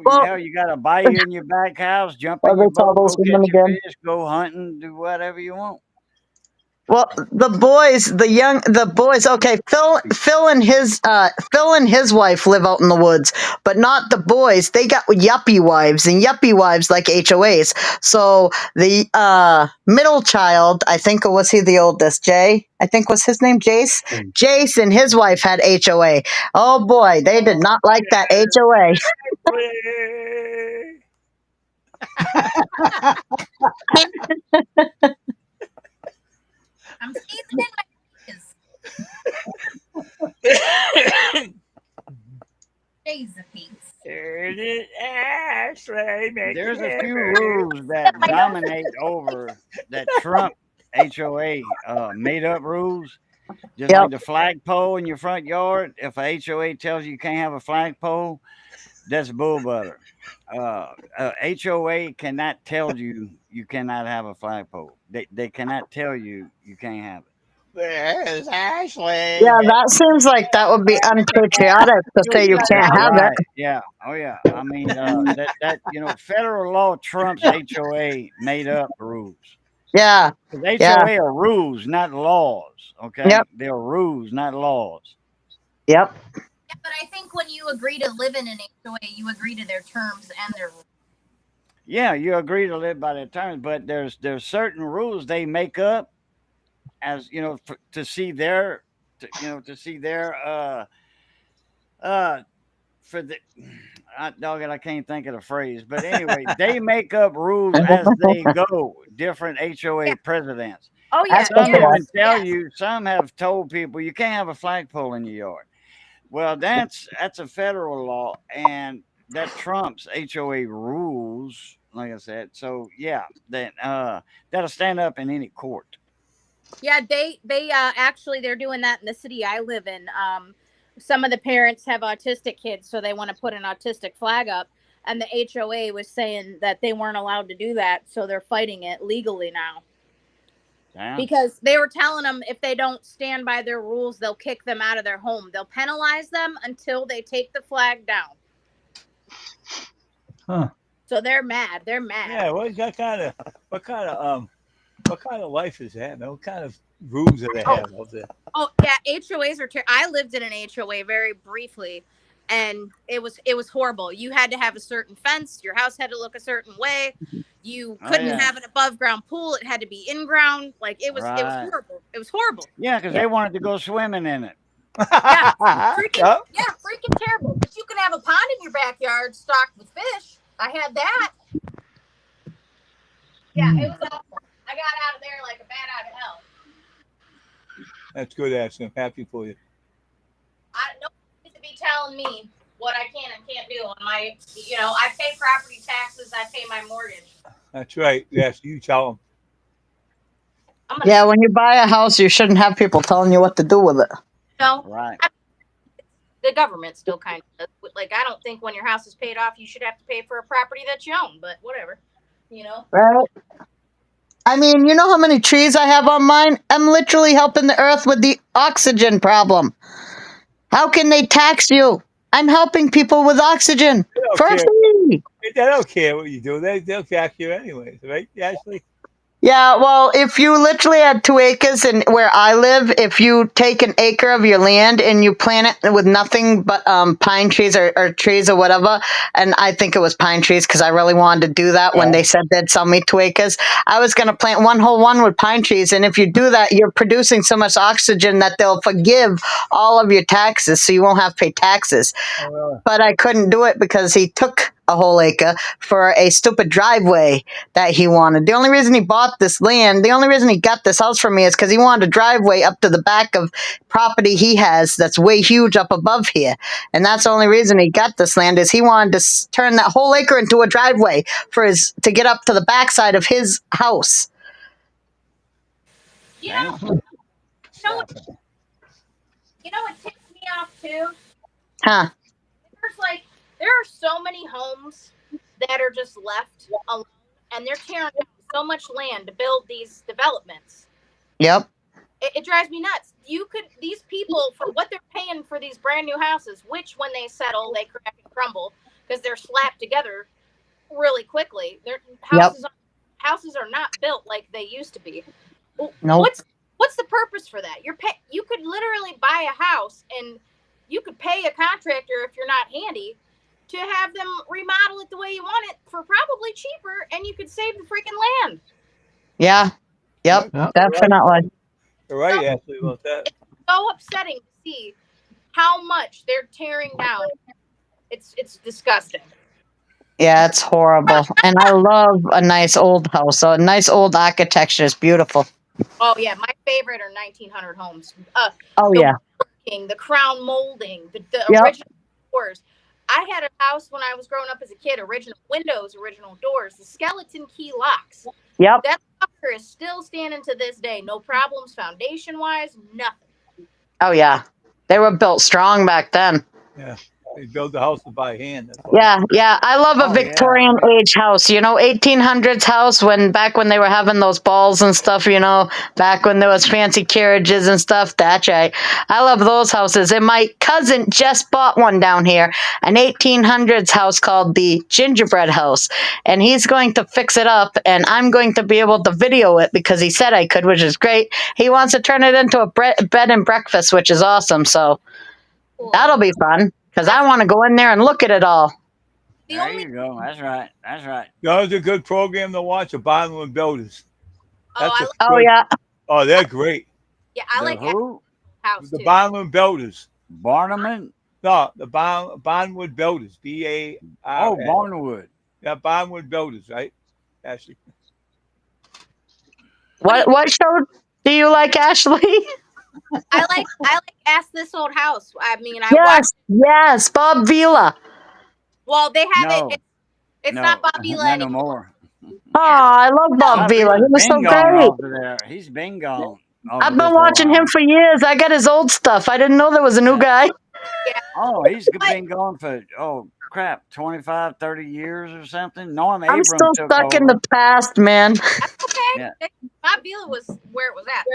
Well, Hell, you got a bayou in your back house, jump what in do your they call boat, those go women catch a again? fish, go hunting, do whatever you want. Well, the boys. Okay, Phil and his wife live out in the woods, but not the boys. They got yuppie wives, and yuppie wives like HOAs. So the middle child, I think, or was he the oldest? Jay, I think was his name. Jace. Jace and his wife had HOA. Oh boy, they did not like that HOA. I'm seasoning my cheese. There's a few rules that dominate over that Trump HOA made up rules. Just Yep. like the flagpole in your front yard. If a HOA tells you can't have a flagpole, that's bull butter. HOA cannot tell you cannot have a flagpole. They cannot tell you can't have it. There's Ashley. Yeah, that seems like that would be unpatriotic to say you can't have Right. it. Yeah. Oh yeah. I mean federal law trumps HOA made up rules. Yeah, 'Cause yeah, HOA are rules, not laws. Okay. Yep. They're rules, not laws. yep. Yeah, but I think when you agree to live in an HOA, you agree to their terms and their rules. Yeah, you agree to live by their terms, but there's certain rules they make up as to see their for the I can't think of the phrase, but anyway, they make up rules as they go. Different HOA presidents. Oh yeah, That's Some okay. even tell you. Some have told people you can't have a flagpole in your yard. Well, that's a federal law, and that trumps HOA rules. Like I said, so yeah, that'll stand up in any court. Yeah, they actually they're doing that in the city I live in. Some of the parents have autistic kids, so they want to put an autistic flag up, and the HOA was saying that they weren't allowed to do that, so they're fighting it legally now. Damn. Because they were telling them if they don't stand by their rules, they'll kick them out of their home. They'll penalize them until they take the flag down. Huh. So they're mad. They're mad. Yeah, what kind of life is that, man? What kind of rules do they have out there? Oh yeah, HOAs are. I lived in an HOA very briefly, and it was horrible. You had to have a certain fence. Your house had to look a certain way. You couldn't have an above ground pool. It had to be in ground. Like it was horrible. It was horrible. Yeah, because they wanted to go swimming in it. Yeah, freaking, Yep. yeah, freaking terrible. But you can have a pond in your backyard stocked with fish. I had that. Yeah, it was awful. I got out of there like a bat out of hell. That's good, Ashley. I'm happy for you. Nobody needs to be telling me what I can and can't do. And I pay property taxes. I pay my mortgage. That's right. Yes, you tell them. Yeah, when you buy a house, you shouldn't have people telling you what to do with it. No, Right. the government still kind of does. Like, I don't think when your house is paid off, you should have to pay for a property that you own. But whatever, Right? I mean, you know how many trees I have on mine? I'm literally helping the earth with the oxygen problem. How can they tax you? I'm helping people with oxygen for free. They don't care what you do. They'll tax you anyways, right, Ashley? Yeah, well, if you literally had 2 acres and where I live, if you take an acre of your land and you plant it with nothing but pine trees or trees or whatever, and I think it was pine trees because I really wanted to do that when they said they'd sell me 2 acres. I was going to plant one whole one with pine trees, and if you do that, you're producing so much oxygen that they'll forgive all of your taxes, so you won't have to pay taxes. But I couldn't do it because he took a whole acre for a stupid driveway that he wanted. The only reason he bought this land, the only reason he got this house from me is because he wanted a driveway up to the back of property he has that's way huge up above here. And that's the only reason he got this land is he wanted to turn that whole acre into a driveway for his to get up to the backside of his house. You know, what ticks me off too? Huh. There are so many homes that are just left alone, and they're tearing down so much land to build these developments. Yep. It drives me nuts. These people, for what they're paying for these brand new houses, which when they settle, they crack and crumble because they're slapped together really quickly. Their houses are not built like they used to be. Nope. What's the purpose for that? You could literally buy a house and you could pay a contractor if you're not handy to have them remodel it the way you want it for probably cheaper, and you could save the freaking land. Yeah. Yep. Definitely. You're right, Ashley, about that. It's so upsetting to see how much they're tearing down. It's disgusting. Yeah, it's horrible. And I love a nice old house. So a nice old architecture is beautiful. Oh yeah, my favorite are 1900 homes. The crown molding, the original doors. I had a house when I was growing up as a kid, original windows, original doors, the skeleton key locks. Yep. That sucker is still standing to this day. No problems, foundation-wise, nothing. Oh, yeah. They were built strong back then. Yeah. They build the house by hand. Yeah. I love a Victorian age house. 1800s house back when they were having those balls and stuff, back when there was fancy carriages and stuff. That's right. I love those houses. And my cousin just bought one down here, an 1800s house called the Gingerbread House. And he's going to fix it up, and I'm going to be able to video it because he said I could, which is great. He wants to turn it into a bed and breakfast, which is awesome. So that'll be fun. Because I want to go in there and look at it all. There you go. That's right. That was a good program to watch, the Barnwood Builders. Yeah. Oh, they're great. Yeah, I like who? House the too. Barnwood Builders. Barnum? No, the Barnwood Builders. BAR. Oh, Barnwood. Yeah, Barnwood Builders, right? Ashley. What show do you like, Ashley? I like Ask This Old House. I mean, I Yes, Bob Vila. Well, they have it. It's not Bob Vila not anymore. no more. Oh, I love Bob Vila. He was so great. He's been gone. I've been watching him for years. I got his old stuff. I didn't know there was a new guy. Yeah. Oh, he's been gone for 25, 30 years or something. Norm I'm Abrams still took stuck in over. the past, man. That's okay. Yeah. Bob Vila was where it was at.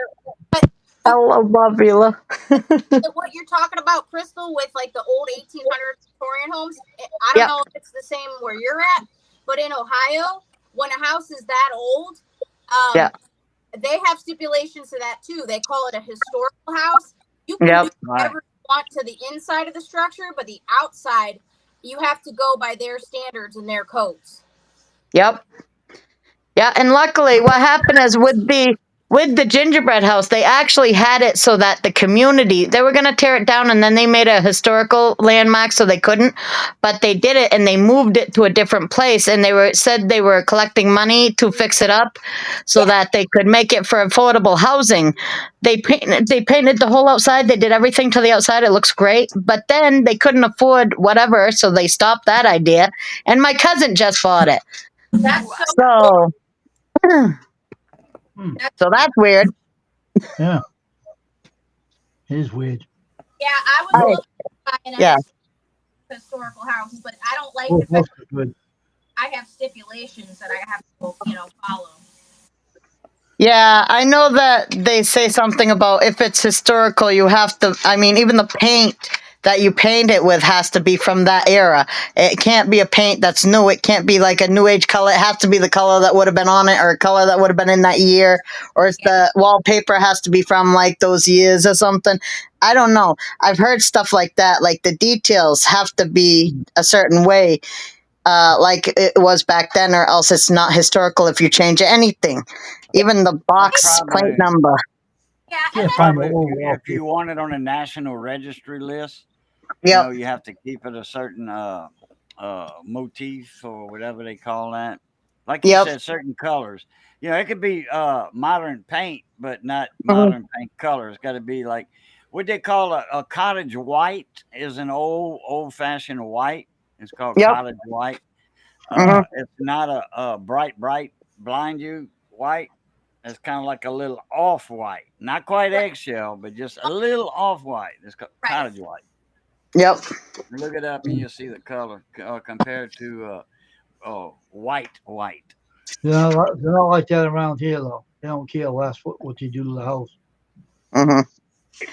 I love Bob Vila. What you're talking about, Crystal, with like the old 1800s Victorian homes, I don't know if it's the same where you're at, but in Ohio, when a house is that old, they have stipulations to that too. They call it a historical house. You can do whatever you want to the inside of the structure, but the outside, you have to go by their standards and their codes. Yep. Yeah, and luckily what happened is with the gingerbread house, they actually had it so that the community, they were going to tear it down and then they made a historical landmark so they couldn't, but they did it and they moved it to a different place, and said they were collecting money to fix it up so that they could make it for affordable housing. They painted the whole outside. They did everything to the outside. It looks great, but then they couldn't afford whatever, so they stopped that idea, and my cousin just bought it. That's So that's weird. Yeah. It is weird. Yeah, I was looking at buying a historical house, but I don't like the fact that I have stipulations that I have to, follow. Yeah, I know that they say something about if it's historical, you have to, even the paint that you paint it with has to be from that era. It can't be a paint that's new. It can't be like a new age color. It has to be the color that would have been on it or a color that would have been in that year. Or it's the wallpaper has to be from like those years or something. I don't know. I've heard stuff like that. Like the details have to be a certain way, like it was back then, or else it's not historical if you change anything. Even the box plate number. Yeah, Yeah, and find Probably the old if you want it on a national registry list, Yep. you have to keep it a certain motif or whatever they call that. Like you Yep. said, certain colors. It could be modern paint, but not Mhm. modern paint color. It's got to be like what they call a cottage white is an old fashioned white. It's called Yep. cottage white. Mhm. It's not a bright blind you white. It's kind of like a little off white, not quite eggshell, but just a little off white. It's called Right. cottage white. Yep. Look it up and you'll see the color compared to white. They're not like that around here, though. They don't care less what you do to the house. Mhm.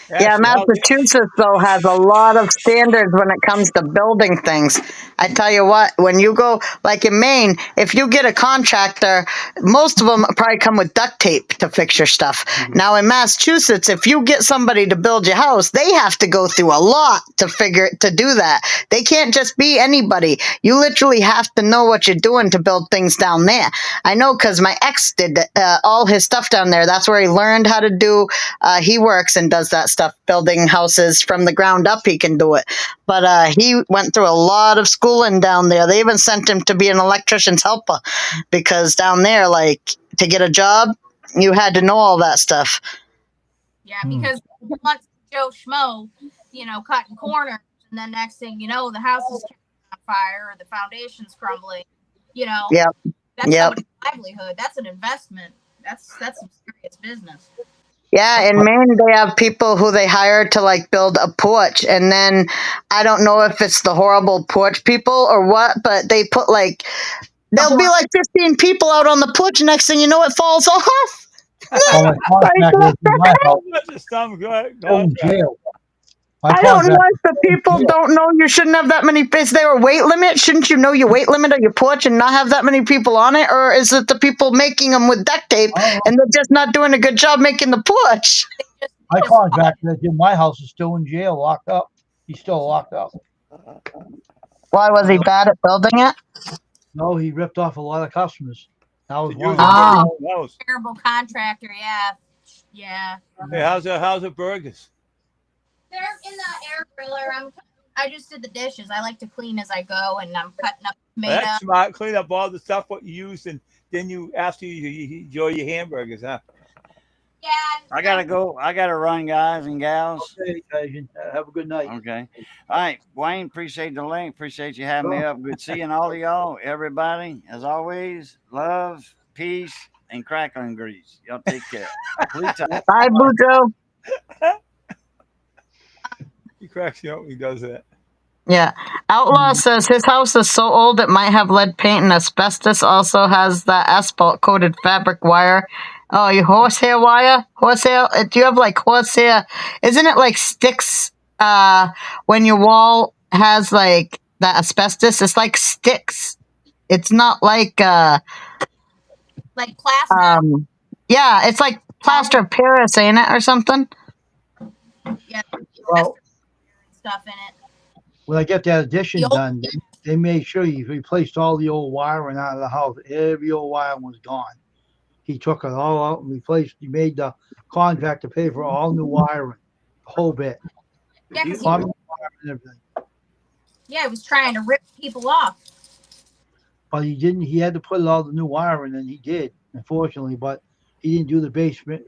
Yeah, Actually, Massachusetts, though, has a lot of standards when it comes to building things. I tell you what, when you go, like in Maine, if you get a contractor, most of them probably come with duct tape to fix your stuff. Now, in Massachusetts, if you get somebody to build your house, they have to go through a lot to do that. They can't just be anybody. You literally have to know what you're doing to build things down there. I know because my ex did all his stuff down there. That's where he learned how to do. He works and does that stuff, building houses from the ground up. He can do it, but he went through a lot of schooling down there. They even sent him to be an electrician's helper because down there, like to get a job, you had to know all that stuff. Yeah, because once Joe Schmo, cutting corners, and then next thing you know, the house is on fire or the foundation's crumbling. Yep. That's Yep. somebody's livelihood. That's an investment. That's some serious business. Yeah, in Maine, they have people who they hire to like build a porch, and then I don't know if it's the horrible porch people or what, but they put like there'll be like 15 people out on the porch. Next thing you know, it falls off. Well, my contractor in my house That's some good. still in jail. My I don't know contractor if the people don't know you shouldn't have that many. Is there a weight limit? Shouldn't you know your weight limit of your porch and not have that many people on it? Or is it the people making them with duct tape and they're just not doing a good job making the porch? My contractor that's in my house is still in jail, locked up. He's still locked up. Why was he bad at building it? No, he ripped off a lot of customers. That was To one use of it them. for your own house. Terrible contractor. Yeah. Hey, how's the burgers? They're in the air griller. I just did the dishes. I like to clean as I go, and I'm cutting up Well, tomato. that's smart. Clean up all the stuff what you used, and then after you enjoy your hamburgers, huh? Yeah. I gotta go. I gotta run, guys and gals. Okay, Asian. Have a good night. Okay. All right, Wayne. Appreciate the link. Appreciate you having me up. Good seeing all of y'all. Everybody, as always, love, peace, and crackling grease. Y'all take care. Please. Bye, Bujo. He cracks me up when he does that. Yeah. Outlaw says his house is so old it might have lead paint, and asbestos also has that asphalt coated fabric wire. Oh, you horsehair wire? Horsehair? Do you have like horsehair? Isn't it like sticks when your wall has like that asbestos? It's like sticks. It's not like like plastic. Yeah, it's like plaster of Paris, ain't it, or something? Yeah. Well, Stuff in it. when I get that addition Yup. done, they made sure he replaced all the old wiring out of the house. Every old wire was gone. He took it all out and replaced. He made the contractor pay for all new wiring, the whole bit. Yeah, 'cause Plumbing, wiring, and everything. he was trying to rip people off. But he didn't. He had to put all the new wiring, and he did, unfortunately. But he didn't do the basement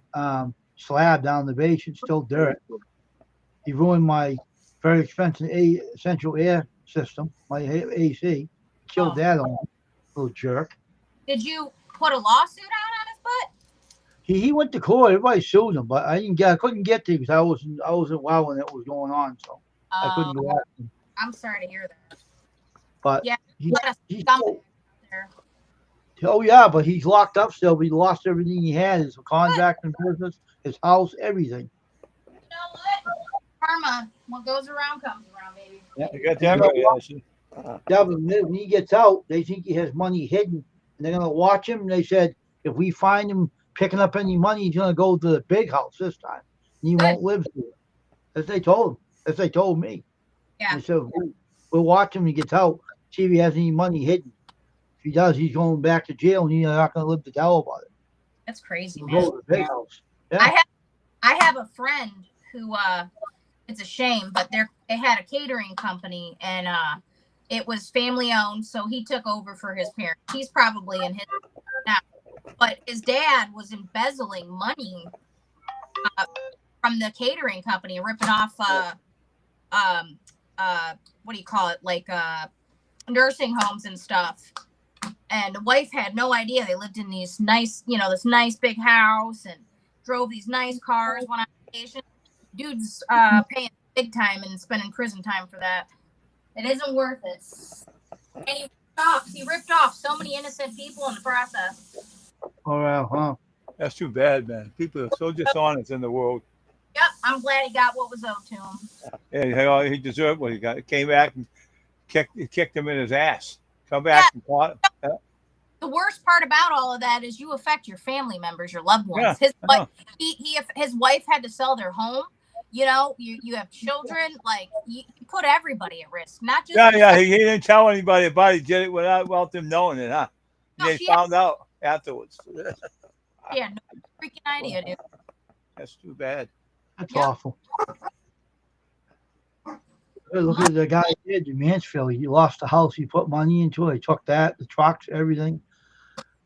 slab down the base. It's still dirt. He ruined my very expensive central air system, my AC. Killed that on, little jerk. Did you put a lawsuit out on his butt? He went to court. Everybody sued him, but I couldn't get to because I wasn't well when it was going on, so I couldn't go after him. I'm sorry to hear that. But Yeah, he's what a still, scumbag out there. oh yeah, but he's locked up still. But he lost everything he had: his contract and business, his house, everything. You know what? karma. What goes around comes around, baby. You got that right, Ashley. Devin, when he gets out, they think he has money hidden, and they're gonna watch him. And they said if we find him picking up any money, he's gonna go to the big house this time, and he won't live there. As they told him, as they told me. Yeah. They said we'll watch him when he gets out, see if he has any money hidden. If he does, he's going back to jail, and he's not gonna live to tell about it. That's crazy, He'll man. go to the big house. Yeah. I have a friend who it's a shame, but they had a catering company and it was family owned, so he took over for his parents. He's probably in his now, but his dad was embezzling money from the catering company, ripping off what do you call it, like nursing homes and stuff. And the wife had no idea. They lived in these nice, this nice big house and drove these nice cars, went on vacation. Dude's paying big time and spending prison time for that. It isn't worth it. And he ripped off so many innocent people in the process. Oh, well, huh? That's too bad, man. People are so dishonest in the world. Yep, I'm glad he got what was owed to him. Yeah, he deserved what he got. He came back and kicked him in his ass. Come back and caught him. The worst part about all of that is you affect your family members, your loved ones. Yeah, His wife had to sell their home. You have children. Like you put everybody at risk, not just. Yeah. He didn't tell anybody about it. He did it without them knowing it, huh? No, they found out afterwards. Yeah, no freaking idea, dude. That's too bad. That's awful. Hey, look at the guy did in Mansfield. He lost the house. He put money into it. He took that, the trucks, everything.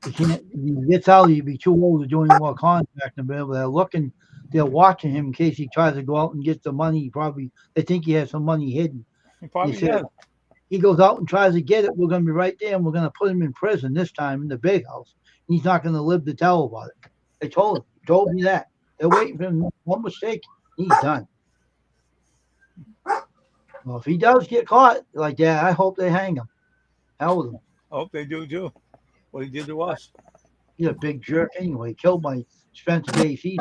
He can't. He gets out. He'd be too old to do any more contracting. But they're looking. They're watching him in case he tries to go out and get the money. They think he has some money hidden. He probably He said, does. he goes out and tries to get it. We're going to be right there, and we're going to put him in prison this time in the big house. He's not going to live to tell about it. They told me that. They're waiting for him. One mistake, he's done. Well, if he does get caught like that, I hope they hang him. Hell with him. I hope they do too. What he did to us. He's a big jerk anyway. He killed my expensive AC.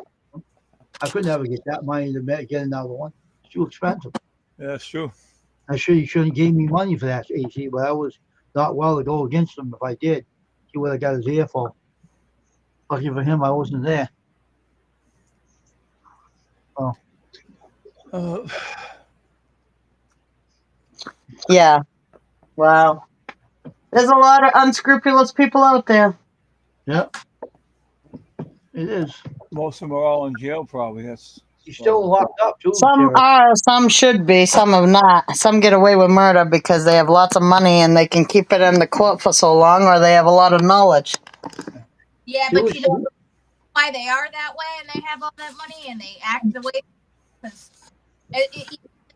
I could never get that money to get another one. It's too expensive. Yeah, that's true. He shouldn't have gave me money for that AC, but I was not well to go against him. If I did, he would have got his ear full. Lucky for him, I wasn't there. Oh. Yeah. Wow. There's a lot of unscrupulous people out there. Yep. It is. Most of them are all in jail, probably. He's still locked up too. Some Sarah. are, some should be, some have not. Some get away with murder because they have lots of money and they can keep it in the court for so long, or they have a lot of knowledge. Yeah, but you know why they are that way and they have all that money and they act the way because they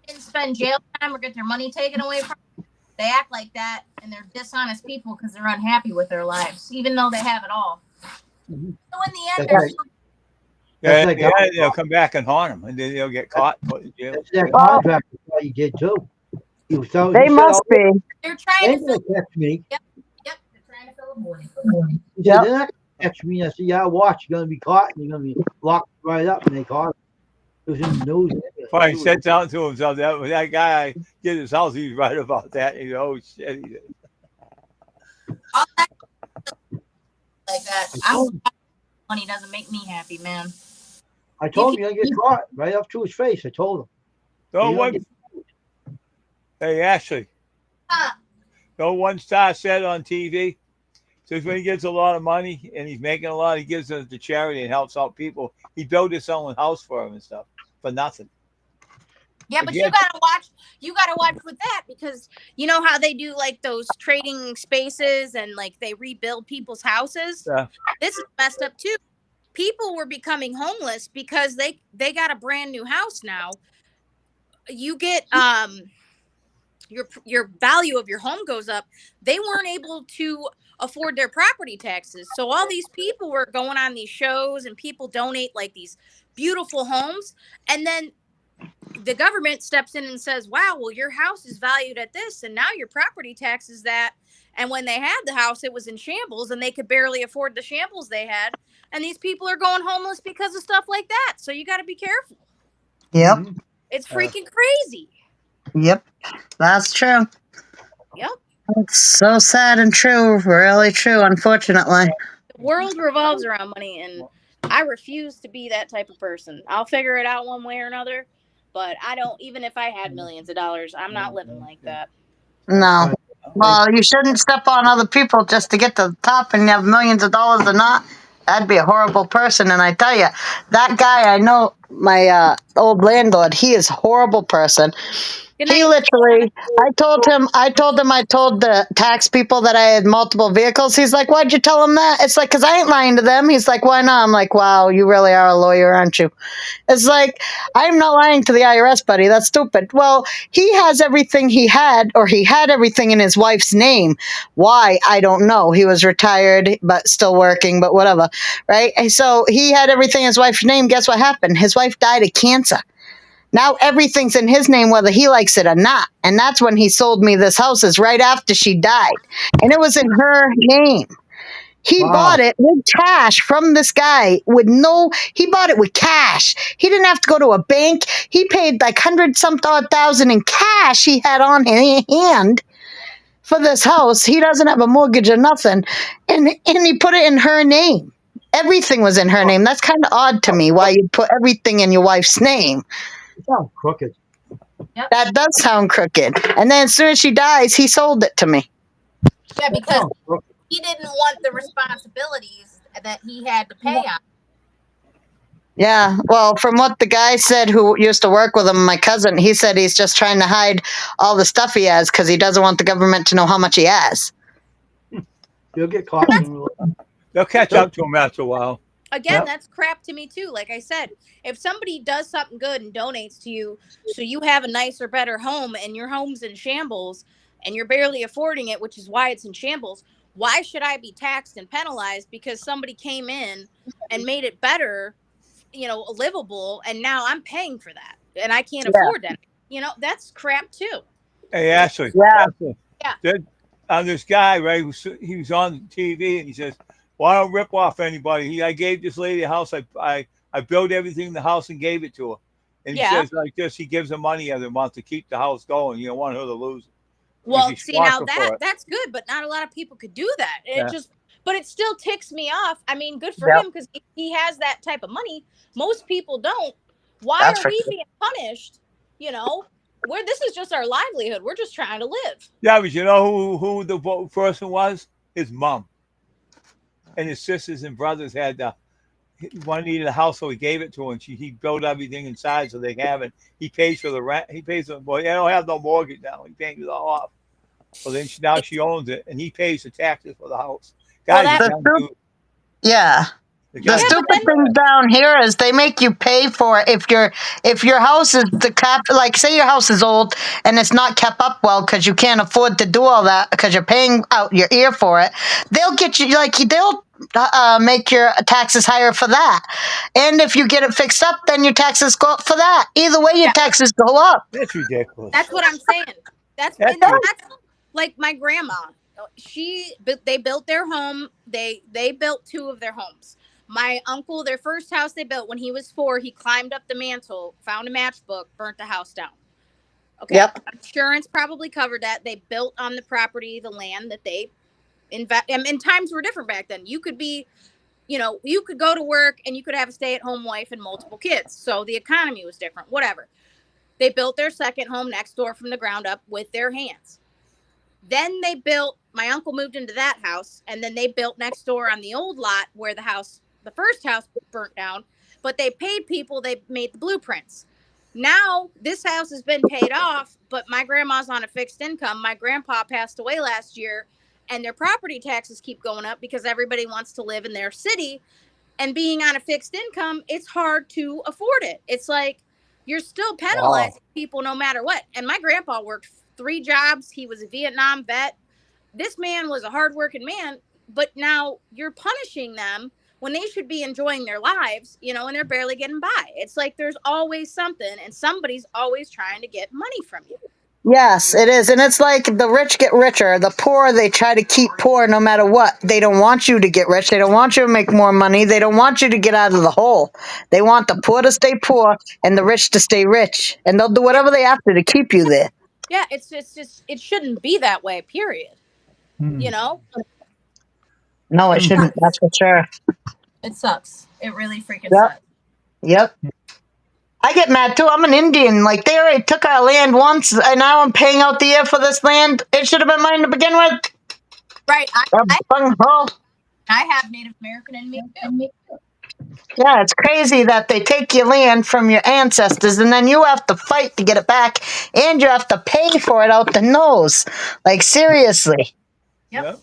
didn't spend jail time or get their money taken away from them. They act like that and they're dishonest people because they're unhappy with their lives, even though they have it all. Mm-hmm. So in the end, they'll come back and haunt him, and then they'll get caught and put in jail. That's that contract he did too. He was telling, They must be. they're trying to they're fill. catch me. Yep, they're trying to fill a void. He said, they're not gonna catch me. I said, yeah, watch. You're gonna be caught and you're gonna be locked right up. And they caught him. It was in the news. Probably said something to himself. That guy did his house. He was right about that. He goes, oh shit. All that like that. Money doesn't make me happy, man. I told him you're gonna get caught right up to his face. I told him. Hey, Ashley. Huh. No one star said on TV. Says when he gets a lot of money and he's making a lot, he gives it to charity and helps out people. He built his own house for him and stuff for nothing. Yeah, but you gotta watch with that because you know how they do like those trading spaces and like they rebuild people's houses. Yeah. This is messed up too. People were becoming homeless because they got a brand new house now. You get your value of your home goes up. They weren't able to afford their property taxes. So all these people were going on these shows and people donate like these beautiful homes. And then the government steps in and says, wow, well, your house is valued at this. And now your property tax is that. And when they had the house, it was in shambles and they could barely afford the shambles they had. And these people are going homeless because of stuff like that. So you got to be careful. Yep. It's freaking crazy. Yep, that's true. Yep. It's so sad and true, really true, unfortunately. The world revolves around money, and I refuse to be that type of person. I'll figure it out one way or another, but I don't. Even if I had millions of dollars, I'm not living like that. No. Well, you shouldn't step on other people just to get to the top and you have millions of dollars or not. That'd be a horrible person. And I tell you, that guy, I know my old landlord, he is a horrible person. He literally, I told I told the tax people that I had multiple vehicles. He's like, why'd you tell him that? It's like, because I ain't lying to them. He's like, why not? I'm like, wow, you really are a lawyer, aren't you? It's like, I'm not lying to the IRS, buddy. That's stupid. Well, he has everything he had everything in his wife's name. Why? I don't know. He was retired, but still working, but whatever. Right? And so he had everything in his wife's name. Guess what happened? His wife died of cancer. Now everything's in his name, whether he likes it or not. And that's when he sold me this house, is right after she died. And it was in her name. He bought it with cash from this guy he bought it with cash. He didn't have to go to a bank. He paid like $100,000 in cash he had on hand for this house. He doesn't have a mortgage or nothing. And he put it in her name. Everything was in her name. That's kind of odd to me, why you put everything in your wife's name. It sounds crooked. Yep. That does sound crooked. And then as soon as she dies, he sold it to me. Yeah, because he didn't want the responsibilities that he had to pay on. Yeah, well, from what the guy said who used to work with him, my cousin, he said he's just trying to hide all the stuff he has because he doesn't want the government to know how much he has. You'll get caught. They'll catch up to him after a while. Again, that's crap to me too. Like I said, if somebody does something good and donates to you so you have a nicer, better home and your home's in shambles and you're barely affording it, which is why it's in shambles, why should I be taxed and penalized because somebody came in and made it better, livable, and now I'm paying for that and I can't afford that? That's crap too. Hey, Ashley. Yeah. Ashley, this guy, right, he was on TV and he says, well, I don't rip off anybody. I gave this lady a house. I built everything in the house and gave it to her. And he says like this, he gives her money every month to keep the house going. You don't want her to lose it. Well, see, now that's good, but not a lot of people could do that. But it still ticks me off. I mean, good for him because he has that type of money. Most people don't. Why are we being punished? This is just our livelihood. We're just trying to live. Yeah, but you know who the person was? His mom. And his sisters and brothers had one needed a house, so he gave it to her, and he built everything inside so they have it. He pays for the rent. He pays for they don't have no mortgage now. He pays it all off. So then she owns it, and he pays the taxes for the house. The stupid thing down here is they make you pay for it if your house is like say your house is old and it's not kept up well because you can't afford to do all that because you're paying out your ear for it. They'll get you they'll make your taxes higher for that. And if you get it fixed up, then your taxes go up for that. Either way, your taxes go up. That's ridiculous. That's what I'm saying. That's like my grandma. They built their home. They built 2 of their homes. My uncle, their first house they built when he was 4, he climbed up the mantle, found a matchbook, burnt the house down. Okay. Yep. Insurance probably covered that. They built on the property, the land that they invest. And times were different back then. You could be, you could go to work and you could have a stay-at-home wife and multiple kids. So the economy was different, whatever. They built their second home next door from the ground up with their hands. Then my uncle moved into that house, and then they built next door on the old lot where the first house burnt down, but they paid people, they made the blueprints. Now this house has been paid off, but my grandma's on a fixed income. My grandpa passed away last year, and their property taxes keep going up because everybody wants to live in their city, and being on a fixed income, it's hard to afford it. It's like you're still penalizing people no matter what. And my grandpa worked 3 jobs. He was a Vietnam vet. This man was a hardworking man, but now you're punishing them when they should be enjoying their lives, and they're barely getting by. It's like there's always something, and somebody's always trying to get money from you. Yes, it is. And it's like the rich get richer. The poor, they try to keep poor no matter what. They don't want you to get rich. They don't want you to make more money. They don't want you to get out of the hole. They want the poor to stay poor and the rich to stay rich. And they'll do whatever they have to keep you there. Yeah, it's just it shouldn't be that way, period. You know? No, it shouldn't. That's for sure. It sucks. It really freaking Yep. sucks. Yep. I get mad too. I'm an Indian. Like, they already took our land once, and now I'm paying out the year for this land. It should have been mine to begin with. Right. Bunghole. I have Native American in me too. Yeah, it's crazy that they take your land from your ancestors and then you have to fight to get it back and you have to pay for it out the nose. Like, seriously. Yep.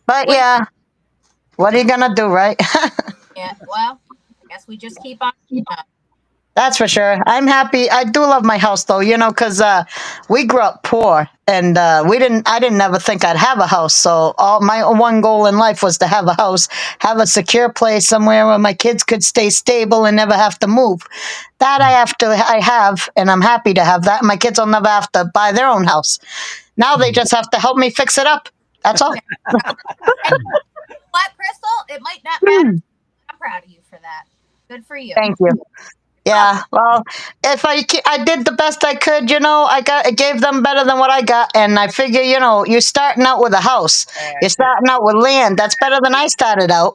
But yeah, what are you going to do, right? Yeah, well, I guess we just keep on. That's for sure. I'm happy. I do love my house though, you know, because we grew up poor and I didn't ever think I'd have a house. So all my one goal in life was to have a house, have a secure place somewhere where my kids could stay stable and never have to move. That I have, and I'm happy to have that. My kids will never have to buy their own house. Now they just have to help me fix it up. That's all. What, Crystal? It might not matter. I'm proud of you for that. Good for you. Thank you. Yeah, well, if I did the best I could, you know, I gave them better than what I got, and I figure, you know, you're starting out with a house, you're starting out with land. That's better than I started out.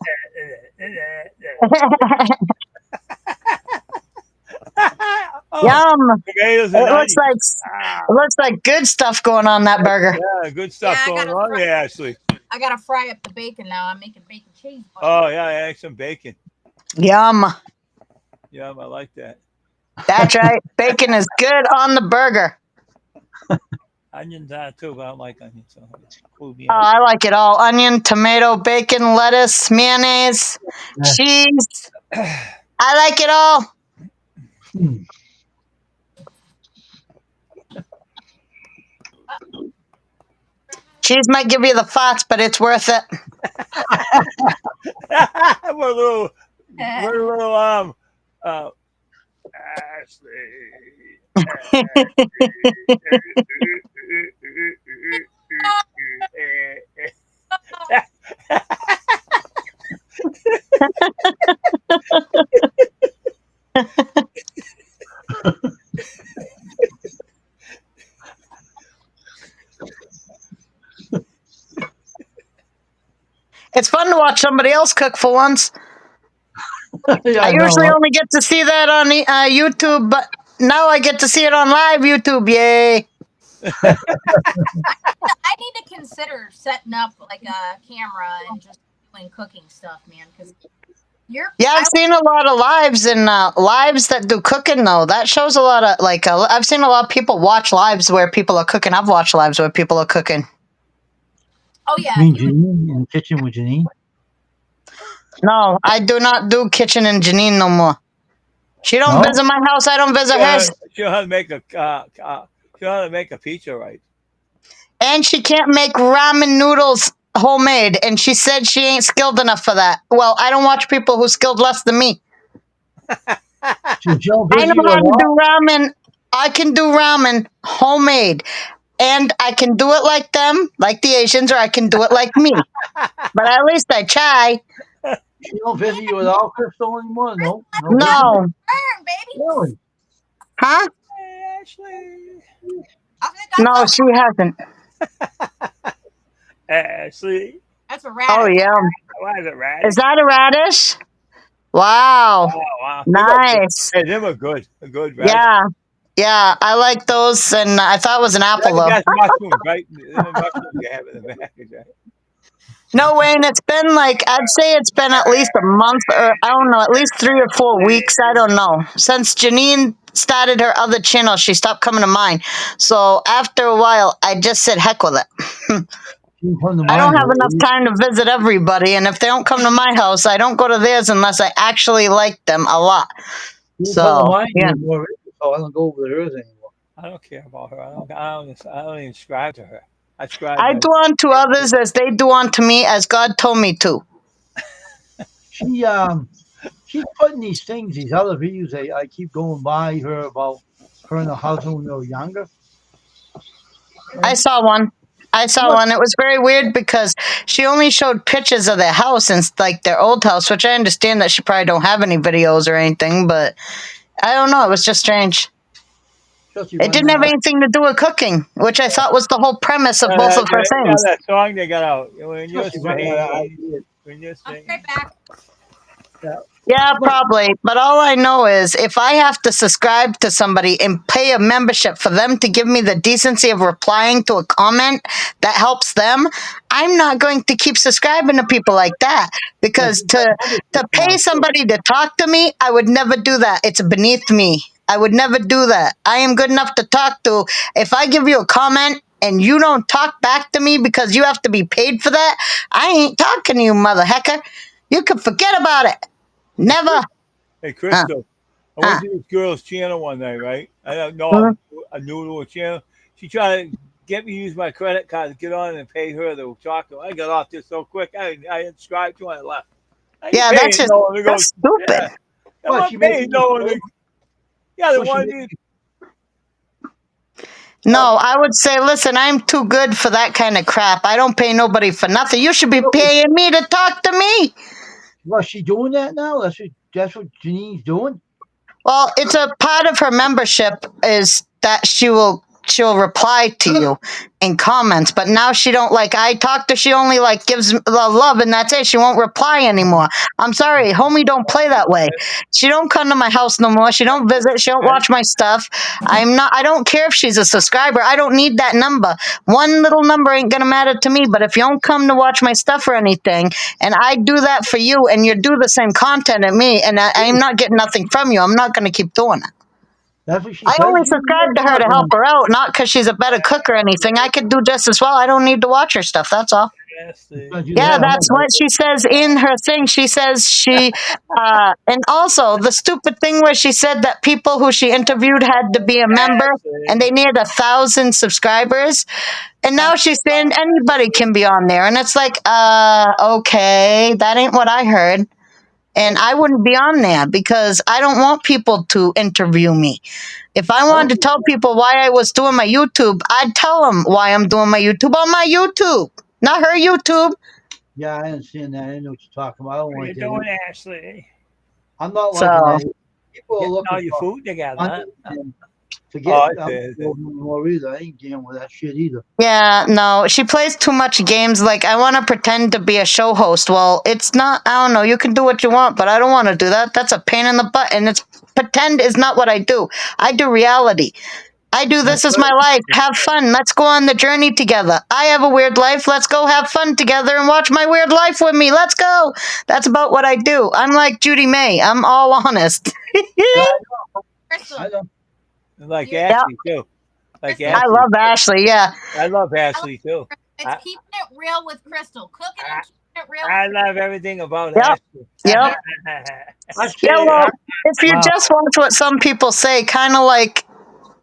Yum! Tomatoes It and looks like good stuff going on that burger. Yeah, good stuff going on there, Ashley. I gotta fry up the bacon now. I'm making bacon cheese. Oh yeah, I had some bacon. Yum! Yeah, I like that. That's right. Bacon is good on the burger. Onions are too, but I don't like onions. So Oh, I like it all. Onion, tomato, bacon, lettuce, mayonnaise, cheese. I like it all. Cheese might give you the farts, but it's worth it. We're a little It's fun to watch somebody else cook for once. Yeah, I know. usually only get to see that on YouTube, but now I get to see it on live YouTube. Yay! I need to consider setting up like a camera and just doing cooking stuff, man. Because I've seen a lot of lives and lives that do cooking though. That shows a lot of I've seen a lot of people watch lives where people are cooking. I've watched lives where people are cooking. Oh yeah. You mean Janine in the kitchen with Janine? No, I do not do kitchen and Janine no more. She don't visit my house. I don't visit hers. She know how to make a pizza right. And she can't make ramen noodles homemade. And she said she ain't skilled enough for that. Well, I don't watch people who skilled less than me. I know how to do ramen. I can do ramen homemade. And I can do it like them, like the Asians, or I can do it like me. But at least I try. She don't visit you at all, Crystal, anymore? No. No. Really? Huh? Hey, Ashley. No, she hasn't. Ashley. That's a radish. Oh, yeah. Why is it radish? Is that a radish? Wow. Oh, wow. Nice. Hey, them are good. A good radish. Yeah. Yeah, I like those, and I thought it was an apple, though. That's mushrooms, right? The mushrooms you have in the package, right? No, Wayne, it's been I'd say it's been at least a month, or I don't know, at least 3 or 4 weeks. I don't know. Since Janine started her other channel, she stopped coming to mine. So after a while, I just said, heck with it. I don't have enough time to visit everybody, and if they don't come to my house, I don't go to theirs unless I actually like them a lot. So, yeah. Oh, I don't go over to hers anymore. I don't care about her. I don't even subscribe to her. I do unto others as they do unto me, as God told me to. She She's putting these things, these other videos. I keep going by her about her and her husband when they were younger. I saw one. I saw one. It was very weird because she only showed pictures of their house and like their old house, which I understand that she probably don't have any videos or anything, but I don't know. It was just strange. It didn't have anything to do with cooking, which I thought was the whole premise of both of her things. That song they got out. When you're singing, I'll be right back. Yeah, probably. But all I know is if I have to subscribe to somebody and pay a membership for them to give me the decency of replying to a comment that helps them, I'm not going to keep subscribing to people like that. Because to pay somebody to talk to me, I would never do that. It's beneath me. I would never do that. I am good enough to talk to. If I give you a comment and you don't talk back to me because you have to be paid for that, I ain't talking to you, mother hecker. You can forget about it. Never. Hey, Crystal, I went to this girl's channel one night, right? I don't know, a new to a channel. She tried to get me to use my credit card to get on and pay her to talk to her. I got off this so quick. I subscribed to her and I left. Yeah, that's just that's stupid. Yeah, I'm not paying no one. Yeah, the one. No, I would say, listen, I'm too good for that kind of crap. I don't pay nobody for nothing. You should be paying me to talk to me. Was she doing that now? That's what Janine's doing? Well, it's a part of her membership is that she'll reply to you in comments, but now she don't like I talk to she only like gives the love and that's it. She won't reply anymore. I'm sorry, homie don't play that way. She don't come to my house no more. She don't visit, she don't watch my stuff. I don't care if she's a subscriber. I don't need that number. One little number ain't gonna matter to me, but if you don't come to watch my stuff or anything, and I do that for you and you do the same content at me and I'm not getting nothing from you, I'm not gonna keep doing it. That's what she I only subscribe to her to help her out, not because she's a better cook or anything. I could do just as well. I don't need to watch her stuff. That's all. Yeah, that's what she says in her thing. She says and also the stupid thing where she said that people who she interviewed had to be a member and they needed 1,000 subscribers. And now she's saying anybody can be on there. And it's like, okay, that ain't what I heard. And I wouldn't be on there because I don't want people to interview me. If I wanted to tell people why I was doing my YouTube, I'd tell them why I'm doing my YouTube on my YouTube, not her YouTube. Yeah, I understand that. I know what you're talking about. I don't What are you want doing, Ashley? I'm not like that. People are Getting looking all your for food together. forget more either. I ain't getting with that shit either. Yeah, no, she plays too much games. Like, I want to pretend to be a show host. Well, it's not, I don't know, you can do what you want, but I don't want to do that. That's a pain in the butt. And pretend is not what I do. I do reality. I do this is my life. Have fun. Let's go on the journey together. I have a weird life. Let's go have fun together and watch my weird life with me. Let's go. That's about what I do. I'm like Judy May. I'm all honest. I know. Like Ashley too. Like Ashley. I love Ashley. Yeah. I love Ashley too. It's keeping it real with Crystal. Cooking and keeping it real. I love everything about Yep. Ashley. Yep. Yeah, well, if you just watch what some people say, kind of like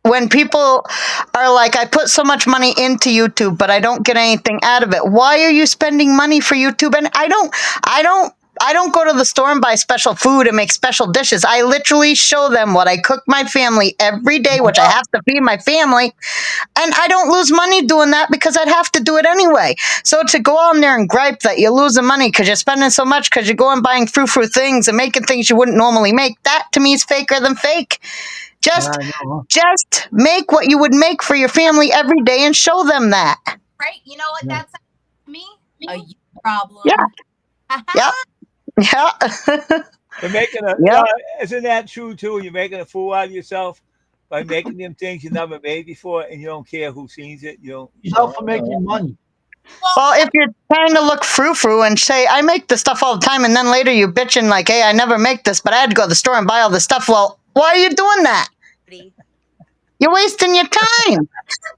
when people are like, I put so much money into YouTube, but I don't get anything out of it. Why are you spending money for YouTube? And I don't go to the store and buy special food and make special dishes. I literally show them what I cook my family every day, which I have to feed my family. And I don't lose money doing that because I'd have to do it anyway. So to go on there and gripe that you're losing money because you're spending so much because you're going buying frou-frou things and making things you wouldn't normally make, that to me is faker than fake. Just make what you would make for your family every day and show them that. Right? You know what that's me? A you problem. Yeah. Yep. Yeah. You're making isn't that true too? You're making a fool out of yourself by making them things you never made before, and you don't care who sees it. You out for making money. Well, if you're trying to look frou-frou and say, I make this stuff all the time, and then later you bitching like, hey, I never make this, but I had to go to the store and buy all this stuff. Well, why are you doing that? You're wasting your time.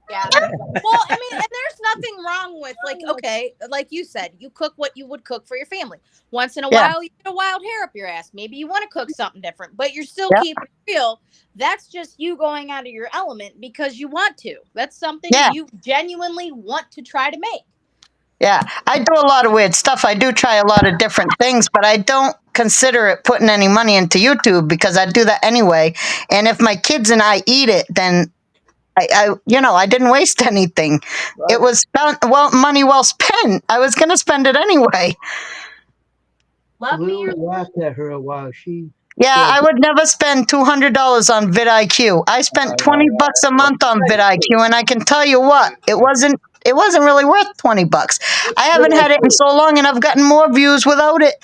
Yeah. Well, I mean, and there's nothing wrong with okay, like you said, you cook what you would cook for your family. Once in a while, you get a wild hair up your ass. Maybe you want to cook something different, but you're still keeping it real. That's just you going out of your element because you want to. That's something you genuinely want to try to make. Yeah, I do a lot of weird stuff. I do try a lot of different things, but I don't consider it putting any money into YouTube because I do that anyway. And if my kids and I eat it, then I didn't waste anything. Right. It was money well spent. I was going to spend it anyway. Love me Lou or laughed at her while she. Yeah, said, I would never spend $200 on vidIQ. I spent $20 a month on vidIQ, and I can tell you what, it wasn't really worth $20. I haven't had it in so long, and I've gotten more views without it.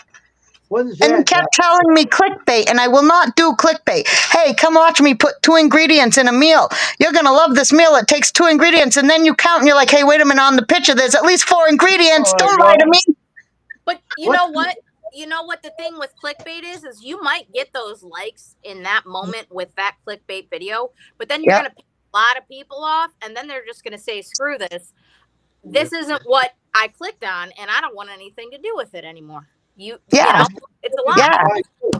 What is And you that? kept telling me clickbait, and I will not do clickbait. Hey, come watch me put 2 ingredients in a meal. You're going to love this meal. It takes 2 ingredients, and then you count, and you're like, hey, wait a minute, on the picture, there's at least 4 ingredients. Oh, Don't lie to me. But you What? know what? You know what the thing with clickbait is you might get those likes in that moment with that clickbait video, but then you're Yep. going to piss a lot of people off, and then they're just going to say, screw this. This isn't what I clicked on, and I don't want anything to do with it anymore. You Yeah. know, it's a lot.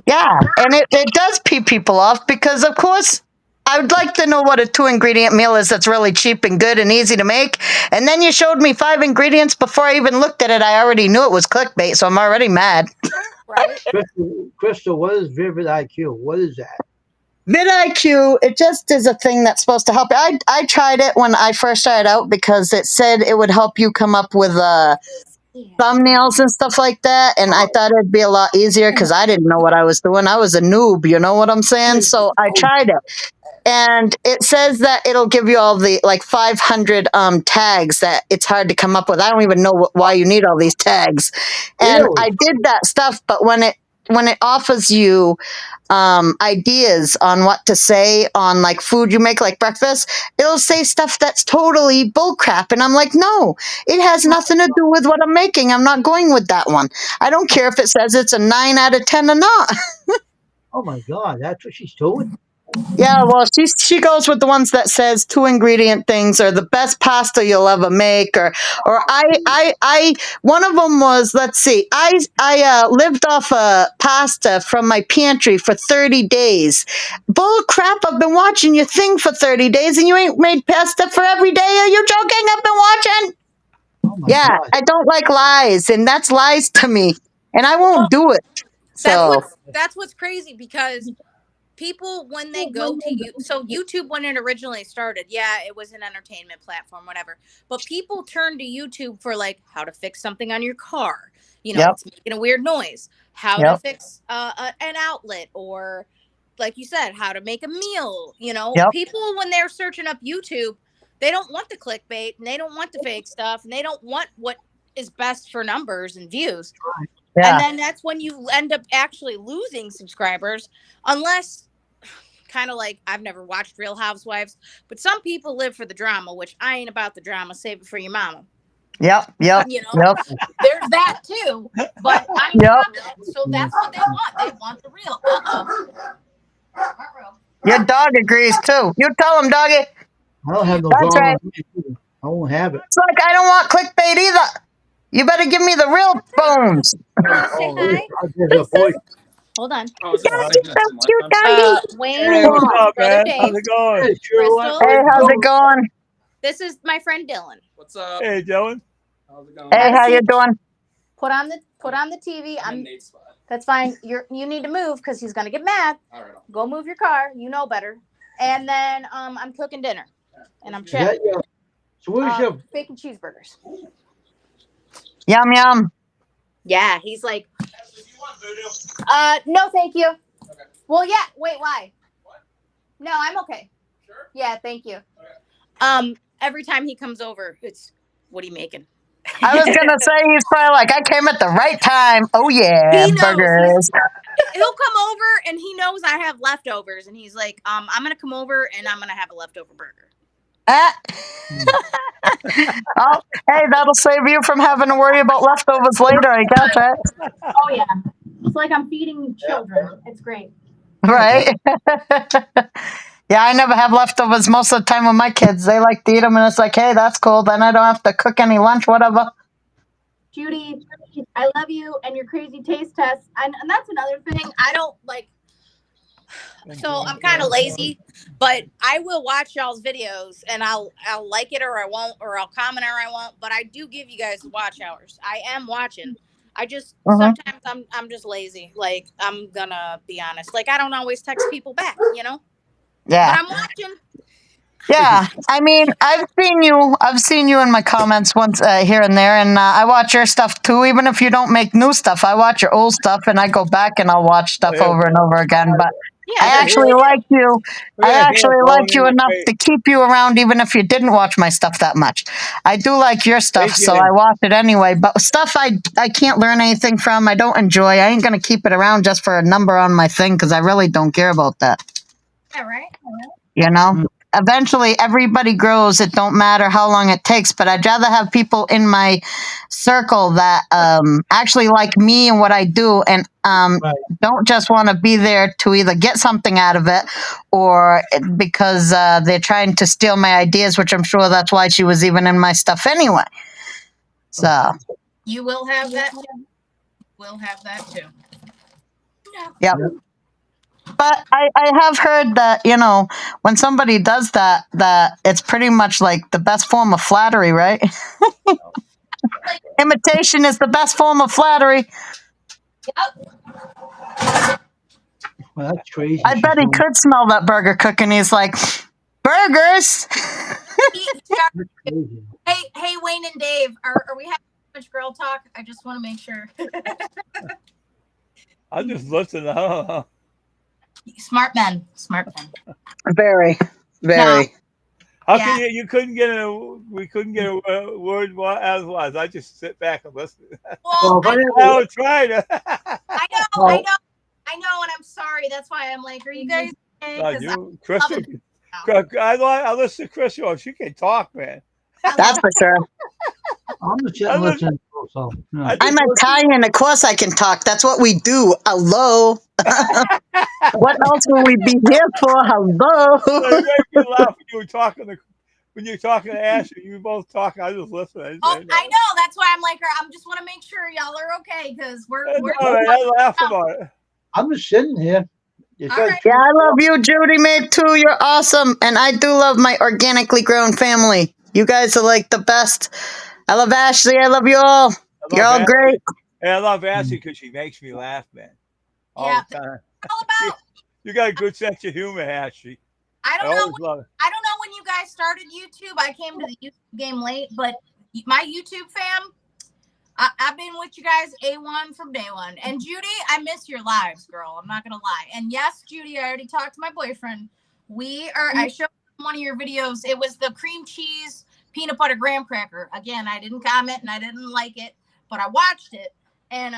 Yeah, and it does pee people off because, of course, I would like to know what a 2-ingredient meal is that's really cheap and good and easy to make. And then you showed me 5 ingredients before I even looked at it. I already knew it was clickbait, so I'm already mad. Right? Crystal, what is Vivid IQ? What is that? vidIQ, it just is a thing that's supposed to help. I tried it when I first started out because it said it would help you come up with thumbnails and stuff like that, and I thought it'd be a lot easier because I didn't know what I was doing. I was a noob, you know what I'm saying? So I tried it, and it says that it'll give you all the 500 tags that it's hard to come up with. I don't even know why you need all these tags, and Really? I did that stuff, but when it offers you ideas on what to say on like food you make, like breakfast, it'll say stuff that's totally bullcrap, and I'm like, no, it has nothing to do with what I'm making. I'm not going with that one. I don't care if it says it's a 9 out of 10 or not. Oh my God, that's what she's doing? Yeah, well, she goes with the ones that says 2-ingredient things or the best pasta you'll ever make, or I one of them was, let's see, I lived off a pasta from my pantry for 30 days. Bull crap! I've been watching your thing for 30 days and you ain't made pasta for every day. Are you joking? I've been watching. Oh my Yeah, God. I don't like lies, and that's lies to me, and I won't do it. So That's what's crazy because people, when they go to you, so YouTube, when it originally started, yeah, it was an entertainment platform, whatever. But people turn to YouTube for like how to fix something on your car. You know, Yep. it's making a weird noise. How to Yep. fix an outlet, or like you said, how to make a meal. You know, Yep. people, when they're searching up YouTube, they don't want the clickbait and they don't want the fake stuff and they don't want what is best for numbers and views. yeah, And then that's when you end up actually losing subscribers, unless, kind of like, I've never watched Real Housewives, but some people live for the drama, which I ain't about the drama. Save it for your mama. yep. You know, there's that too. But I ain't Yep. about that. So that's what they want. They want the real. Your dog agrees too. You tell him, doggy. I don't have no That's drama. right. I won't have it. It's like I don't want clickbait either. You better give me the real bones. Say hi. I'll give you a voice. Hold on. You're so cute, doggy. Wayne, Hey, what's up, brother man? How's Dave, it going? Hey, Sherlock. Crystal. Hey, how's it going? This is my friend Dylan. What's up? Hey, Dylan. How's it going? Hey, how you doing? Put on the TV. I'm in Nate's spot. That's fine. You need to move because he's gonna get mad. All right. Go move your car. You know better. And then I'm cooking dinner, and I'm Is checking that your, so where's your, bacon cheeseburgers. Yum yum. Yeah, he's like, no, thank you. Okay. Well, yeah. Wait, why? What? No, I'm okay. Sure. Yeah, thank you. Okay. Every time he comes over, it's, what are you making? I was gonna say he's probably like, I came at the right time. Oh yeah, He knows. burgers. He'll come over and he knows I have leftovers, and he's like, I'm gonna come over and I'm gonna have a leftover burger. Ah. Oh, hey, that'll save you from having to worry about leftovers later, I guess, right? Oh yeah, it's like I'm feeding children. It's great. Right? Yeah, I never have leftovers most of the time with my kids. They like to eat them, and it's like, hey, that's cool. Then I don't have to cook any lunch, whatever. Judy, I love you and your crazy taste tests. And that's another thing. I don't like. So I'm kind of lazy, but I will watch y'all's videos and I'll like it or I won't, or I'll comment or I won't. But I do give you guys watch hours. I am watching. I just Mhm. sometimes I'm just lazy. Like, I'm gonna be honest. Like, I don't always text people back, you know? Yeah. But I'm watching. Yeah, I mean, I've seen you in my comments once here and there, and I watch your stuff too. Even if you don't make new stuff, I watch your old stuff, and I go back and I'll watch stuff Yeah, over and over again. But Yeah, I yeah, actually yeah. like you. Look I at that hair actually blowing like in you your enough face. to keep you around, even if you didn't watch my stuff that much. I do like your stuff, Thank so you. I watch it anyway. But stuff I can't learn anything from. I don't enjoy. I ain't gonna keep it around just for a number on my thing because I really don't care about that. yeah, right? You know, Mm. eventually everybody grows. It don't matter how long it takes, but I'd rather have people in my circle that actually like me and what I do, and Right. don't just want to be there to either get something out of it or because they're trying to steal my ideas, which I'm sure that's why she was even in my stuff anyway. So You will have that. We'll have that too. yep. Yeah. But I have heard that, you know, when somebody does that, that it's pretty much like the best form of flattery, right? Like, Imitation is the best form of flattery. Well, that's crazy. I she's bet he doing- could smell that burger cooking. He's like, burgers. That's crazy. hey, Wayne and Dave, are we having too much girl talk? I just want to make sure. I'm just listening. I don't know. Smart men. Very, very. How Yeah. can you couldn't get we couldn't get a word as was. I just sit back and listen. Well, Well, I was trying to. I know, Well- and I'm sorry. That's why I'm like, are you guys okay? No, 'Cause you, Crystal. love I listen to Crystal. She can talk, man. That's for sure. I'm just sitting I was- listening. So, yeah. I just I'm listen- Italian. Of course I can talk. That's what we do. Hello. What else will we be here for? Hello. It made me laugh when you were talking to Ashley. You were both talking. I just listened. Oh, I know. That's why I'm like, I just want to make sure y'all are okay because we're I laugh about it. I'm just sitting here. You All said- right. Yeah, I love you, Judy Mae, too. You're awesome. And I do love my organically grown family. You guys are like the best. I love Ashley. I love you all. You're all great. And I love Ashley because she makes me laugh, man. All Yeah. the time. All about. You got a good sense of humor, Ashley. I I don't know. always love it. I don't know when you guys started YouTube. I came to the YouTube game late, but my YouTube fam, I've been with you guys A1 from day one. And Judy, I miss your lives, girl. I'm not gonna lie. And yes, Judy, I already talked to my boyfriend. I showed him one of your videos. It was the cream cheese peanut butter graham cracker. Again, I didn't comment and I didn't like it, but I watched it. And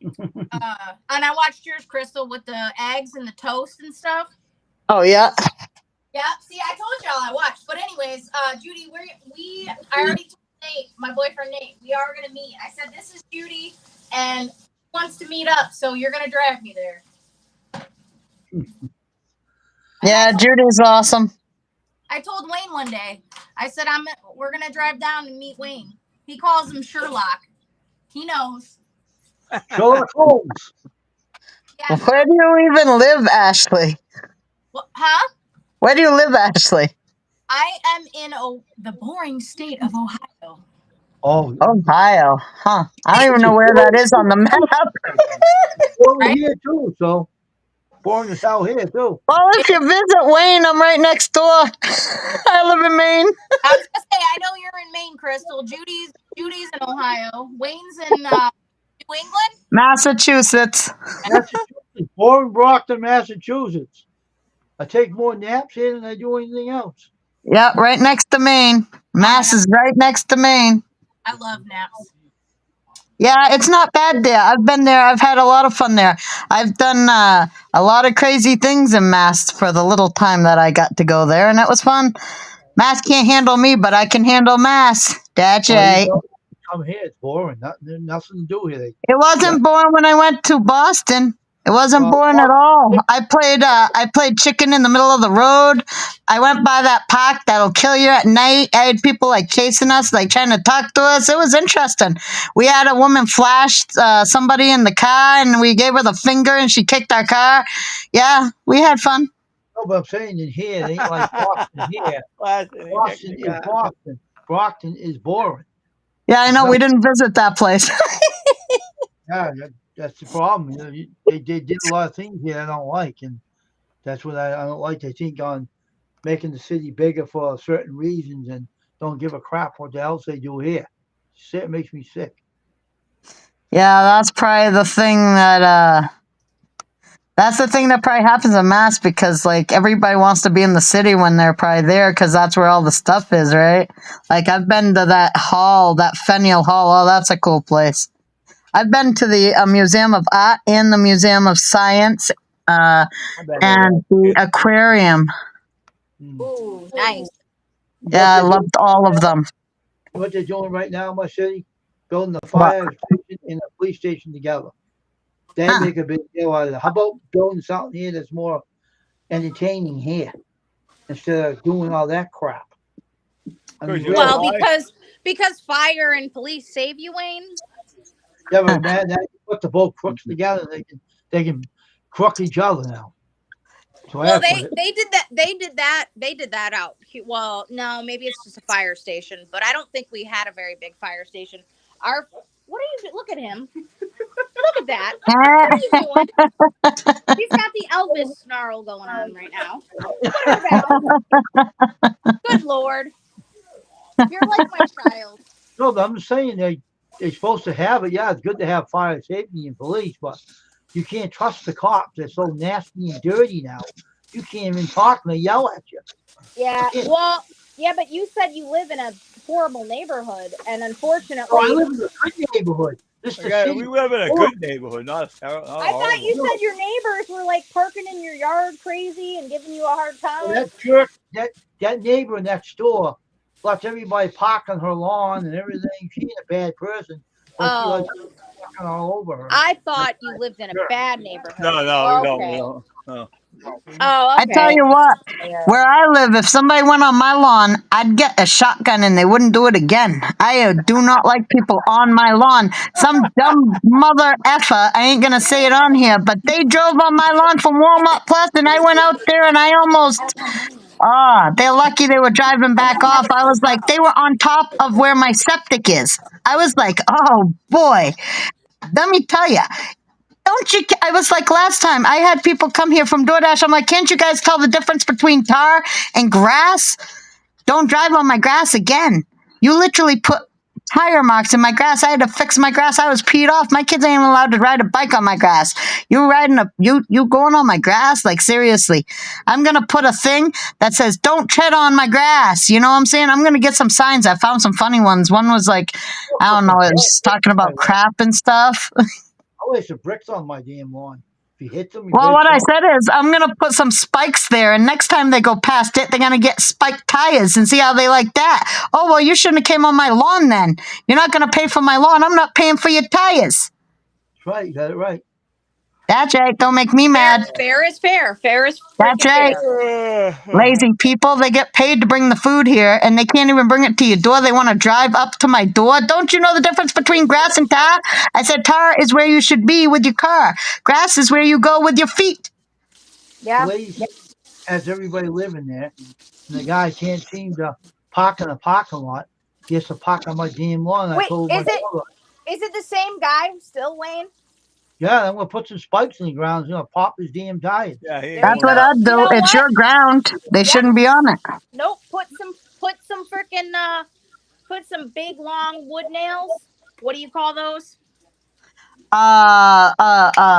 and I watched yours, Crystal, with the eggs and the toast and stuff. Oh, yeah. Yeah, see, I told y'all I watched. But anyways, Judy, I already told Nate, my boyfriend Nate, we are gonna meet. I said this is Judy and he wants to meet up, so you're gonna drive me there. Yeah, Judy's awesome. I told Wayne one day, I said we're gonna drive down and meet Wayne. He calls him Sherlock. He knows. Sherlock Holmes. Yeah. Where do you even live, Ashley? Huh? Where do you live, Ashley? I am in the boring state of Ohio. Oh, Ohio. Huh. I don't even know where that is on the map. boring Right? here too. So boring as hell here too. Well, if you visit Wayne, I'm right next door. I live in Maine. I was gonna say, I know you're in Maine, Crystal. Judy's in Ohio. Wayne's in New England. Massachusetts. Massachusetts, boring Brockton, Massachusetts. I take more naps here than I do anything else. Yep, right next to Maine. Mass is right next to Maine. I love naps. Yeah, it's not bad there. I've been there. I've had a lot of fun there. I've done a lot of crazy things in Mass for the little time that I got to go there, and it was fun. Mass can't handle me, but I can handle Mass. That's right. Come here, it's boring. Nothing to do here. It wasn't boring when I went to Boston. It wasn't Well, boring at all. I played chicken in the middle of the road. I went by that park that'll kill you at night. I had people like chasing us, like trying to talk to us. It was interesting. We had a woman flash somebody in the car, and we gave her the finger, and she kicked our car. Yeah, we had fun. No, but I'm saying in here, it ain't like Boston here. Boston is Boston. Brockton is boring. Yeah, I know. We didn't visit that place. Yeah, that's the problem. You know, they did a lot of things here I don't like, and that's what I don't like. They think on making the city bigger for certain reasons and don't give a crap what else they do here. It makes me sick. Yeah, that's probably the thing that that's the thing that probably happens in Mass because like everybody wants to be in the city when they're probably there because that's where all the stuff is, right? Like I've been to that hall, that Faneuil Hall. Oh, that's a cool place. I've been to the Museum of Art and the Museum of Science I've been there. and the aquarium. Ooh, nice. Yeah, I loved all of them. What they're doing right now in my city, building the What? fire station and the police station together. They Huh. make a big deal out of it. How about building something here that's more entertaining here instead of doing all that crap? I mean, Because you know Well, why? because fire and police save you, Wayne. yeah, but man, that put the both crooks together. They can crook each other now. So Well, that's what they did that out. Well, no, maybe it's just a fire station, but I don't think we had a very big fire station. What are you? Look at him. Look at that. What are you doing? He's got the Elvis snarl going on right now. Put her down. Good Lord. You're like my child. No, but I'm just saying they're supposed to have it. Yeah, it's good to have fire safety and police, but you can't trust the cops. They're so nasty and dirty now. You can't even talk and they yell at you. Yeah. Well, yeah, but you said you live in a horrible neighborhood, and unfortunately, Oh, I live in a good neighborhood. This is the Yeah, city. we live in a good neighborhood, not a I thought you said your neighbors were like parking in your yard crazy and giving you a hard time. Well, that jerk, that neighbor next door lets everybody park on her lawn and everything. She ain't a bad person, but she likes parking all over her. I thought you lived in a bad neighborhood. No, Okay. we don't. No. Oh, I okay. tell you what, where I live, if somebody went on my lawn, I'd get a shotgun and they wouldn't do it again. I do not like people on my lawn. Some dumb mother effer, I ain't gonna say it on here, but they drove on my lawn from Walmart Plus and I went out there and I almost, they're lucky they were driving back off. I was like, they were on top of where my septic is. I was like, oh boy, let me tell you. Don't you? I was like last time I had people come here from DoorDash. I'm like, can't you guys tell the difference between tar and grass? Don't drive on my grass again. You literally put tire marks in my grass. I had to fix my grass. I was peed off. My kids ain't even allowed to ride a bike on my grass. You going on my grass? Like seriously, I'm gonna put a thing that says "Don't tread on my grass." You know what I'm saying? I'm gonna get some signs. I found some funny ones. One was like, I don't know, it was talking about crap and stuff. I lay some bricks on my damn lawn. If you hit them, you Well, better what I tell said is I'm going to put some spikes there, and next time they go past it, they're going to get spiked tires and see how they like that. Oh, well, you shouldn't have came on my lawn then. You're not going to pay for my lawn. I'm not paying for your tires. That's right. You got it right. That's right. Don't make me mad. Fair is fair. Fair is That's right. fair. Lazy people, they get paid to bring the food here, and they can't even bring it to your door. They want to drive up to my door. Don't you know the difference between grass and tar? I said tar is where you should be with your car. Grass is where you go with your feet. Yeah. Place has everybody living there, and the guy can't seem to park in a parking lot. He has to park on my damn lawn. I Wait, told my is it brother, is it the same guy still, Wayne? yeah, I'm gonna put some spikes in the ground. He's gonna pop his damn tires. Yeah, he ain't That's going what out. I'd do. You know It's what? your ground. They shouldn't be on it. Nope. Put some freaking put some big long wood nails. What do you call those?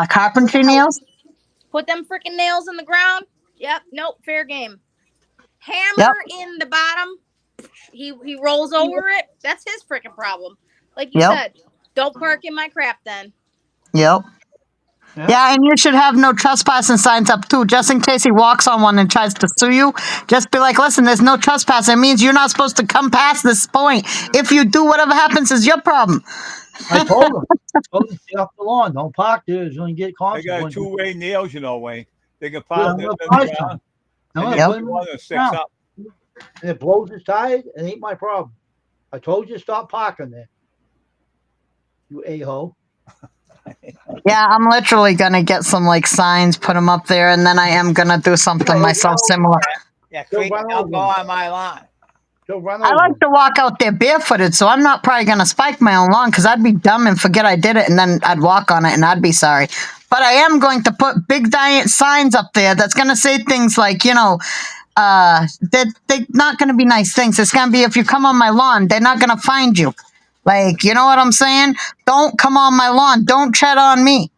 Carpentry nails. Put them freaking nails in the ground. Yep. Nope. Fair game. Hammer in the bottom. He rolls over it. That's his freaking problem. Like you said, don't park in my crap then. Yep. Yeah, and you should have no trespassing signs up too, just in case he walks on one and tries to sue you. Just be like, listen, there's no trespass. It means you're not supposed to come past this point. If you do, whatever happens is your problem. I told him, stay off the lawn. Don't park there. It's gonna get They got consequences. two-way nails, you know, Wayne. They can Yeah, pop I'm them gonna in buy the some. ground, I'm and gonna then put put them one in that the sticks ground. up. And it blows his tires. It ain't my problem. I told you stop parking there. You a-hole. Yeah, I'm literally going to get some like signs, put them up there, and then I am going to do something myself similar. Yeah, clean don't go on my lawn. She'll run I over like you. to walk out there barefooted, so I'm not probably going to spike my own lawn because I'd be dumb and forget I did it, and then I'd walk on it and I'd be sorry. But I am going to put big giant signs up there that's going to say things like, they're not going to be nice things. It's going to be, if you come on my lawn, they're not going to find you. Like, you know what I'm saying? Don't come on my lawn. Don't tread on me.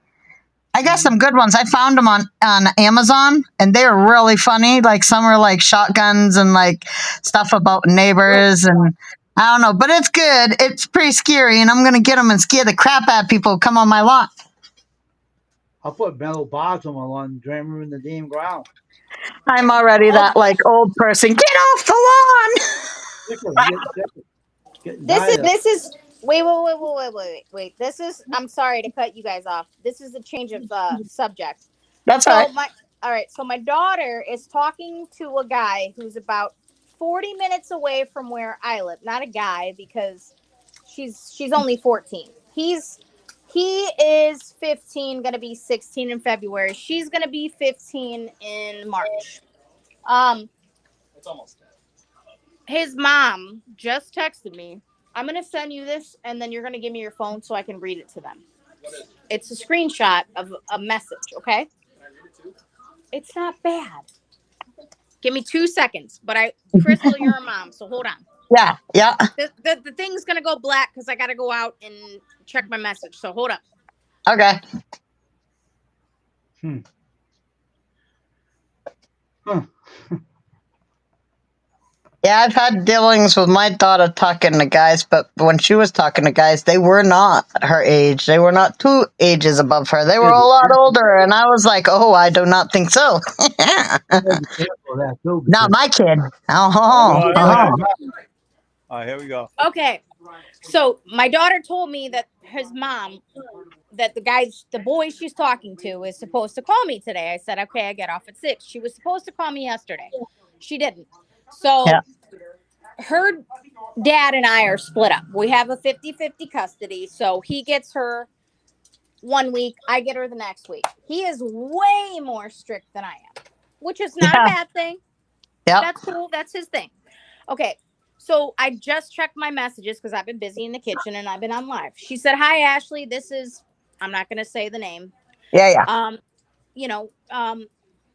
I got some good ones. I found them on Amazon, and they're really funny. Like, some are like shotguns and like stuff about neighbors, and I don't know, but it's good. It's pretty scary, and I'm gonna get them and scare the crap out of people who come on my lawn. I'll put metal bars on my lawn and jam them in the damn ground. I'm already that like old person. Get off the lawn! Sick of it, getting tired of it. This is wait. This is, I'm sorry to cut you guys off. This is a change of subject. That's So all right. So my daughter is talking to a guy who's about 40 minutes away from where I live. Not a guy, because she's only 14. He is 15, gonna be 16 in February. She's gonna be 15 in March. It's almost dead. His mom just texted me. I'm gonna send you this, and then you're gonna give me your phone so I can read it to them. What is it? It's a screenshot of a message, okay? Can I read it too? It's not bad. Give me 2 seconds. But Crystal, you're a mom, so hold on. Yeah. The thing's gonna go black because I gotta go out and check my message. So hold up. Okay. Yeah, I've had dealings with my daughter talking to guys, but when she was talking to guys, they were not her age. They were not 2 ages above her. They were a lot older, and I was like, oh, I do not think so. Not my kid. All right, here we go. Okay. So my daughter told me that his mom, that the boy she's talking to is supposed to call me today. I said, okay, I get off at 6. She was supposed to call me yesterday. She didn't. So her dad and I are split up. We have a 50-50 custody. So he gets her 1 week. I get her the next week. He is way more strict than I am, which is not a bad thing. Yep. That's cool. That's his thing. Okay. So I just checked my messages because I've been busy in the kitchen and I've been on live. She said, hi, Ashley. This is, I'm not going to say the name. Yeah.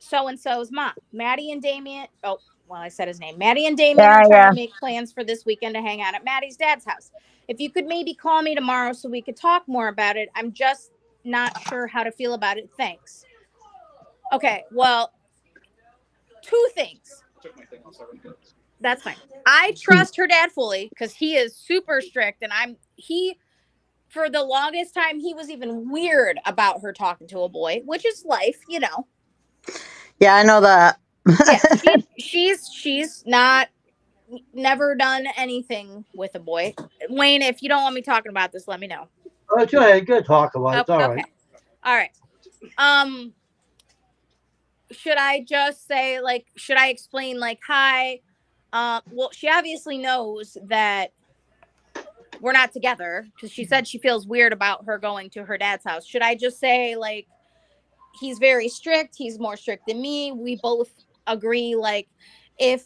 So-and-so's mom, Maddie and Damien. Oh, well, I said his name. Maddie and Damien are trying to make plans for this weekend to hang out at Maddie's dad's house. If you could maybe call me tomorrow so we could talk more about it. I'm just not sure how to feel about it. Thanks. Okay, well, 2 things. That's fine. I trust her dad fully because he is super strict, and for the longest time, he was even weird about her talking to a boy, which is life, you know. Yeah, I know that. Yeah, she's never done anything with a boy. Wayne, if you don't want me talking about this, let me know. Oh, go ahead. Good talk about it. It's all right. All right. Should I just say, like, should I explain, like, hi? Well, she obviously knows that we're not together because she said she feels weird about her going to her dad's house. Should I just say, like, he's very strict. He's more strict than me. We both agree, like, if,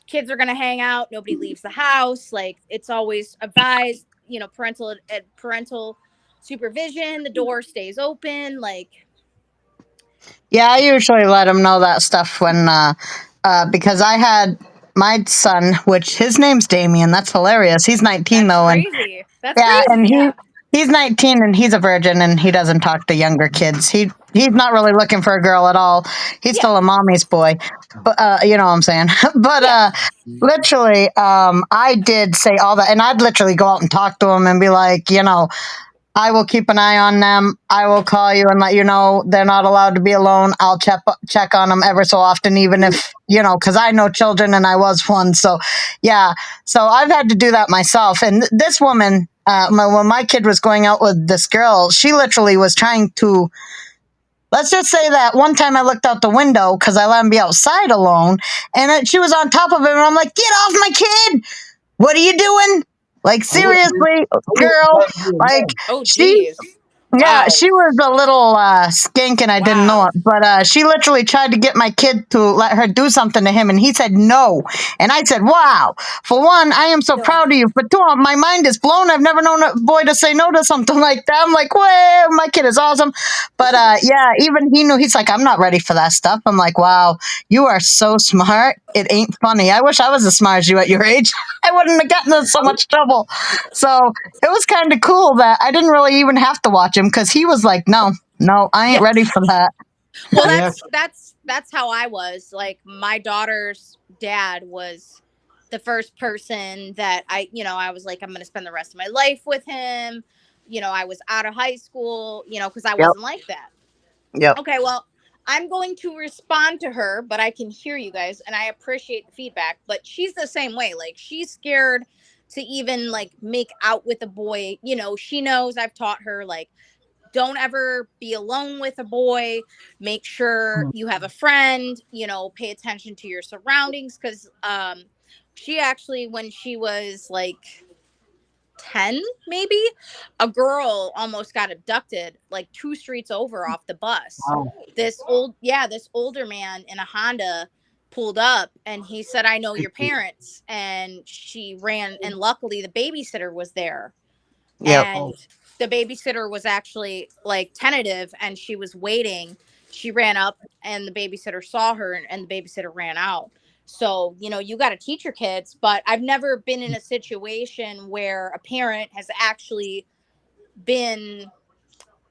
kids are going to hang out, nobody leaves the house. Like, it's always advised, parental supervision. The door stays open. Like, yeah, I usually let him know that stuff when, because I had my son, which his name's Damien. That's hilarious. He's 19 though. Crazy. That's crazy. And he's 19 and he's a virgin and he doesn't talk to younger kids. He's not really looking for a girl at all. He's still a mommy's boy. But you know what I'm saying? But literally, I did say all that, and I'd literally go out and talk to him and be like, I will keep an eye on them. I will call you and let you know they're not allowed to be alone. I'll check on them ever so often, even if, because I know children and I was one. So, yeah. So I've had to do that myself. And this woman, when my kid was going out with this girl, she literally was trying to, let's just say that one time I looked out the window because I let him be outside alone, and she was on top of him, and I'm like, get off my kid. What are you doing? Like, seriously, girl, like, oh, geez. Yeah, Wow. she was a little skink and I didn't know it. But she literally tried to get my kid to let her do something to him and he said no. And I said, wow, for one, I am so proud of you. For two, my mind is blown. I've never known a boy to say no to something like that. I'm like, well, my kid is awesome. But yeah, even he knew. He's like, I'm not ready for that stuff. I'm like, wow, you are so smart. It ain't funny. I wish I was as smart as you at your age. I wouldn't have gotten in so much trouble. So it was kind of cool that I didn't really even have to watch him because he was like, no, I ain't ready for that. Well, Yeah. that's how I was. Like my daughter's dad was the first person that I was like, I'm going to spend the rest of my life with him. I was out of high school, because I Yep. wasn't like that. Yep. Okay, well, I'm going to respond to her, but I can hear you guys and I appreciate the feedback, but she's the same way. Like she's scared to even like make out with a boy. She knows I've taught her like don't ever be alone with a boy. Make sure you have a friend, pay attention to your surroundings cuz she actually when she was like 10 maybe, a girl almost got abducted like 2 streets over off the bus. Wow. This older man in a Honda pulled up and he said, I know your parents. And she ran and luckily the babysitter was there. Yep. And the babysitter was actually like tentative and she was waiting. She ran up and the babysitter saw her and the babysitter ran out. So, you got to teach your kids, but I've never been in a situation where a parent has actually been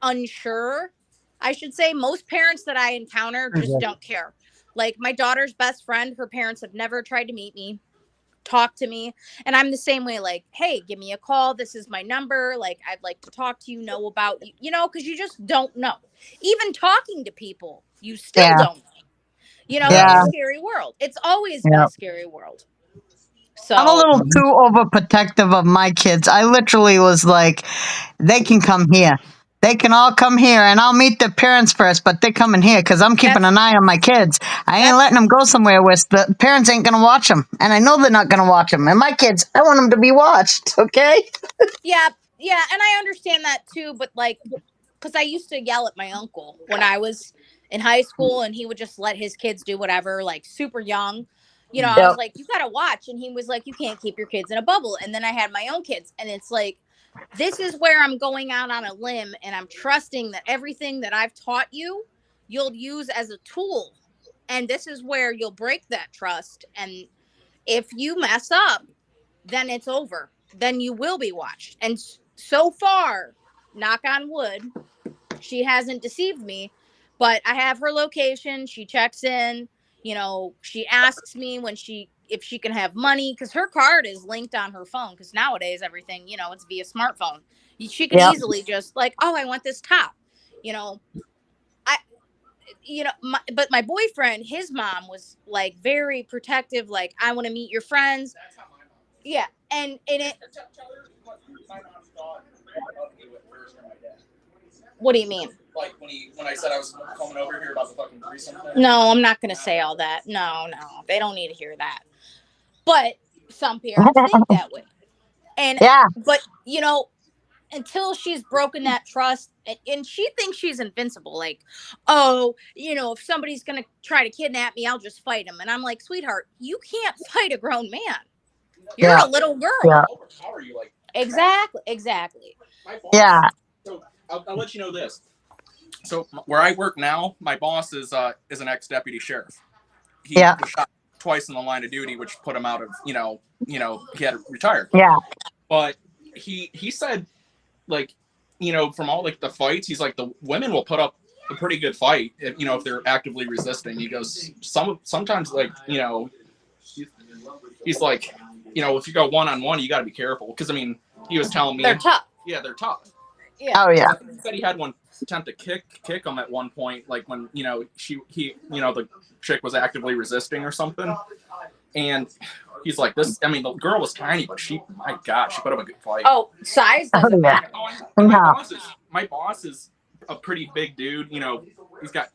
unsure. I should say most parents that I encounter just don't care. Like my daughter's best friend, her parents have never tried to meet me, talk to me, and I'm the same way. Like, hey, give me a call, this is my number, like I'd like to talk to you, know about you, because you just don't know. Even talking to people, you still don't know. Yeah. It's a scary world. It's always been Yep. a scary world. So I'm a little too overprotective of my kids. I literally was like, they can come here. They can all come here and I'll meet their parents first, but they're coming here because I'm keeping an eye on my kids. I ain't letting them go somewhere where the parents ain't going to watch them. And I know they're not going to watch them. And my kids, I want them to be watched. Okay. yeah, and I understand that too, but like, because I used to yell at my uncle when I was in high school and he would just let his kids do whatever, like super young. I was like, you gotta watch. And he was like, you can't keep your kids in a bubble. And then I had my own kids. And it's like, this is where I'm going out on a limb and I'm trusting that everything that I've taught you, you'll use as a tool. And this is where you'll break that trust. And if you mess up, then it's over. Then you will be watched. And so far, knock on wood, she hasn't deceived me, but I have her location. She checks in, she asks me if she can have money because her card is linked on her phone because nowadays everything, it's via smartphone. She could easily just like, oh, I want this top, but my boyfriend, his mom was like very protective, like, I want to meet your friends. Yeah. And it, what do you mean? Like when I said I was coming over here about the fucking threesome thing? No, I'm not going to say all that. No, they don't need to hear that. But some parents think that way. And, but, until she's broken that trust and she thinks she's invincible, like, oh, if somebody's going to try to kidnap me, I'll just fight him. And I'm like, sweetheart, you can't fight a grown man. You're a little girl. Yeah. Exactly. Yeah. So I'll let you know this. So where I work now, my boss is an ex-deputy sheriff. He was shot twice in the line of duty, which put him out of, he had retired. Yeah. But he said, like, from all like the fights, he's like, the women will put up a pretty good fight if they're actively resisting. He goes, sometimes like, he's like, if you go one-on-one, you got to be careful. Because, I mean, he was telling me. They're tough. Yeah, they're tough. Yeah. Oh, yeah. He said he had one attempt to kick him at one point, like when, the chick was actively resisting or something. And he's like, the girl was tiny, but my God, she put up a good fight. Oh, size doesn't matter. My boss is a pretty big dude. He's got,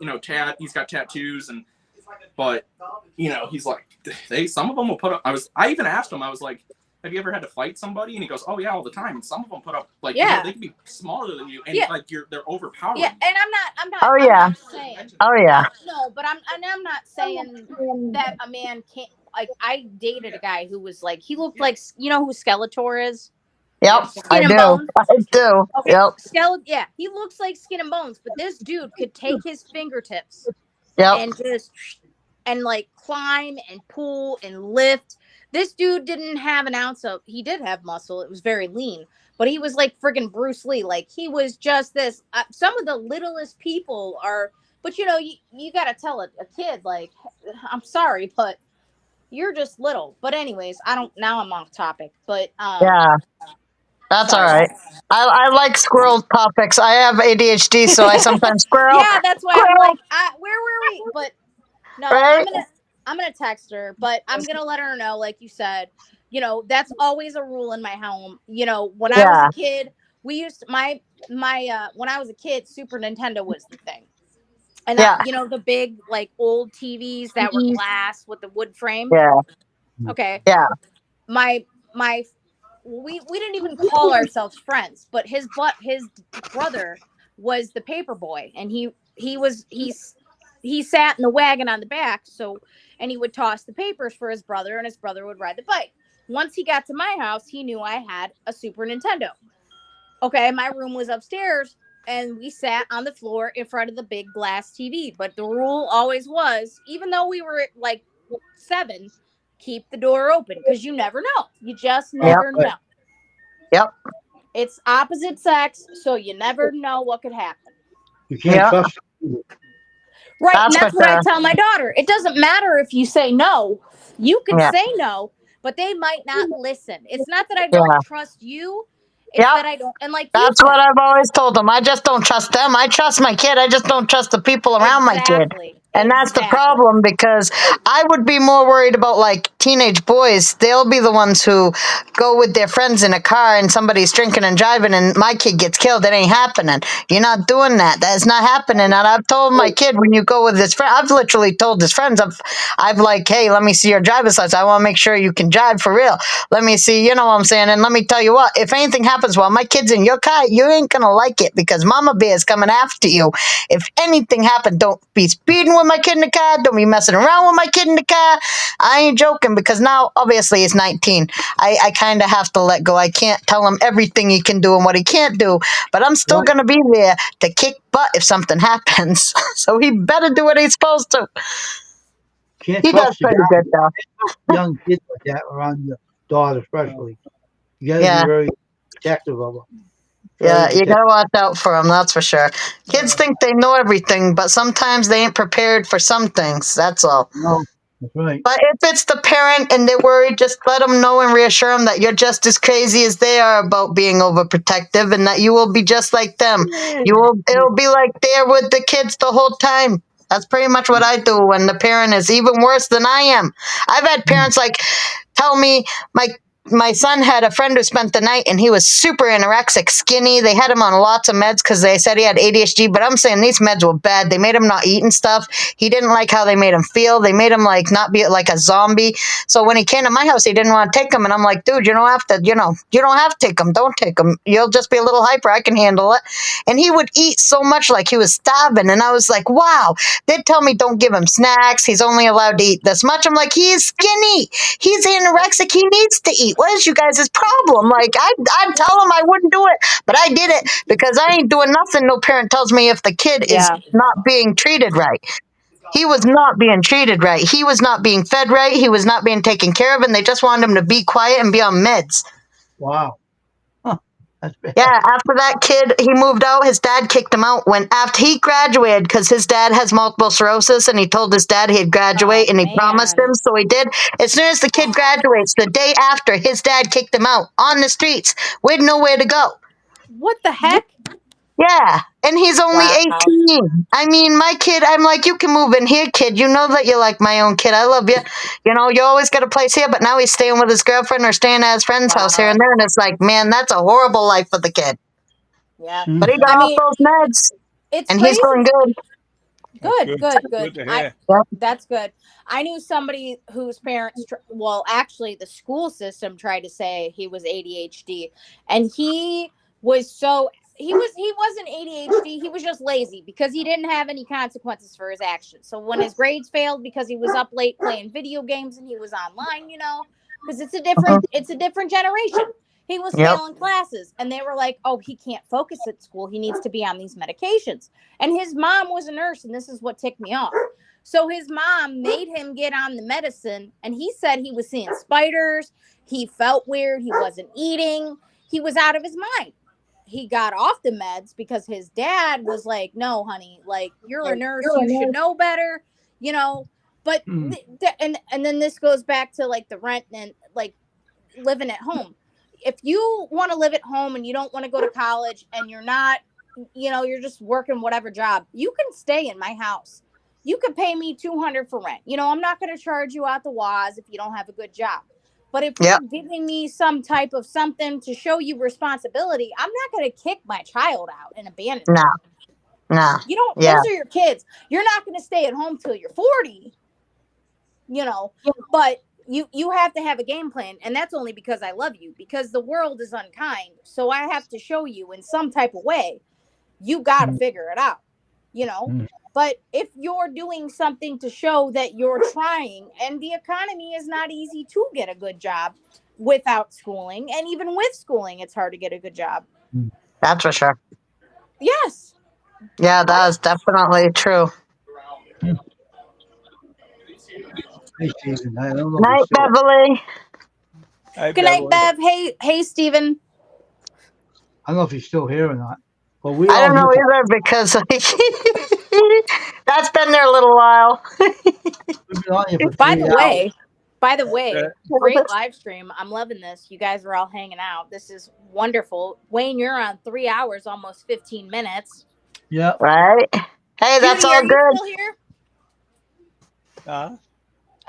he's got tattoos but he's like, some of them will put up. I even asked him, I was like, have you ever had to fight somebody? And he goes, oh yeah, all the time. And some of them put up like, Yeah. they can be smaller than you, and Yeah. like they're overpowering. Yeah, and I'm not. Oh, I'm yeah. not saying Oh yeah. no, but I'm not saying that a man can't. Like, I dated a guy who was like, he looked like, you know who Skeletor is? Yep. Skin I and do. bone. I do. Okay, Yep. yeah, he looks like Skin and Bones, but this dude could take his fingertips Yep. and just and like climb and pull and lift. This dude didn't have an ounce of. He did have muscle. It was very lean, but he was like friggin' Bruce Lee. Like, he was just this. Some of the littlest people are, but you know, you got to tell a kid, like, I'm sorry, but you're just little. But anyways, now I'm off topic, but Yeah. That's sorry. all right. I like squirrel topics. I have ADHD, so I sometimes squirrel. Yeah, that's why I'm like, where were we? But no, Right? I'm gonna text her, but I'm gonna let her know, like you said, you know, that's always a rule in my home. You know, when I was a kid, we used my when I was a kid, Super Nintendo was the thing. And you know, the big like old TVs that were glass with the wood frame. Yeah. Okay. Yeah. My we didn't even call ourselves friends, but his brother was the paper boy, and he sat in the wagon on the back, and he would toss the papers for his brother, and his brother would ride the bike. Once he got to my house, he knew I had a Super Nintendo. Okay, my room was upstairs, and we sat on the floor in front of the big glass TV. But the rule always was, even though we were like 7, keep the door open, because you never know. You just never know. Yep. It's opposite sex, so you never know what could happen. You can't trust people. Right, and that's what I tell my daughter. It doesn't matter if you say no. You can say no, but they might not listen. It's not that I don't trust you. It's that I don't. And like that's what I've always told them. I just don't trust them. I trust my kid. I just don't trust the people around my kid. And that's the problem, because I would be more worried about like teenage boys. They'll be the ones who go with their friends in a car and somebody's drinking and driving and my kid gets killed. It ain't happening. You're not doing that. That's not happening. And I've told my kid, when you go with his friend, I've literally told his friends, I've like, hey, let me see your driver's license. I want to make sure you can drive for real. Let me see, you know what I'm saying? And let me tell you what, if anything happens while my kid's in your car, you ain't going to like it, because Mama Bear is coming after you. If anything happened, don't be speeding with my kid in the car. Don't be messing around with my kid in the car. I ain't joking, because now obviously he's 19. I kind of have to let go. I can't tell him everything he can do and what he can't do, but I'm still going to be there to kick butt if something happens. So he better do what he's supposed to. Can't He does pretty good though. Young kids like that around your daughter, especially. You gotta be very protective of them. Yeah, you gotta watch out for them, that's for sure. Kids think they know everything, but sometimes they ain't prepared for some things, that's all. No, that's right. But if it's the parent and they're worried, just let them know and reassure them that you're just as crazy as they are about being overprotective, and that you will be just like them. It'll be like they're with the kids the whole time. That's pretty much what I do when the parent is even worse than I am. I've had parents like tell me, my son had a friend who spent the night, and he was super anorexic, skinny. They had him on lots of meds because they said he had ADHD, but I'm saying these meds were bad. They made him not eat and stuff. He didn't like how they made him feel. They made him like not be like a zombie. So when he came to my house, he didn't want to take him, and I'm like, dude, you don't have to, you don't have to take him. Don't take him. You'll just be a little hyper. I can handle it. And he would eat so much like he was starving, and I was like, wow. They'd tell me don't give him snacks. He's only allowed to eat this much. I'm like, he's skinny. He's anorexic. He needs to eat. What is you guys' problem? Like, I'd tell him I wouldn't do it, but I did it because I ain't doing nothing. No parent tells me if the kid is not being treated right. He was not being treated right. He was not being fed right. He was not being taken care of, and they just wanted him to be quiet and be on meds. Wow. Yeah, after that kid, he moved out. His dad kicked him out when after he graduated, because his dad has multiple sclerosis, and he told his dad he'd graduate, and he promised him, so he did. As soon as the kid graduates, the day after, his dad kicked him out on the streets with nowhere to go. What the heck? Yeah, and he's only 18. I mean, my kid, I'm like, you can move in here, kid. You know that you're like my own kid. I love you. You know, you always got a place here, but now he's staying with his girlfriend or staying at his friend's house here and there, and it's like, man, that's a horrible life for the kid. Yeah. But he got off those meds, and crazy. he's doing good. Good, Good. good, Good good. to hear. That's good. I knew somebody whose parents, well, actually, the school system tried to say he was ADHD, and he was so he wasn't ADHD. He was just lazy because he didn't have any consequences for his actions. So when his grades failed because he was up late playing video games and he was online, because it's a different generation. He was Yep. failing classes, and they were like, "Oh, he can't focus at school. He needs to be on these medications." And his mom was a nurse, and this is what ticked me off. So his mom made him get on the medicine, and he said he was seeing spiders. He felt weird. He wasn't eating. He was out of his mind. He got off the meds because his dad was like, "No, honey, like you're a nurse. You should know better, you know." But and then this goes back to like the rent and like living at home. If you want to live at home and you don't want to go to college and you're not, you're just working whatever job, you can stay in my house. You could pay me $200 for rent. I'm not going to charge you out the waz if you don't have a good job. But if Yep. you're giving me some type of something to show you responsibility, I'm not going to kick my child out and abandon No. them. No. You don't, Yeah. those are your kids. You're not going to stay at home till you're 40, but you have to have a game plan. And that's only because I love you, because the world is unkind. So I have to show you in some type of way, you got to figure it out, But if you're doing something to show that you're trying, and the economy is not easy to get a good job without schooling, and even with schooling, it's hard to get a good job. That's for sure. Yes. Yeah, that is definitely true. Hey, Stephen, I don't know. Night, if you're still- Beverly. Hey, Good night, Beverly. Bev. Hey, Steven. I don't know if he's still here or not. But we I all don't know knew- either because that's been there a little while. we've been on here for By 3 the way, Yeah. great live stream. I'm loving this. You guys are all hanging out. This is wonderful. Wayne, you're on 3 hours, almost 15 minutes. Yeah. Right? Hey, that's Judy, all are good. you still here?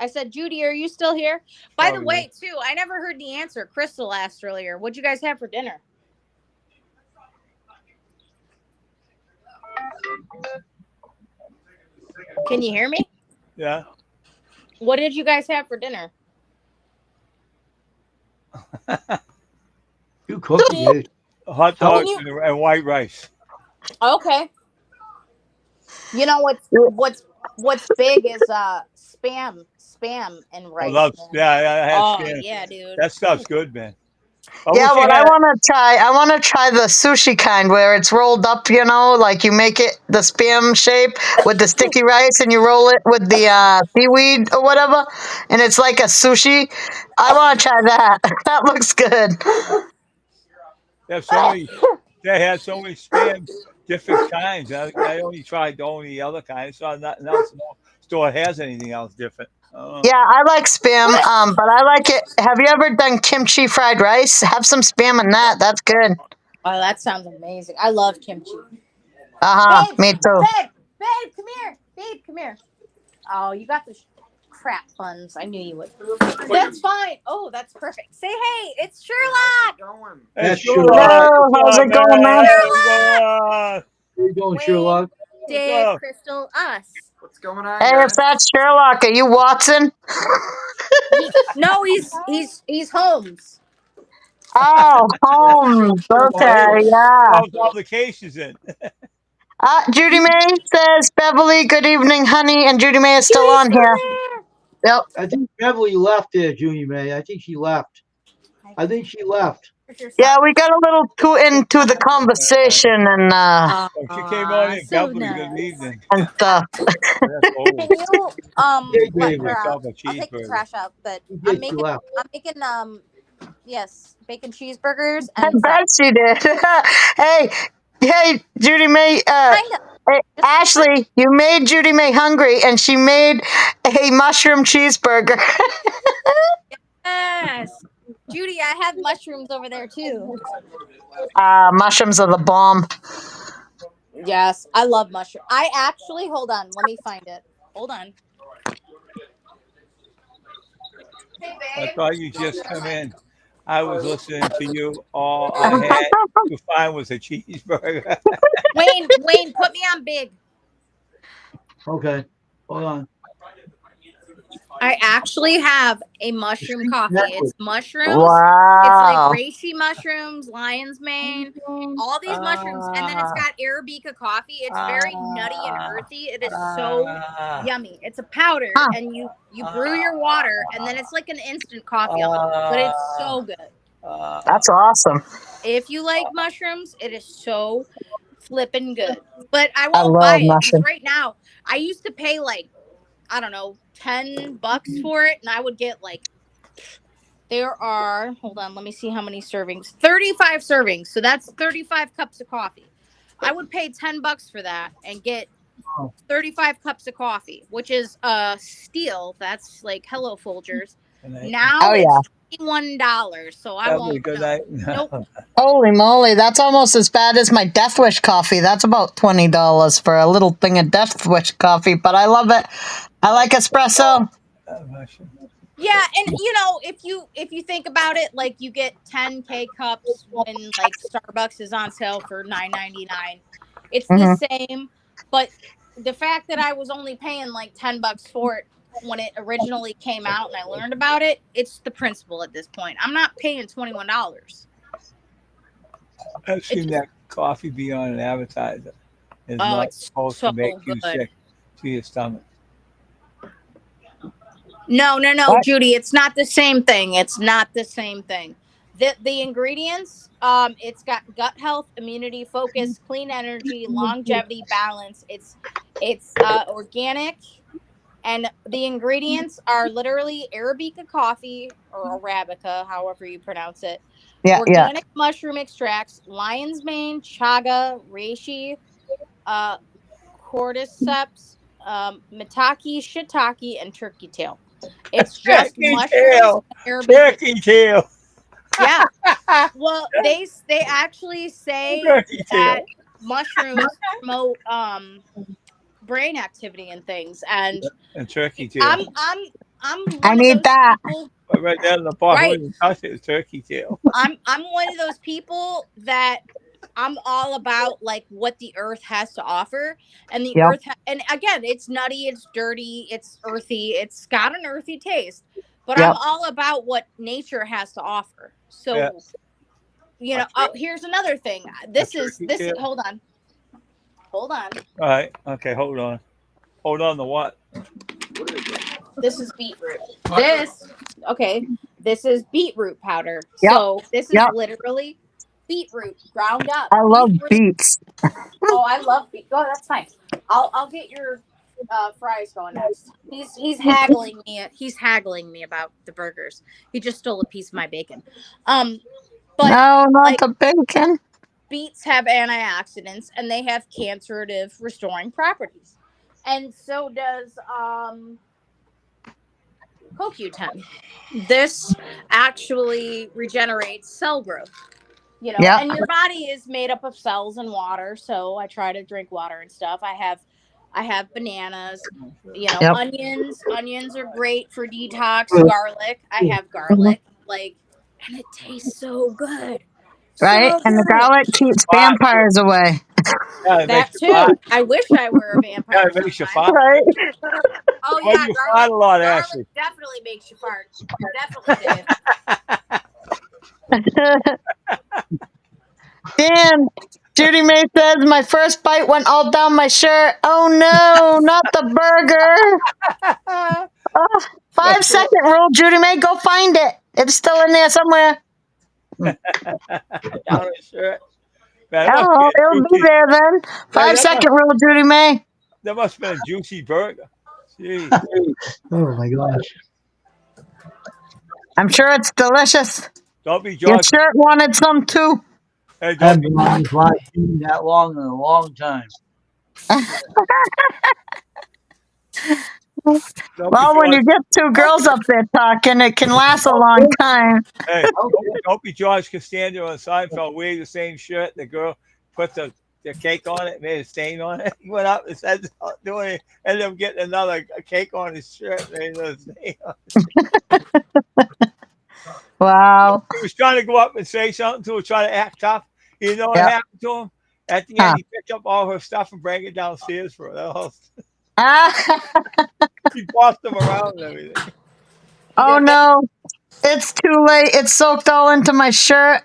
I said, Judy, are you still here? By the way, too, I never heard the answer. Crystal asked earlier, what'd you guys have for dinner? Can you hear me? Yeah. What did you guys have for dinner? You cooked it. Hot dogs and white rice. Okay. You know what's big is spam and rice. I love, man. yeah, I had Oh spam. yeah, dude. That stuff's good, man. Yeah, what I want to try the sushi kind where it's rolled up, like you make it the spam shape with the sticky rice and you roll it with the seaweed or whatever, and it's like a sushi. I want to try that. That looks good. They had so many spam, different kinds. I only tried the only other kind. So nothing else. No store has anything else different. Yeah, I like spam, but I like it. Have you ever done kimchi fried rice? Have some spam in that. That's good. Oh, that sounds amazing. I love kimchi. Babe, me too. Babe, come here. Babe, come here. Oh, you got the crap buns. I knew you would. That's fine. Oh, that's perfect. Say hey, it's Sherlock. That's Sherlock. Hello, how's it going, man? How you doing, Sherlock? Dave, Crystal, us. What's going on? Hey, guys? if that's Sherlock, are you Watson? No, he's Holmes. Oh, Holmes. Okay, yeah. All the cases in. Judy May says, Beverly, good evening, honey. And Judy May is still on here. Yep. I think Beverly left there, Judy May. I think she left. Yeah, we got a little too into the conversation and She came on in. so Beverly, nice. good evening. and stuff. Can you let her myself out? a I'll take the cheeseburger. trash out, but Yeah, I'm she making left. yes, bacon cheeseburgers I and bet she did. hey, Judy May. Hey, Ashley, you made Judy May hungry, and she made a mushroom cheeseburger. yes. Judy, I have mushrooms over there too. Mushrooms are the bomb. Yes, I love mushroom. I actually hold on, let me find it. Hold on. Hey, I babe. thought you just come in. I was listening to you. All I had to find was a cheeseburger. Wayne, put me on big. Okay. Hold on. I actually have a mushroom coffee. It's mushrooms. It's Wow. like reishi mushrooms, lion's mane, all these mushrooms, and then it's got Arabica coffee. It's very nutty and earthy. It is so yummy. It's a powder, Huh. and you brew your water, and then it's like an instant coffee almost, but it's so good. That's awesome. If you like mushrooms, it is so flippin' good. But I I won't buy love it because mushrooms. right now I used to pay like, I don't know, $10 for it, and I would get like, there are, hold on, let me see how many servings. 35 servings. So that's 35 cups of coffee. I would pay $10 for that and get 35 cups of coffee, which is a steal. That's like Hello Folgers. Now Oh, yeah. it's $21. So I Have a won't. good No. night. Nope. Holy moly, that's almost as bad as my Death Wish coffee. That's about $20 for a little thing of Death Wish coffee, but I love it. I like espresso. Yeah, and you know, if you think about it, like you get 10K cups when like Starbucks is on sale for $9.99. It's the same, but the fact that I was only paying like $10 for it when it originally came out and I learned about it, it's the principle at this point. I'm not paying $21. I've seen that coffee be on an advertiser. It's Oh, not it's supposed so to make you good. sick to your stomach. No, What? Judy, it's not the same thing. It's not the same thing. The ingredients, it's got gut health, immunity, focus, clean energy, longevity, balance. It's organic, and the ingredients are literally Arabica coffee or Arabica, however you pronounce it. Yeah, yeah. Organic mushroom extracts, lion's mane, chaga, reishi, cordyceps, maitake, shiitake, and turkey tail. It's just Turkey mushrooms tail. and Arabica. Turkey tail. Yeah. Well, they actually say Turkey that tail. mushrooms promote brain activity and things, and And turkey tail. I'm I one of need those that. people. But right there in the pot, Right. when you touch it, it's turkey tail. I'm one of those people that I'm all about like what the earth has to offer, and the Yep. earth and again, it's nutty, it's dirty, it's earthy, it's got an earthy taste, but Yep. I'm all about what nature has to offer. So Yeah. you know, here's another thing. This is hold on. All right. Okay. Hold on. Hold on to what? This is beetroot. This is beetroot powder. Yep. So this is Yep. literally beetroot ground up. I love Beetroot. beets. Oh, I love beet. Oh, that's nice. I'll get your fries going next. He's haggling me. He's haggling me about the burgers. He just stole a piece of my bacon. But No, not like the bacon. beets have antioxidants and they have cancer-restorative restoring properties, and so does CoQ10. This actually regenerates cell growth. You know, Yeah. and your body is made up of cells and water, so I try to drink water and stuff. I have bananas, you know, Yep. onions are great for detox. Garlic, I have garlic, like, and it tastes so good. Right? So And the good. garlic keeps vampires away. Yeah, it That makes you too. fart. I wish I were a vampire. Yeah, it makes you sometime. fart. Right? Oh Well, yeah, you fart a lot, garlic Ashley. definitely makes you fart. Definitely did. Dan, Judy May says my first bite went all down my shirt. Oh no, not the burger. Oh, 5-second rule, Judy May, go find it. It's still in there somewhere. Down his shirt. Man, Oh, it'll be there then. 5-second rule, Judy May. That must have been a juicy burger. Jeez. Oh my gosh. I'm sure it's delicious. Don't be Your George. shirt wanted some too. Hey, I don't haven't be, been on this live stream that long in a long time. don't Well, be when you George. get two girls up there talking, it can last a long time. Hey, don't be George Costanza on Seinfeld wearing the same shirt. The girl put the cake on it, made a stain on it. He went up and said, doing it, ended up getting another cake on his shirt, made a stain on it. Wow. He was trying to go up and say something to her, trying to act tough. You know what Yep. happened to him? At the end, he picked up all her stuff and bring it downstairs for her. That was- She bossed them around and everything. Oh no, it's too late. It's soaked all into my shirt.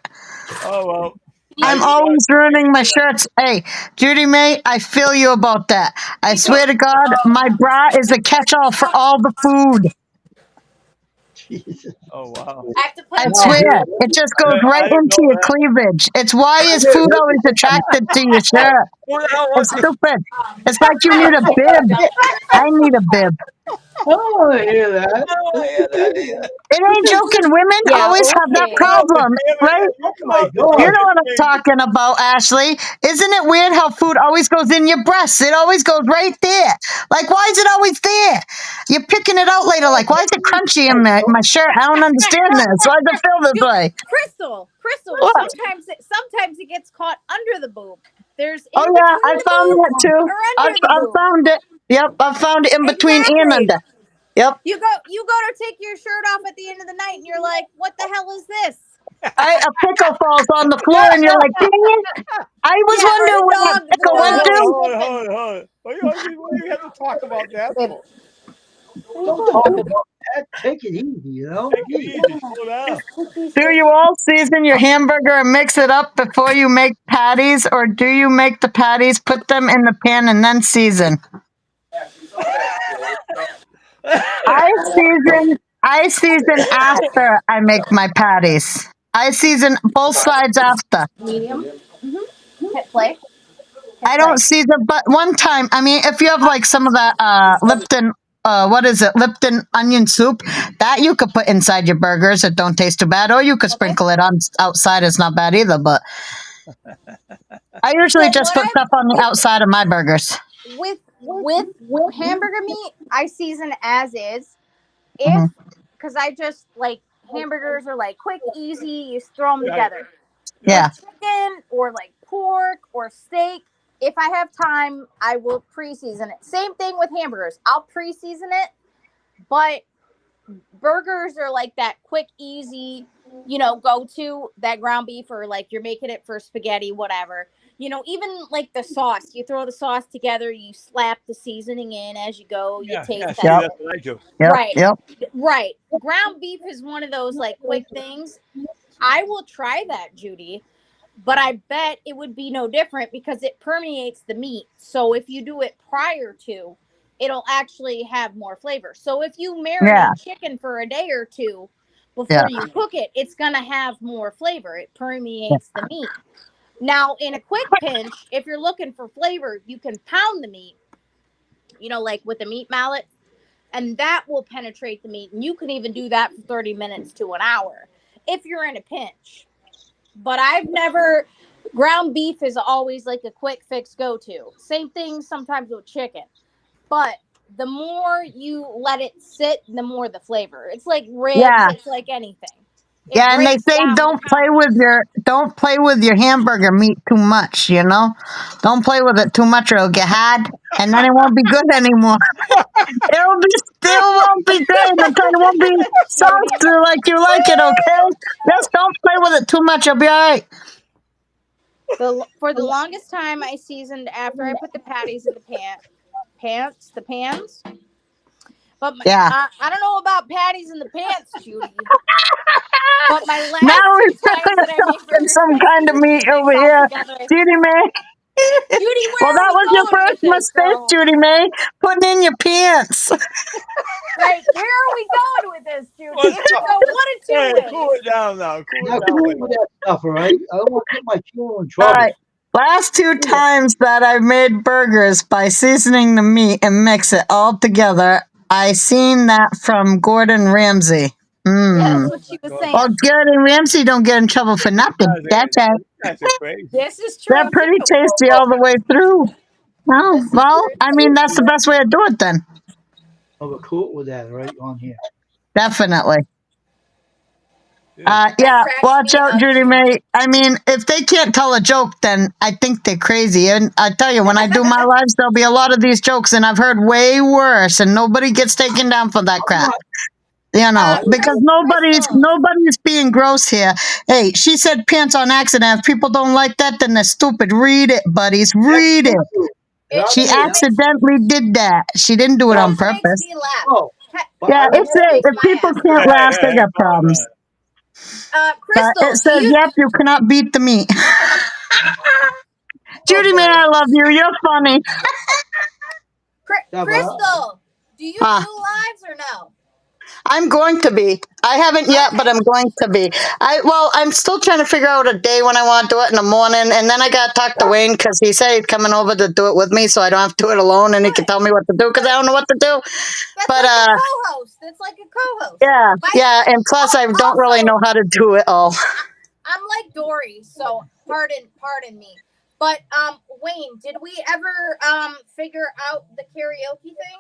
Oh well. I'm always ruining my shirts. Hey, Judy May, I feel you about that. I swear to God, my bra is a catch-all for all the food. Jesus. Oh wow. I have to put I it swear, back. it just goes I right didn't into know your that. cleavage. It's why is food always attracted to your shirt? Who the hell It's was this? stupid. It's like you need a bib. I need a bib. I don't want to hear that. Oh, yeah, that either. It ain't joking. Women Yeah, always have that okay. problem, right? Oh my God. You know what I'm talking about, Ashley. Isn't it weird how food always goes in your breasts? It always goes right there. Like, why is it always there? You're picking it out later. Like, why is it crunchy in my shirt? I don't understand this. Why does it feel this way? Crystal, What? sometimes it gets caught under the boob. There's in Oh, between yeah, I the found boob that too. or I under the boob. found it. Yep, I found it in between and Exactly. under. Yep. You go to take your shirt off at the end of the night and you're like, what the hell is this? A pickle falls on the floor and you're like, dang it. I was Yeah, or wondering where that the pickle dog went is to. Hold on. What do you have to talk about that for? Don't talk about that. Take it easy, you know? Take it easy. Slow down. Do you all season your hamburger and mix it up before you make patties, or do you make the patties, put them in the pan, and then season? I season after I make my patties. I season both sides after. Medium. Hit play. I don't season, but one time, I mean, if you have like some of that Lipton, what is it, Lipton onion soup, that you could put inside your burgers. It don't taste too bad, or you could sprinkle it on outside. It's not bad either. But I usually So just what put stuff on the outside of my burgers. With hamburger meat, I season as is. Mm-hmm. Because I just like hamburgers are like quick, easy. You throw them together. Yeah. Chicken or like pork or steak. If I have time, I will pre-season it. Same thing with hamburgers. I'll pre-season it, but burgers are like that quick, easy, go-to, that ground beef, or like you're making it for spaghetti, whatever. Even like the sauce, you throw the sauce together, you slap the seasoning in as you go, you taste see, that. that's what I do. Yep. Right. Ground beef is one of those like quick things. I will try that, Judy, but I bet it would be no different because it permeates the meat. So if you do it prior to, it'll actually have more flavor. So if you marinate chicken for a day or two before you cook it, it's going to have more flavor. It permeates the meat. Now, in a quick pinch, if you're looking for flavor, you can pound the meat, like with a meat mallet, and that will penetrate the meat. And you can even do that for 30 minutes to an hour if you're in a pinch. But ground beef is always like a quick fix go-to. Same thing sometimes with chicken. But the more you let it sit, the more the flavor. It's like ribs. Yeah. It's like anything. And they say don't play with your hamburger meat too much, Don't play with it too much or it'll get hard and then it won't be good anymore. It won't be good until it won't be soft like you like it, okay? Just don't play with it too much, you'll be all right. For the longest time, I seasoned after I put the patties in the pans. But I don't know about patties in the pants, Judy. But my last now two we're times that I made burgers, some kind of meat over here, Judy May. Judy, well, that was your first mistake, Judy May, putting in your pants. Right, where are we going with this, Judy? It could go one of two ways. Cool it down now. Cool with that stuff, all right? I don't want to get my children in trouble. All right. Last two times that I've made burgers by seasoning the meat and mix it all together, I seen that from Gordon Ramsay. Yeah, that's what she was saying. Well, Gordon Ramsay don't get in trouble for nothing. That's crazy. This is true. They're pretty tasty all the way through. Well, I mean, that's the best way to do it then. Oh, we're cool with that right on here. Definitely. Yeah, watch out, Judy May. I mean, if they can't tell a joke, then I think they're crazy. And I tell you, when I do my lives, there'll be a lot of these jokes, and I've heard way worse, and nobody gets taken down for that crap. Because nobody's being gross here. Hey, she said pants on accident. If people don't like that, then they're stupid. Read it, buddies. Read it. She It makes, accidentally did that. She didn't do it on this makes purpose. me laugh. Oh, but Yeah, I it's will. if people can't laugh, they got problems. But Crystal, it do says, you "Yep, you cannot beat the meat." Judy, man, but I love you. You're funny. yeah, but Crystal, do you Huh. do lives or no? I'm going to be. I haven't yet, but Okay. I'm going to be. I'm still trying to figure out a day when I want to do it in the morning, and then I got to talk to Wayne because he said he's coming over to do it with me, so I don't have to do it alone, and he can Good. tell me what to do because I don't know what to do. That's But like a co-host. That's like a co-host. yeah, yeah, and plus I don't really know how to do it all. I'm like Dory, so pardon me. But Wayne, did we ever figure out the karaoke thing?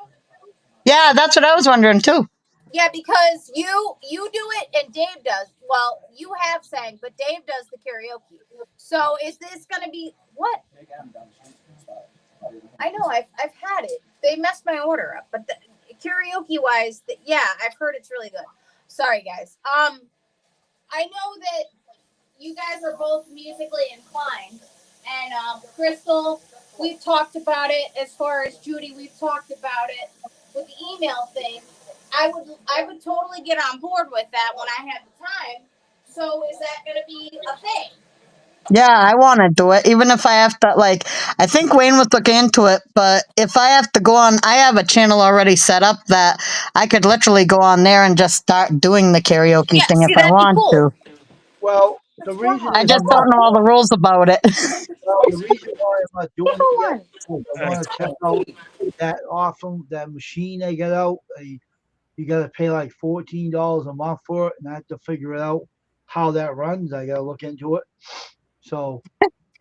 Yeah, that's what I was wondering too. Yeah, because you do it and Dave does. Well, you have sang, but Dave does the karaoke. So is this gonna be what? I know I've had it. They messed my order up, but karaoke wise, yeah, I've heard it's really good. Sorry guys. I know that you guys are both musically inclined, and Crystal, we've talked about it. As far as Judy, we've talked about it with the email thing. I would totally get on board with that when I have the time. So is that going to be a thing? Yeah, I want to do it, even if I have to. Like, I think Wayne was looking into it, but if I have to go on, I have a channel already set up that I could literally go on there and just start doing the karaoke Yeah, thing if see, I that'd be want cool. to. well, the What's reason I wrong? is just I'm don't not. know all the rules about it. Well, the reason why I'm not doing it yet One. is I want to check out that machine they got out. You got to pay like $14 a month for it, and I have to figure it out how that runs. I got to look into it. So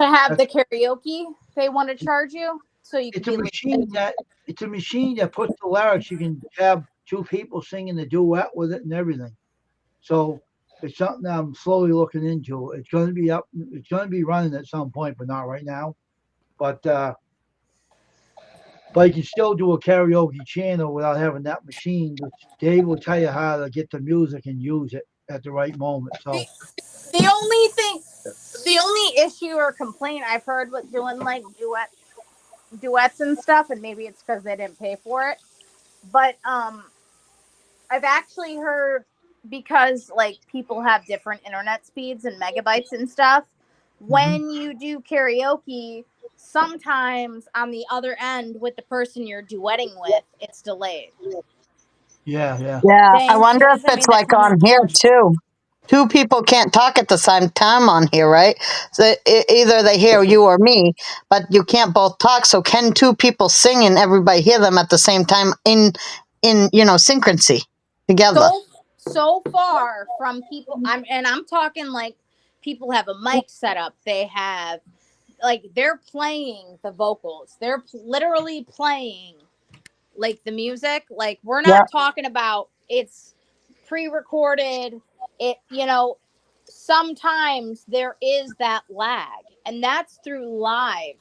To have that's the karaoke, they want to charge you, so you can it's a be like, machine that it's a machine that puts the lyrics. You can have two people singing the duet with it and everything. So it's something I'm slowly looking into. It's going to be up. It's going to be running at some point, but not right now. But you can still do a karaoke channel without having that machine. Which Dave will tell you how to get the music and use it at the right moment. So the only thing, the only issue or complaint I've heard with doing like duets and stuff, and maybe it's because they didn't pay for it, but I've actually heard, because like people have different internet speeds and megabytes and stuff, mhm. when you do karaoke, sometimes on the other end with the person you're duetting with, it's delayed. Yeah, yeah. Yeah, I wonder if Thanksgiving, I it's mean, that's like my on only here question. too. Two people can't talk at the same time on here, right? So either they hear you or me, but you can't both talk. So can two people sing and everybody hear them at the same time in synchrony together? So far from people, I'm talking like people have a mic set up. They have, like, they're playing the vocals. They're literally playing like the music. Like, we're Yeah, not talking about it's pre-recorded. Sometimes there is that lag, and that's through live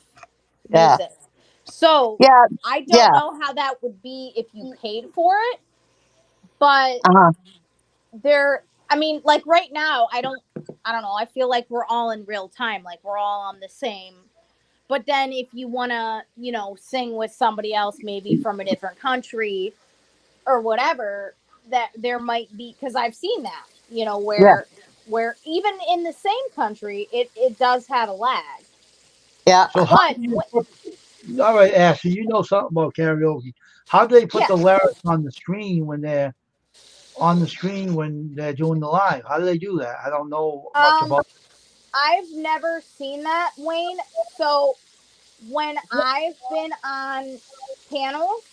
yeah, music. So yeah, I yeah. don't know how that would be if you paid for it, but Uh-huh. I mean, like right now, I don't know, I feel like we're all in real time, like we're all on the same. But then if you want to, sing with somebody else, maybe from a different country or whatever, that there might be, because I've seen that, Yeah, where even in the same country, it does have a lag. yeah. So how But do you put? All right, Ashley, you know something about karaoke. How do they put yeah, the lyrics on the screen when they're doing the live? How do they do that? I don't know much um, about. I've never seen that, Wayne. So when I've been on panels,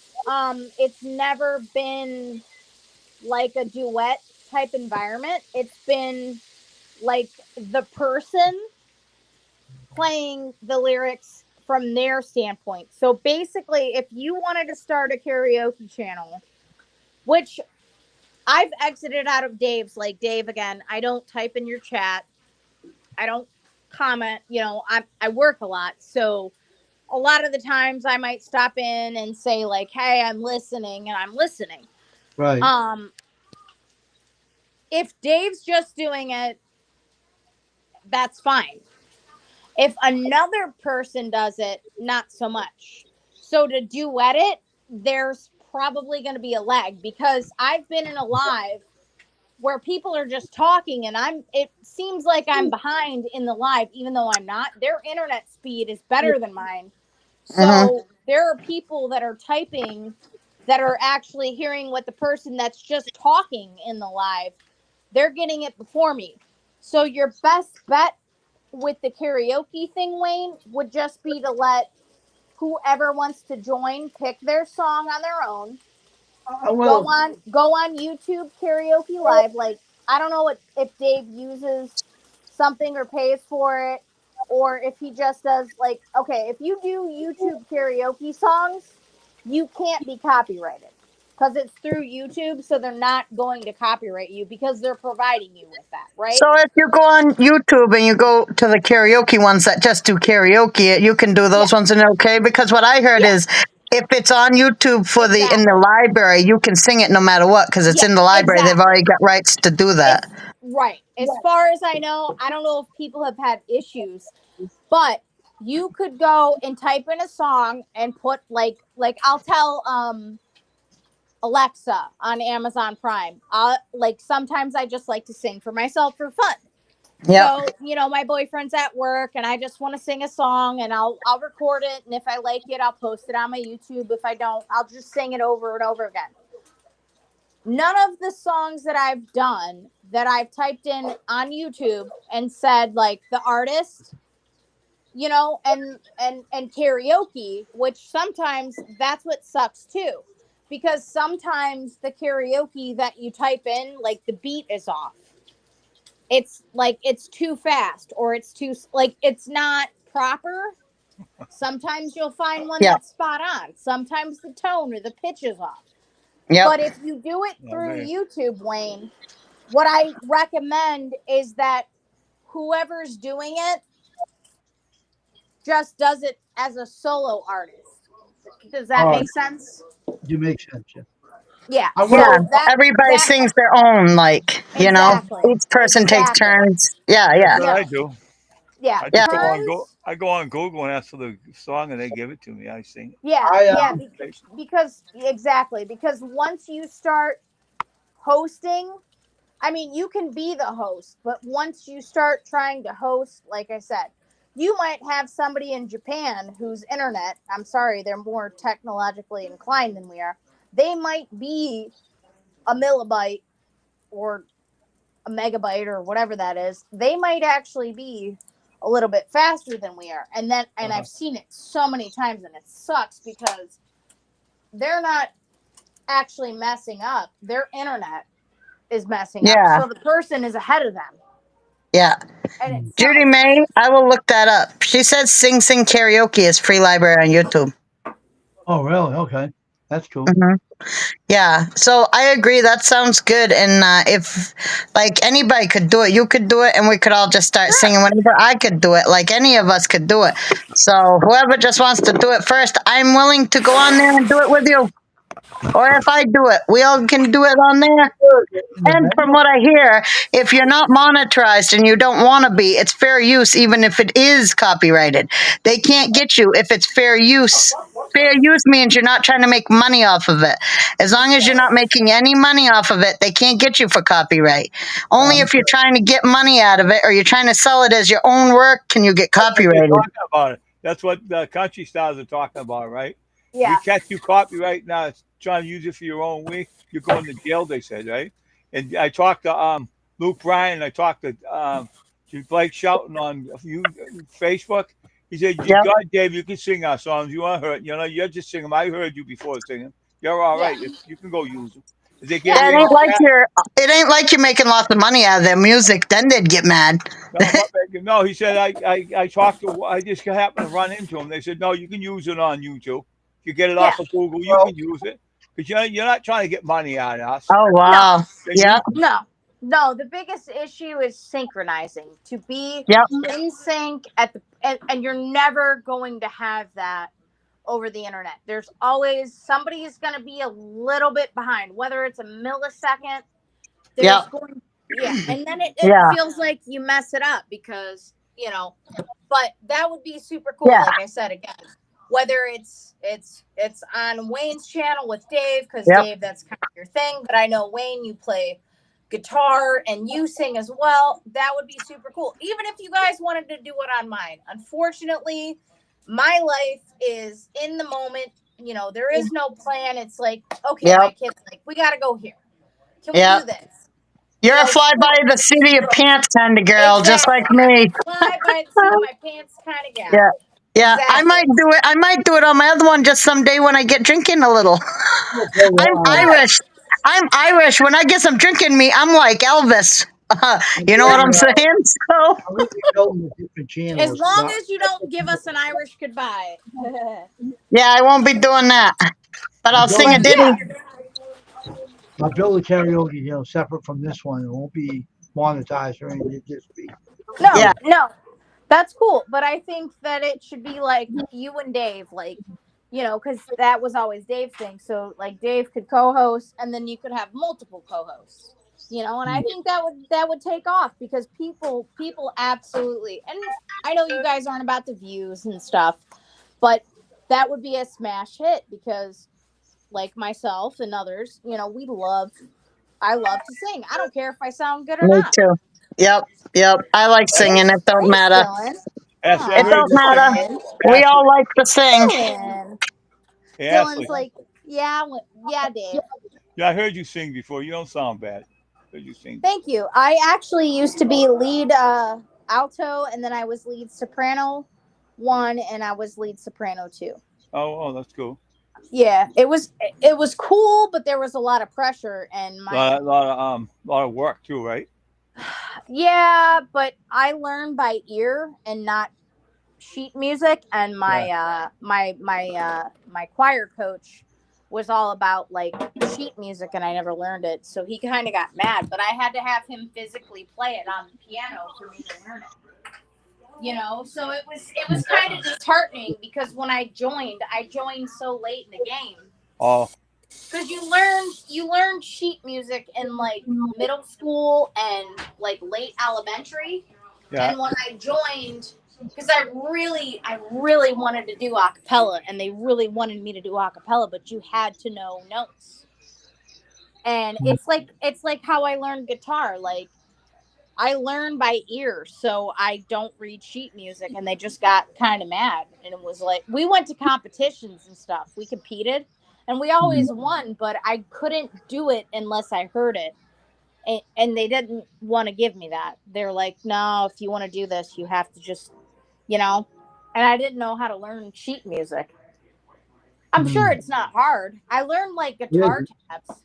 it's never been like a duet type environment. It's been like the person playing the lyrics from their standpoint. So basically, if you wanted to start a karaoke channel, which I've exited out of Dave's, like Dave, again, I don't type in your chat. I don't comment, I work a lot. So a lot of the times I might stop in and say like, "Hey, I'm listening," and I'm listening. Right. Um if Dave's just doing it, that's fine. If another person does it, not so much. So to duet it, there's probably going to be a lag because I've been in a live where people are just talking and it seems like I'm behind in the live, even though I'm not. Their internet speed is better than mine. So there are people that are typing that are actually hearing what the person that's just talking in the live, they're getting it before me. So your best bet with the karaoke thing, Wayne, would just be to let whoever wants to join pick their song on their own. Go on YouTube karaoke live. Like, I don't know if Dave uses something or pays for it, or if he just does, like, okay, if you do YouTube karaoke songs, you can't be copyrighted because it's through YouTube, so they're not going to copyright you because they're providing you with that, right? So if you go on YouTube and you go to the karaoke ones that just do karaoke, you can do those ones and they're okay? Because what I heard is if it's on YouTube for in the library, you can sing it no matter what because it's in the library. They've already got rights to do that. Right. As far as I know, I don't know if people have had issues, but you could go and type in a song and put like I'll tell Alexa on Amazon Prime. Like sometimes I just like to sing for myself for fun. So, my boyfriend's at work and I just want to sing a song and I'll record it, and if I like it, I'll post it on my YouTube. If I don't, I'll just sing it over and over again. None of the songs that I've done that I've typed in on YouTube and said like the artist, and karaoke, which sometimes that's what sucks too. Because sometimes the karaoke that you type in, like the beat is off. It's like it's too fast or it's too it's not proper. Sometimes you'll find one that's spot on. Sometimes the tone or the pitch is off. But if you do it through YouTube, Wayne, what I recommend is that whoever's doing it just does it as a solo artist. Does that make sense? You make sense, yeah. Yeah. Everybody sings their own, each person takes turns. That's what I do. Yeah. I just go on Google and ask for the song and they give it to me. I sing it. Yeah. Because once you start hosting, I mean, you can be the host, but once you start trying to host, like I said, you might have somebody in Japan whose internet, I'm sorry, they're more technologically inclined than we are. They might be a millibyte or a megabyte or whatever that is. They might actually be a little bit faster than we are. And I've seen it so many times and it sucks because they're not actually messing up. Their internet is messing up. So the person is ahead of them. Yeah. Judy May, I will look that up. She says Sing Sing Karaoke is free library on YouTube. Oh, really? Okay. That's cool. Yeah. So I agree. That sounds good. And if anybody could do it, you could do it and we could all just start singing whenever. I could do it. Like any of us could do it. So whoever just wants to do it first, I'm willing to go on there and do it with you. Or if I do it, we all can do it on there. And from what I hear, if you're not monetized and you don't want to be, it's fair use, even if it is copyrighted. They can't get you if it's fair use. Fair use means you're not trying to make money off of it. As long as you're not making any money off of it, they can't get you for copyright. Only if you're trying to get money out of it or you're trying to sell it as your own work can you get copyrighted. About it. That's what the country stars are talking about, right? Yeah. We catch you copyright now, trying to use it for your own way. You're going to jail, they said, right? And I talked to Luke Bryan. I talked to Blake Shelton on Facebook. He said, God, Dave, you can sing our songs. You want to hear it. You just sing them. I heard you before singing. You're all right. You can go use them. It ain't like you're making lots of money out of their music. Then they'd get mad. No, he said, I talked to, I just happened to run into him. They said, no, you can use it on YouTube. If you get it off of Google, you can use it. Because you're not trying to get money out of us. Oh, wow. No, the biggest issue is synchronizing. To be in sync and you're never going to have that over the internet. There's always somebody is going to be a little bit behind, whether it's a millisecond. There's going, and then it feels like you mess it up because but that would be super cool. Like I said again, whether it's on Wayne's channel with Dave, because Yep. Dave, that's kind of your thing. But I know Wayne, you play guitar and you sing as well. That would be super cool. Even if you guys wanted to do it on mine. Unfortunately, my life is in the moment. You know, there is no plan. It's like, okay, Yep. my kid's like, we got to go here. Can we Yep. do this? You're a You know, fly by the seat of your pants kind of girl, just like Exactly. me. Fly by the seat of my pants kind of gal. Yeah. Yeah, I Exactly. might do it. I might do it on my other one just someday when I get drinking a little. I'm Irish. I'm Irish. When I get some drinking in me, I'm like Elvis. You know what I'm saying? So I'm going to be building a different channel. As long as you don't give us an Irish goodbye. yeah, I won't be doing that. But I'll sing a ditty. I'll build a karaoke, you know, separate from this one. It won't be monetized or anything. It just be. No, Yeah. no, that's cool. But I think that it should be like you and Dave, like, you know, because that was always Dave's thing. So like Dave could co-host, and then you could have multiple co-hosts. You know, and I think that would take off because people absolutely. And I know you guys aren't about the views and stuff, but that would be a smash hit because, like myself and others, you know, I love to sing. I don't care if I sound good or Me not. too. Yep. I like singing. It don't matter. Ashley, I It heard don't you matter. sing. We Ashley, all like to sing. Dylan. hey, Dylan's Ashley. like, yeah, Dave. Yeah, I heard you sing before. You don't sound bad. I heard you sing. Thank you. I actually used to be lead alto, and then I was lead soprano 1, and I was lead soprano 2. Oh, that's cool. Yeah, it was cool, but there was a lot of pressure, and my lot of work too, right? yeah, but I learned by ear and not sheet music, and my my choir coach was all about like sheet music, and I never learned it, so he kind of got mad, but I had to have him physically play it on the piano for me to learn it. You know, so it was kind of disheartening because when I joined so late in the game. Oh, because you learn sheet music in like middle school and like late elementary. yeah. And when I joined, because I really wanted to do a cappella, and they really wanted me to do a cappella, but you had to know notes. And it's like how I learned guitar. Like I learn by ear, so I don't read sheet music, and they just got kind of mad. And it was like, we went to competitions and stuff. We competed, and we always won, but I couldn't do it unless I heard it. And they didn't want to give me that. They're like, no, if you want to do this, you have to just, you know. And I didn't know how to learn sheet music. I'm sure it's not hard. I learned like guitar tabs.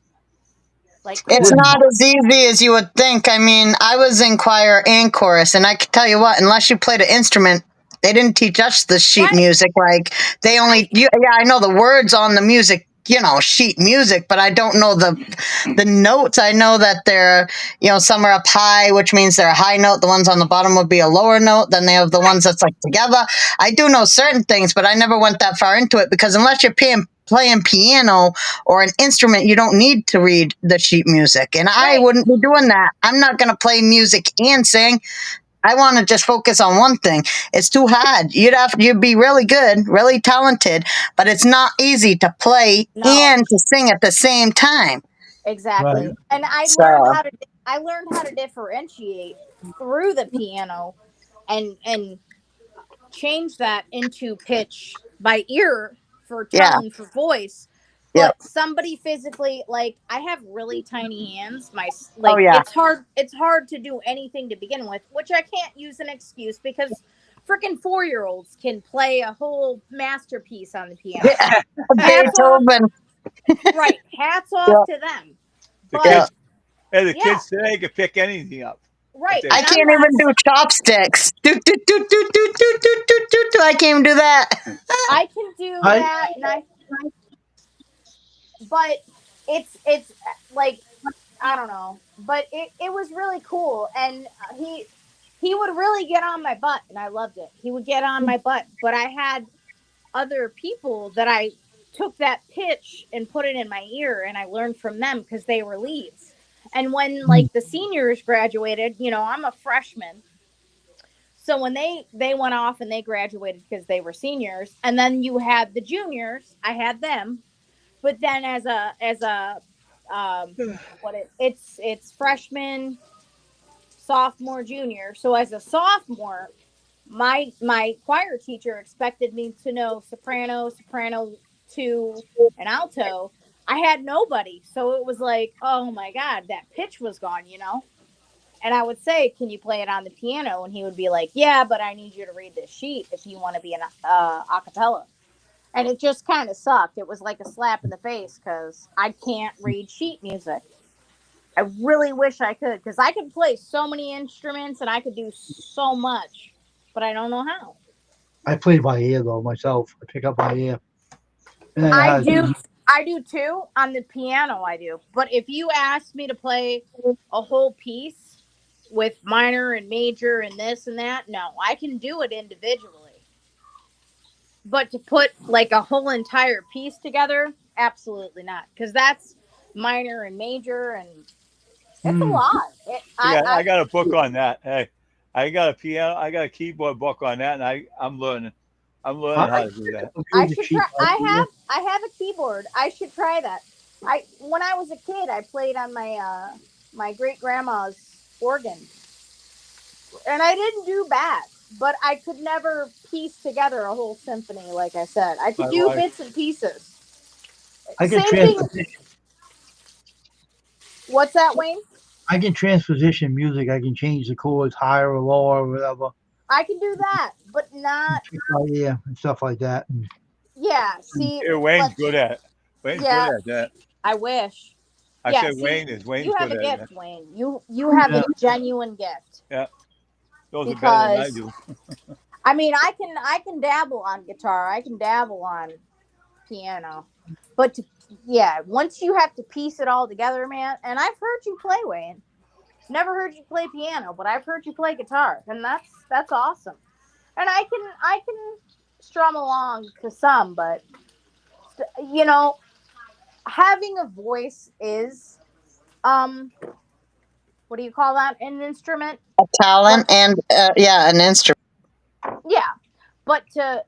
Like It's chords. not as easy as you would think. I mean, I was in choir and chorus, and I can tell you what, unless you played an instrument, they didn't teach us the sheet Right. music. Like they only, yeah, I know the words on the music, you know, sheet music, but I don't know the notes. I know that they're, you know, some are up high, which means they're a high note. The ones on the bottom would be a lower note. Then they have the ones that's like together. I do know certain things, but I never went that far into it because unless you're playing piano or an instrument, you don't need to read the sheet music. And I wouldn't be doing that. I'm not going to play music and sing. I want to just focus on one thing. It's too hard. You'd be really good, really talented, but it's not easy to play and to sing at the same time. Exactly. Right. And I So- learned how to differentiate through the piano and change that into pitch by ear for tone, for voice. But somebody physically, like, I have really tiny hands. It's hard to do anything to begin with, which I can't use an excuse because freaking 4-year-olds can play a whole masterpiece on the piano. Beethoven. Right. Hats off to them. The kids today can pick anything up. Right. I can't even do chopsticks. Do, do, do, do, do, do, do, do, do, do. I can't even do that. I can do that, and but it's like, I don't know, but it was really cool, and he would really get on my butt, and I loved it. He would get on my butt, but I had other people that I took that pitch and put it in my ear, and I learned from them because they were leads. And when like the seniors graduated, you know, I'm a freshman. So when they went off and they graduated because they were seniors, and then you had the juniors. I had them, but then as a it's freshman, sophomore, junior. So as a sophomore, my choir teacher expected me to know soprano, soprano 2, and alto. I had nobody, so it was like, oh my god, that pitch was gone, And I would say, can you play it on the piano? And he would be like, yeah, but I need you to read this sheet if you want to be an a cappella. And it just kind of sucked. It was like a slap in the face because I can't read sheet music. I really wish I could, because I could play so many instruments and I could do so much, but I don't know how. I play by ear though myself. I pick up by ear. And I do too. On the piano, I do. But if you ask me to play a whole piece with minor and major and this and that, no, I can do it individually. But to put like a whole entire piece together, absolutely not, because that's minor and major, and it's a lot. I got a book on that. Hey, I got a piano. I got a keyboard book on that, and I'm learning. I'm learning how to do that. I should try. I have a keyboard. I should try that. When I was a kid, I played on my my great grandma's organ, and I didn't do bad. But I could never piece together a whole symphony. Like I said, I could do bits and pieces. I can transposition. What's that, Wayne? I can transposition music. I can change the chords higher or lower or whatever. I can do that, but not. Yeah, and stuff like that. Yeah, see. Yeah, Wayne's good at it. Wayne's good at that. I wish. I said Wayne's you have good a at gift, that. Wayne. You have a genuine gift. Yeah. Those are better than I do. I mean, I can dabble on guitar. I can dabble on piano. But once you have to piece it all together, man, and I've heard you play, Wayne. Never heard you play piano, but I've heard you play guitar, and that's awesome. And I can strum along to some, but having a voice is what do you call that? An instrument? A talent and an instrument. Yeah. But to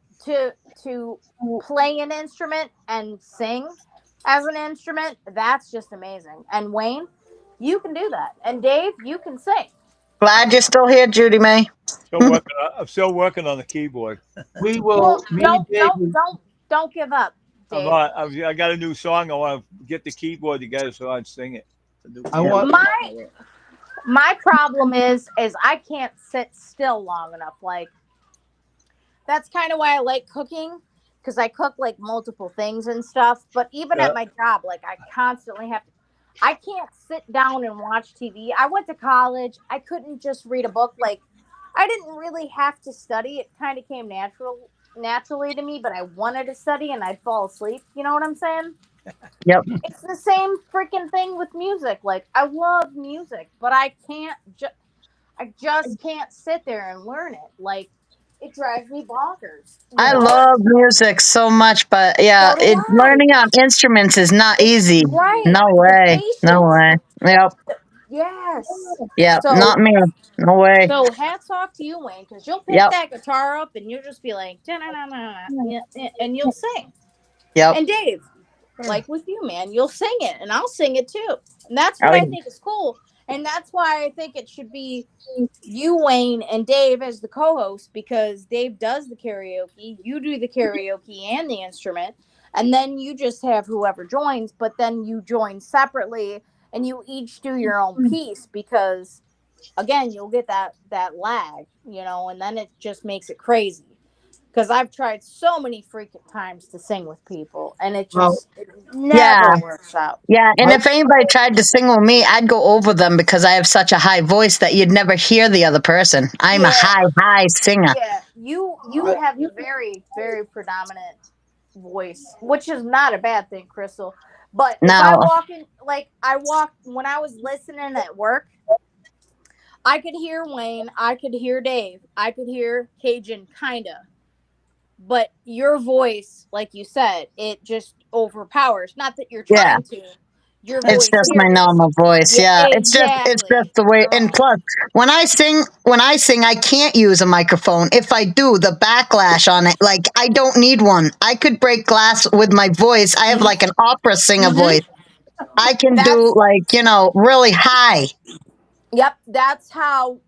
play an instrument and sing as an instrument, that's just amazing. And Wayne, you can do that. And Dave, you can sing. Glad you're still here, Judy May. I'm still working on the keyboard. We will. Don't give up, Dave. I got a new song. I want to get the keyboard together so I can sing it. My problem is I can't sit still long enough. Like, that's kind of why I like cooking, because I cook like multiple things and stuff. But even at my job, like, I constantly have to. I can't sit down and watch TV. I went to college. I couldn't just read a book. Like, I didn't really have to study. It kind of came naturally to me, but I wanted to study and I'd fall asleep. You know what I'm saying? Yep. It's the same freaking thing with music. Like, I love music, but I just can't sit there and learn it. Like, it drives me bonkers. I love music so much, but learning on instruments is not easy. Right. No way. No way. Yep. Yes. Yeah. Not me. No way. So hats off to you, Wayne, because you'll pick that guitar up and you'll just be like, and you'll sing. Yep. And Dave, like with you, man, you'll sing it, and I'll sing it too. And that's what I think is cool. And that's why I think it should be you, Wayne, and Dave as the co-host, because Dave does the karaoke, you do the karaoke and the instrument, and then you just have whoever joins, but then you join separately and you each do your own piece, because again, you'll get that lag, and then it just makes it crazy. Because I've tried so many freaking times to sing with people, and it just never works out. Yeah, and if anybody tried to sing with me, I'd go over them because I have such a high voice that you'd never hear the other person. I'm a high singer. Yeah, you have a very, very predominant voice, which is not a bad thing, Crystal. But if I walk when I was listening at work, I could hear Wayne, I could hear Dave, I could hear Cajun, kinda. But your voice, like you said, it just overpowers. Not that you're trying to. your It's voice just my carries. normal voice. Yeah, Yeah, it's just exactly. the way. And plus, when I sing, I can't use a microphone. If I do, the backlash on it, like I don't need one. I could break glass with my voice. I have like an opera singer voice. I can do That's like really high. Yep, that's how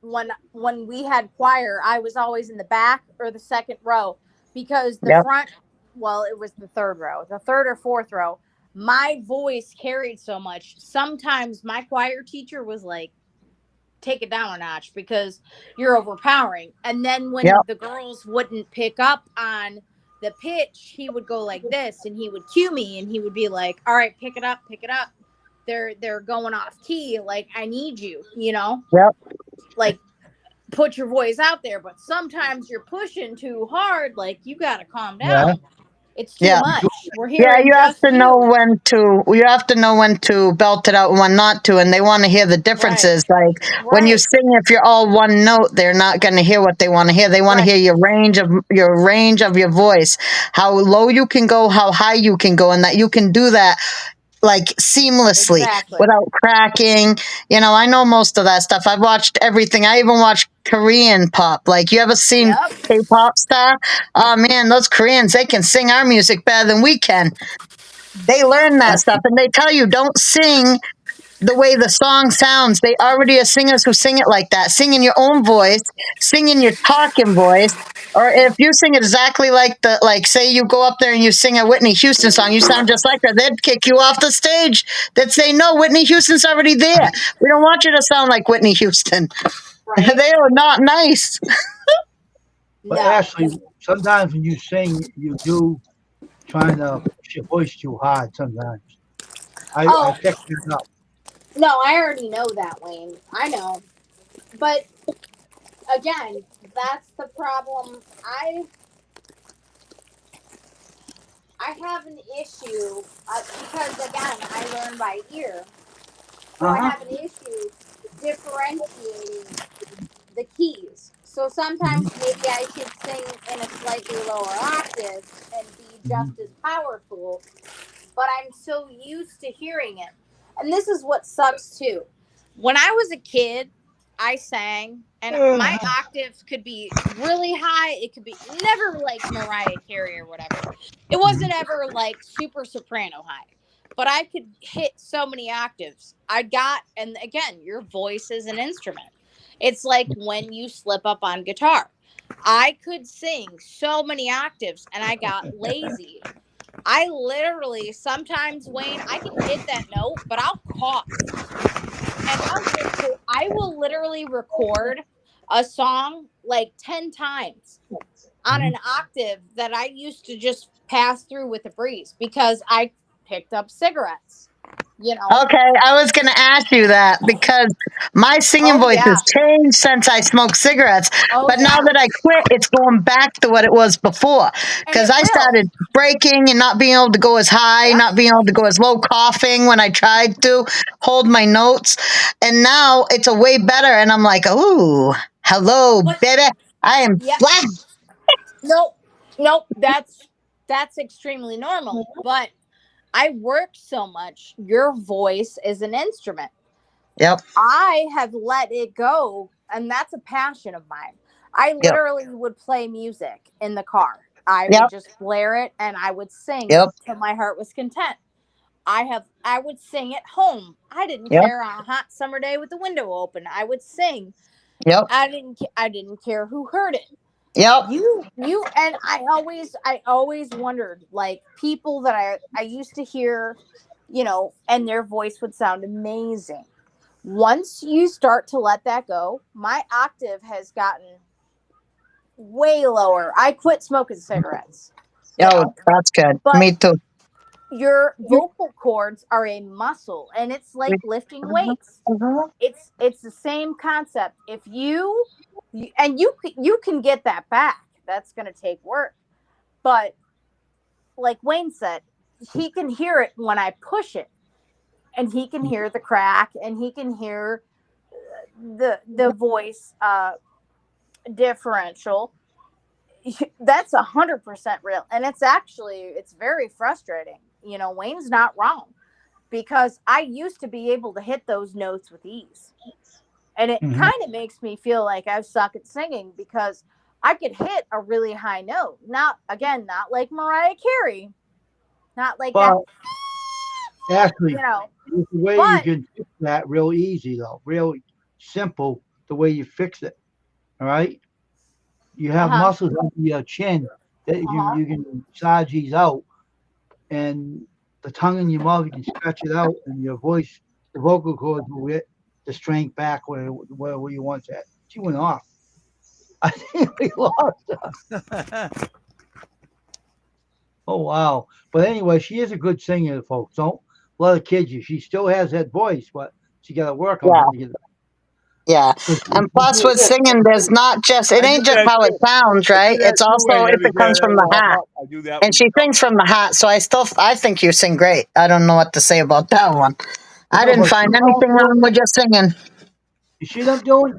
when we had choir, I was always in the back or the second row because the Yep. front, well, it was the third row, the third or fourth row. My voice carried so much. Sometimes my choir teacher was like, "Take it down a notch because you're overpowering." And then Yep. when the girls wouldn't pick up on the pitch, he would go like this and he would cue me and he would be like, "All right, pick it up, pick it up. They're going off key. Like I need you, Yep. like put your voice out there, but sometimes you're pushing too hard. Like you gotta calm Yeah. down. It's too Yeah. much. We're Yeah, hearing you have just to know you. when to belt it out and when not to, and they want to hear the differences. Right. Like when you Right. sing, if you're all one note, they're not going to hear what they want to hear. They want to Right. hear your range of your voice, how low you can go, how high you can go, and that you can do that like seamlessly Exactly. without cracking. I know most of that stuff. I've watched everything. I even watched Korean pop. Like, you ever seen Yep. K-pop star? Oh man, those Koreans, they can sing our music better than we can. They learn that stuff, and they tell you don't sing the way the song sounds. They already are singers who sing it like that. Sing in your own voice, sing in your talking voice. Or if you sing exactly like say you go up there and you sing a Whitney Houston song, you sound just like her, they'd kick you off the stage. They'd say, no, Whitney Houston's already there. We don't want you to sound like Whitney Houston. Right. They are not nice. But No. Ashley, sometimes when you sing, you do trying to push your voice too hard sometimes. I Oh picked it up. no, I already know that, Wayne. I know. But again, that's the problem. I have an issue because again, I learn by ear. So I have an issue differentiating the keys. So sometimes maybe I should sing in a slightly lower octave and be just as powerful, but I'm so used to hearing it. And this is what sucks too. When I was a kid, I sang, and my octave could be really high. It could be never like Mariah Carey or whatever. It wasn't ever like super soprano high, but I could hit so many octaves. And again, your voice is an instrument. It's like when you slip up on guitar. I could sing so many octaves and I got lazy. I literally sometimes, Wayne, I can hit that note, but I'll cough. And I will literally record a song like 10 times on an octave that I used to just pass through with a breeze because I picked up cigarettes, Okay, I was going to ask you that because my singing Oh voice yeah. has changed since I smoked cigarettes. Oh But now yeah. that I quit, it's going back to what it was before. And Because it I will. started breaking and not being able to go as high, Yep. not being able to go as low, coughing when I tried to hold my notes. And now it's a way better. And I'm like, oh, hello, But baby. I am yeah. flat. Nope. That's extremely normal. But I work so much. Your voice is an instrument. Yep, I have let it go, and that's a passion of mine. I yep, literally would play music in the car. I would yep, just blare it and I would sing yep, till my heart was content. I would sing at home. I didn't yep, care on a hot summer day with the window open. I would sing. yep, I didn't care who heard it. yep. You and I always wondered, like, people that I used to hear, and their voice would sound amazing. Once you start to let that go, my octave has gotten way lower. I quit smoking cigarettes, Oh, that's good. but Me too. your vocal cords are a muscle and it's like lifting weights. It's the same concept. If you can get that back. That's going to take work. But like Wayne said, he can hear it when I push it, and he can hear the crack, and he can hear the voice differential. That's 100% real, and it's very frustrating. Wayne's not wrong because I used to be able to hit those notes with ease. And it Mhm. kind of makes me feel like I suck at singing because I could hit a really high note. Not like Mariah Carey. Not like that, Well, actually, you know. there's a way you But can fix that real easy though, real simple. The way you fix it. All right. You have uh-huh. muscles under your chin that Uh-huh. you can massage these out, and the tongue in your mouth you can stretch it out, and your voice, the vocal cords will get the strength back where you want that. She went off. I think we lost her. Oh wow! But anyway, she is a good singer, folks. Don't let her kid you. She still has that voice, but she got to work on Yeah. it to get it. Yeah. 'Cause And you plus do with this. singing, there's not just, it I do ain't just that how it too. sounds, I do right? that It's too, also and if every it day comes I from the warm heart. up. I do that. And she sings from the heart. So I think you sing great. I don't know what to say about that one. I No, didn't but she find don't anything do wrong with your singing. You see what I'm doing?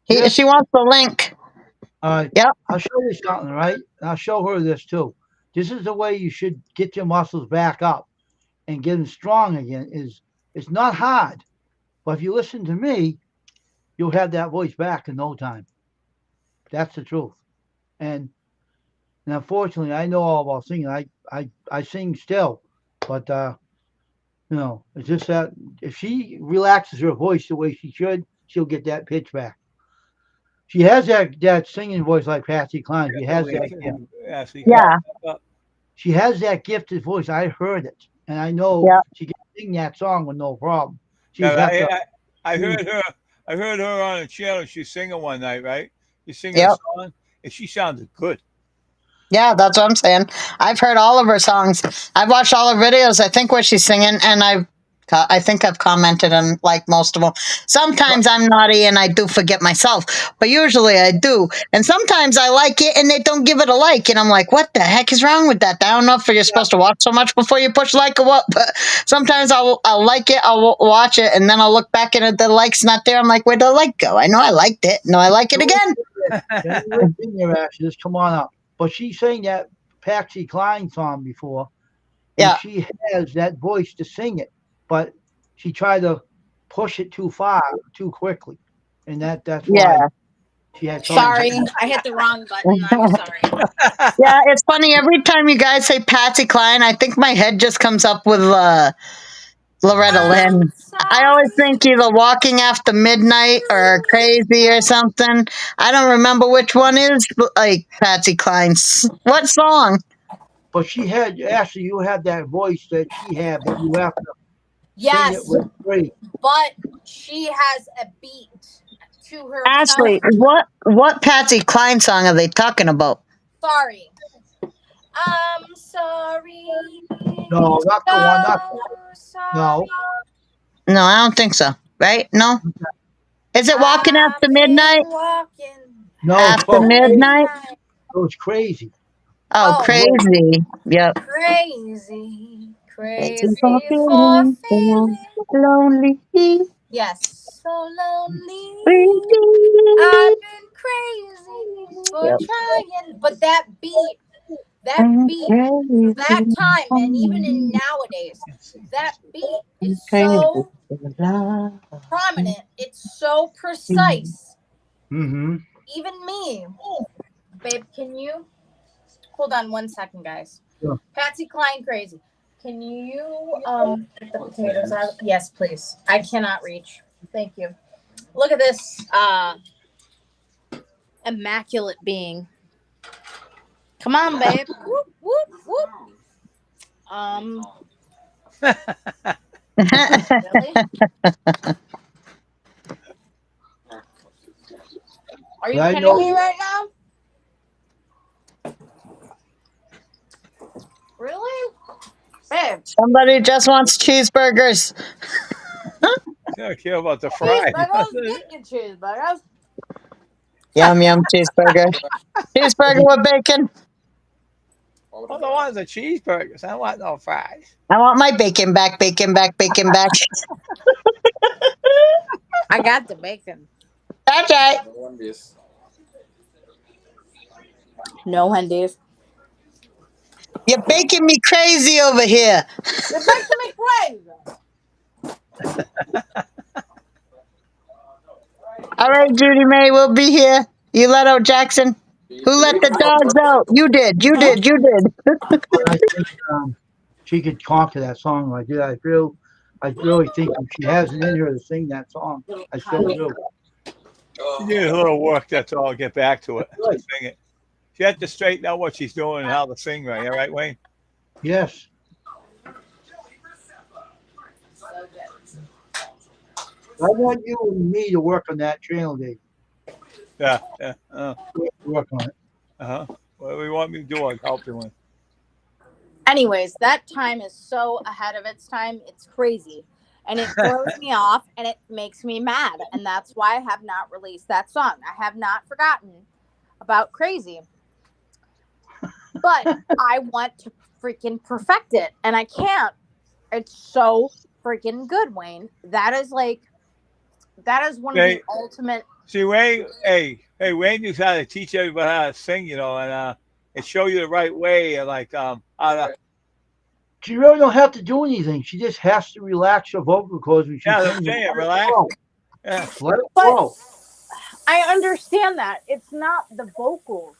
This. She wants the link. Yep. I'll show you something, right? And I'll show her this too. This is the way you should get your muscles back up and get them strong again. It's not hard, but if you listen to me, you'll have that voice back in no time. That's the truth. And, and unfortunately, I know all about singing. I sing still, but it's just that if she relaxes her voice the way she should, she'll get that pitch back. She has that singing voice like Patsy Cline. She has that gift. Ashley, Yeah. She has that gifted voice. I heard it, and I know Yeah. she can sing that song with no problem. She Yeah, just have to. I heard her. I heard her on a channel. She's singing one night, right? She's singing Yep. a song, and she sounded good. Yeah, that's what I'm saying. I've heard all of her songs. I've watched all her videos. I think where she's singing, and I think I've commented on like most of them. Sometimes I'm naughty and I do forget myself, but usually I do. And sometimes I like it and they don't give it a like, and I'm like, what the heck is wrong with that? I don't know if you're supposed to watch so much before you push like or what, but sometimes I'll like it, I'll watch it, and then I'll look back and the like's not there. I'm like, where'd the like go? I know I liked it. No, I like it again. In there, Ashley, just come on up. But she sang that Patsy Cline song before, and Yeah. she has that voice to sing it, but she tried to push it too far, too quickly, and that's why Yeah. she had trouble. Sorry, I hit the wrong button. I'm sorry. Yeah, it's funny. Every time you guys say Patsy Cline, I think my head just comes up with Loretta Lynn. I always think either Walking After Midnight or Crazy or something. I don't remember which one is like Patsy Cline's. What song? But she had Ashley, you had that voice that she had, but you have to sing it Yes, with grace. but she has a beat to her Ashley, tone. what Patsy Cline song are they talking about? Sorry. I'm sorry. No, not the one. Not no. No, I don't think so. Right? No. Is it Walking After Midnight? No, After folks, Midnight? it was crazy. Oh, Crazy. Yep. Crazy. Crazy Crazy for for feeling feeling. lonely. Yes. So lonely. Crazy. I've been crazy for Yep. trying. But that beat, that time, and even in nowadays, that beat is so prominent. It's so precise. Mm-hmm. Even me. Babe, can you hold on 1 second, guys? Sure. Patsy Cline, Crazy. Can you get the potatoes out? Yes, please. I cannot reach. Thank you. Look at this immaculate being. Come on, babe. Whoop, whoop, whoop. Really? Are you kidding me right now? Really? Babe. Somebody just wants cheeseburgers. I don't care about the fries. Cheeseburgers, bacon cheeseburgers. Yum, yum, cheeseburger. Cheeseburger with bacon. All I want is a cheeseburger. I don't want no fries. I want my bacon back, bacon back, bacon back. I got the bacon. That's right. No Wendy's. Yep. You're making me crazy over here. You're making me crazy. All right, Judy May, we'll be here. You let out Jackson? Who let the dogs out? You did. You did. You did. I think she could conquer that song like that. I really think she has it in her to sing that song. I still do. She needs a little work, that's all. Get back to it. Right. Sing it. She has to straighten out what she's doing and how to sing right. All right, Wayne? Yes. I want you and me to work on that channel, Dave. Yeah. Work on it. Uh-huh. What do you want me to do? I'll help you with. Anyways, that time is so ahead of its time. It's crazy. And it throws me off and it makes me mad. And that's why I have not released that song. I have not forgotten about Crazy. But I want to freaking perfect it. And I can't. It's so freaking good, Wayne. That is one of the ultimate. See, Wayne, Wayne knows how to teach everybody how to sing, and show you the right way, how to. She really don't have to do anything. She just has to relax her vocal cords when she sings. Relax. Yeah. Let it flow. I understand that. It's not the vocals.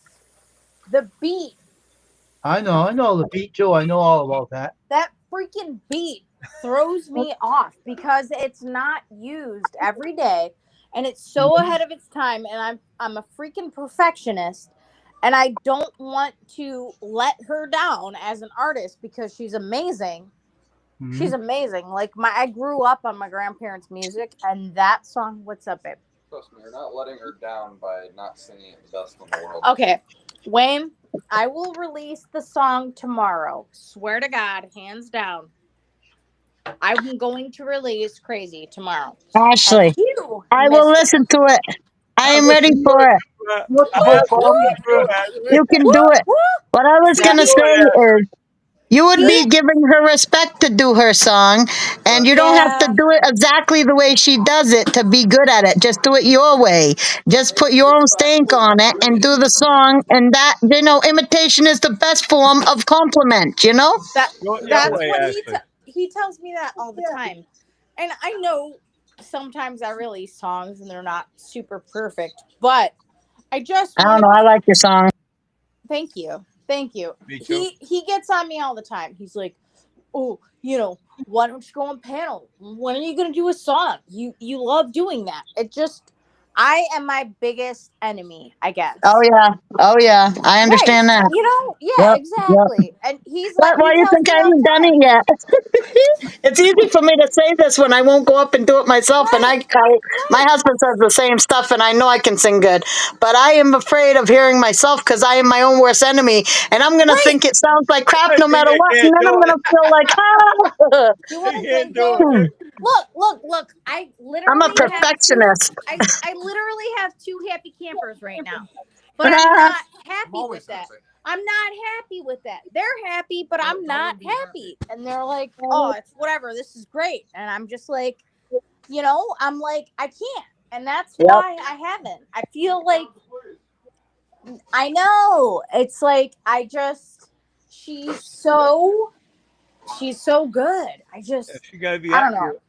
The beat. I know the beat too. I know all about that. That freaking beat throws me off because it's not used every day and it's so ahead of its time, and I'm a freaking perfectionist. And I don't want to let her down as an artist because she's amazing. Mm-hmm. She's amazing. Like I grew up on my grandparents' music, and that song, what's up, babe? Trust me, you're not letting her down by not singing it the best in the world. Okay, Wayne, I will release the song tomorrow. Swear to God, hands down. I'm going to release Crazy tomorrow. Ashley, I will listen to it. I am ready for it. You can do it. What I was going to say is, you would be giving her respect to do her song, and you don't have to do it exactly the way she does it to be good at it. Just do it your way. Just put your own stank on it and do the song, and that, imitation is the best form of compliment, That's what he tells me that all the time. And I know sometimes I release songs and they're not super perfect, but I don't know. I like your song. Thank you. Me too. He gets on me all the time. He's like, oh, why don't you go on panel? When are you going to do a song? You love doing that. I am my biggest enemy, I guess. Oh yeah. I understand that. Exactly. Yep. And he's like, why you think I haven't done it yet? It's easy for me to say this when I won't go up and do it myself. Right. And my husband says the same stuff, and I know I can sing good, but I am afraid of hearing myself because I am my own worst enemy, and I'm gonna think it sounds like crap no matter what, and then I'm gonna feel like, You want to think? Look! I literally. I'm a perfectionist. I literally have 2 happy campers right now, but I'm not happy with that. I'm not happy with that. They're happy, but I'm not happy. And they're like, oh, it's whatever. This is great. And I'm just like, I'm like, I can't. And that's why I haven't. I feel like, I know. It's like, she's so good. She gotta be I don't know.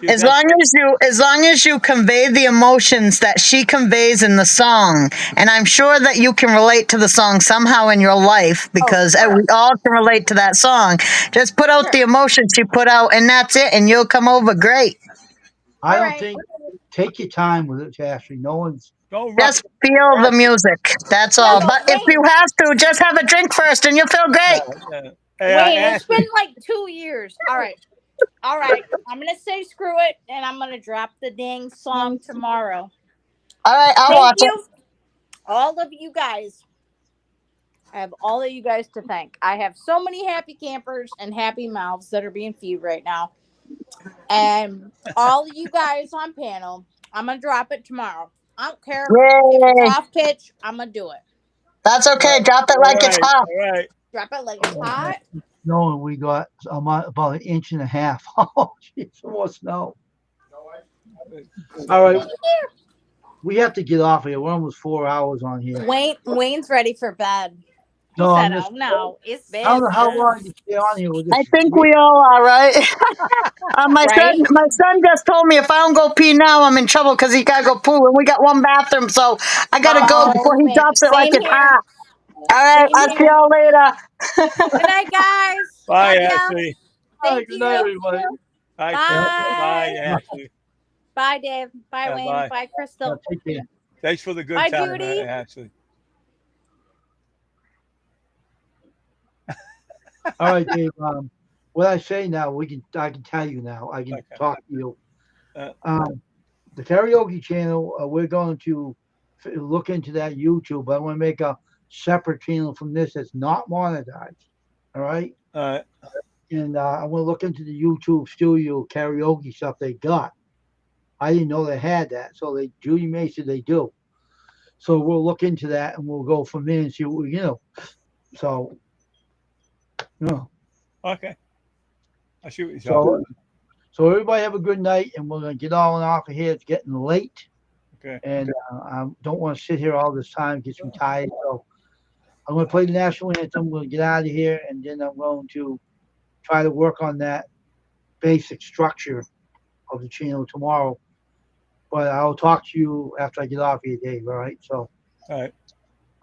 As long as you convey the emotions that she conveys in the song, and I'm sure that you can relate to the song somehow in your life, because we all can relate to that song. Just put out the emotions she put out, and that's it, and you'll come over great. I don't think. Take your time with it, Ashley. No one's. Just feel the music. That's all. But if you have to, just have a drink first, and you'll feel great. Wait, it's been like 2 years. All right, I'm going to say screw it, and I'm going to drop the dang song tomorrow. All right, I'll watch it. All of you guys. I have all of you guys to thank. I have so many happy campers and happy mouths that are being fed right now. And all of you guys on panel, I'm going to drop it tomorrow. I don't care if it's off pitch, I'm going to do it. That's okay. Drop it like it's hot. All right. Drop it like it's hot. No, we got about 1.5 inches. Oh, jeez, more snow. All right, we have to get off here. We're almost 4 hours on here. Wayne's ready for bed. He No, said, I'm just. "Oh no, it's I don't know how business." long you stay on here with this. I think we all are, right? my Right? son just told me if I don't go pee now, I'm in trouble because he gotta go poo, and we got one bathroom, so I gotta go before Oh he man, drops it like same it's here. hot. All right, Same I'll see here. y'all later. Good night, guys. Bye, Love ya. Ashley. All right, Thank good night, you. everybody. Bye, Yeah, Tim. Bye, Bye. Ashley. Bye, Dave. Bye, Wayne. Bye. Bye, Crystal. take care. Thanks for the good Bye, time, Judy. Ashley. All right, Dave. What I say now, I can tell you now. I can Okay. talk to you. Uh, The karaoke channel, we're going to look into that YouTube. But I want to make a separate channel from this that's not monetized. All right. And I want to look into the YouTube studio karaoke stuff they got. I didn't know they had that. So Judy May said they do. So we'll look into that and we'll go from there and see what So, okay. I see what you're talking So everybody have a good night, and we're gonna get on off of here. It's getting late, Okay. and I don't want to sit here all this time. It gets me tired. So I'm gonna play the national anthem. We'll get out of here, and then I'm going to try to work on that basic structure of the channel tomorrow. But I'll talk to you after I get off here, Dave. All right. So. All right.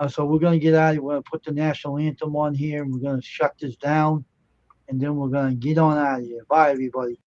So we're gonna get out of here. We're gonna put the national anthem on here, and we're gonna shut this down, and then we're gonna get on out of here. Bye, everybody.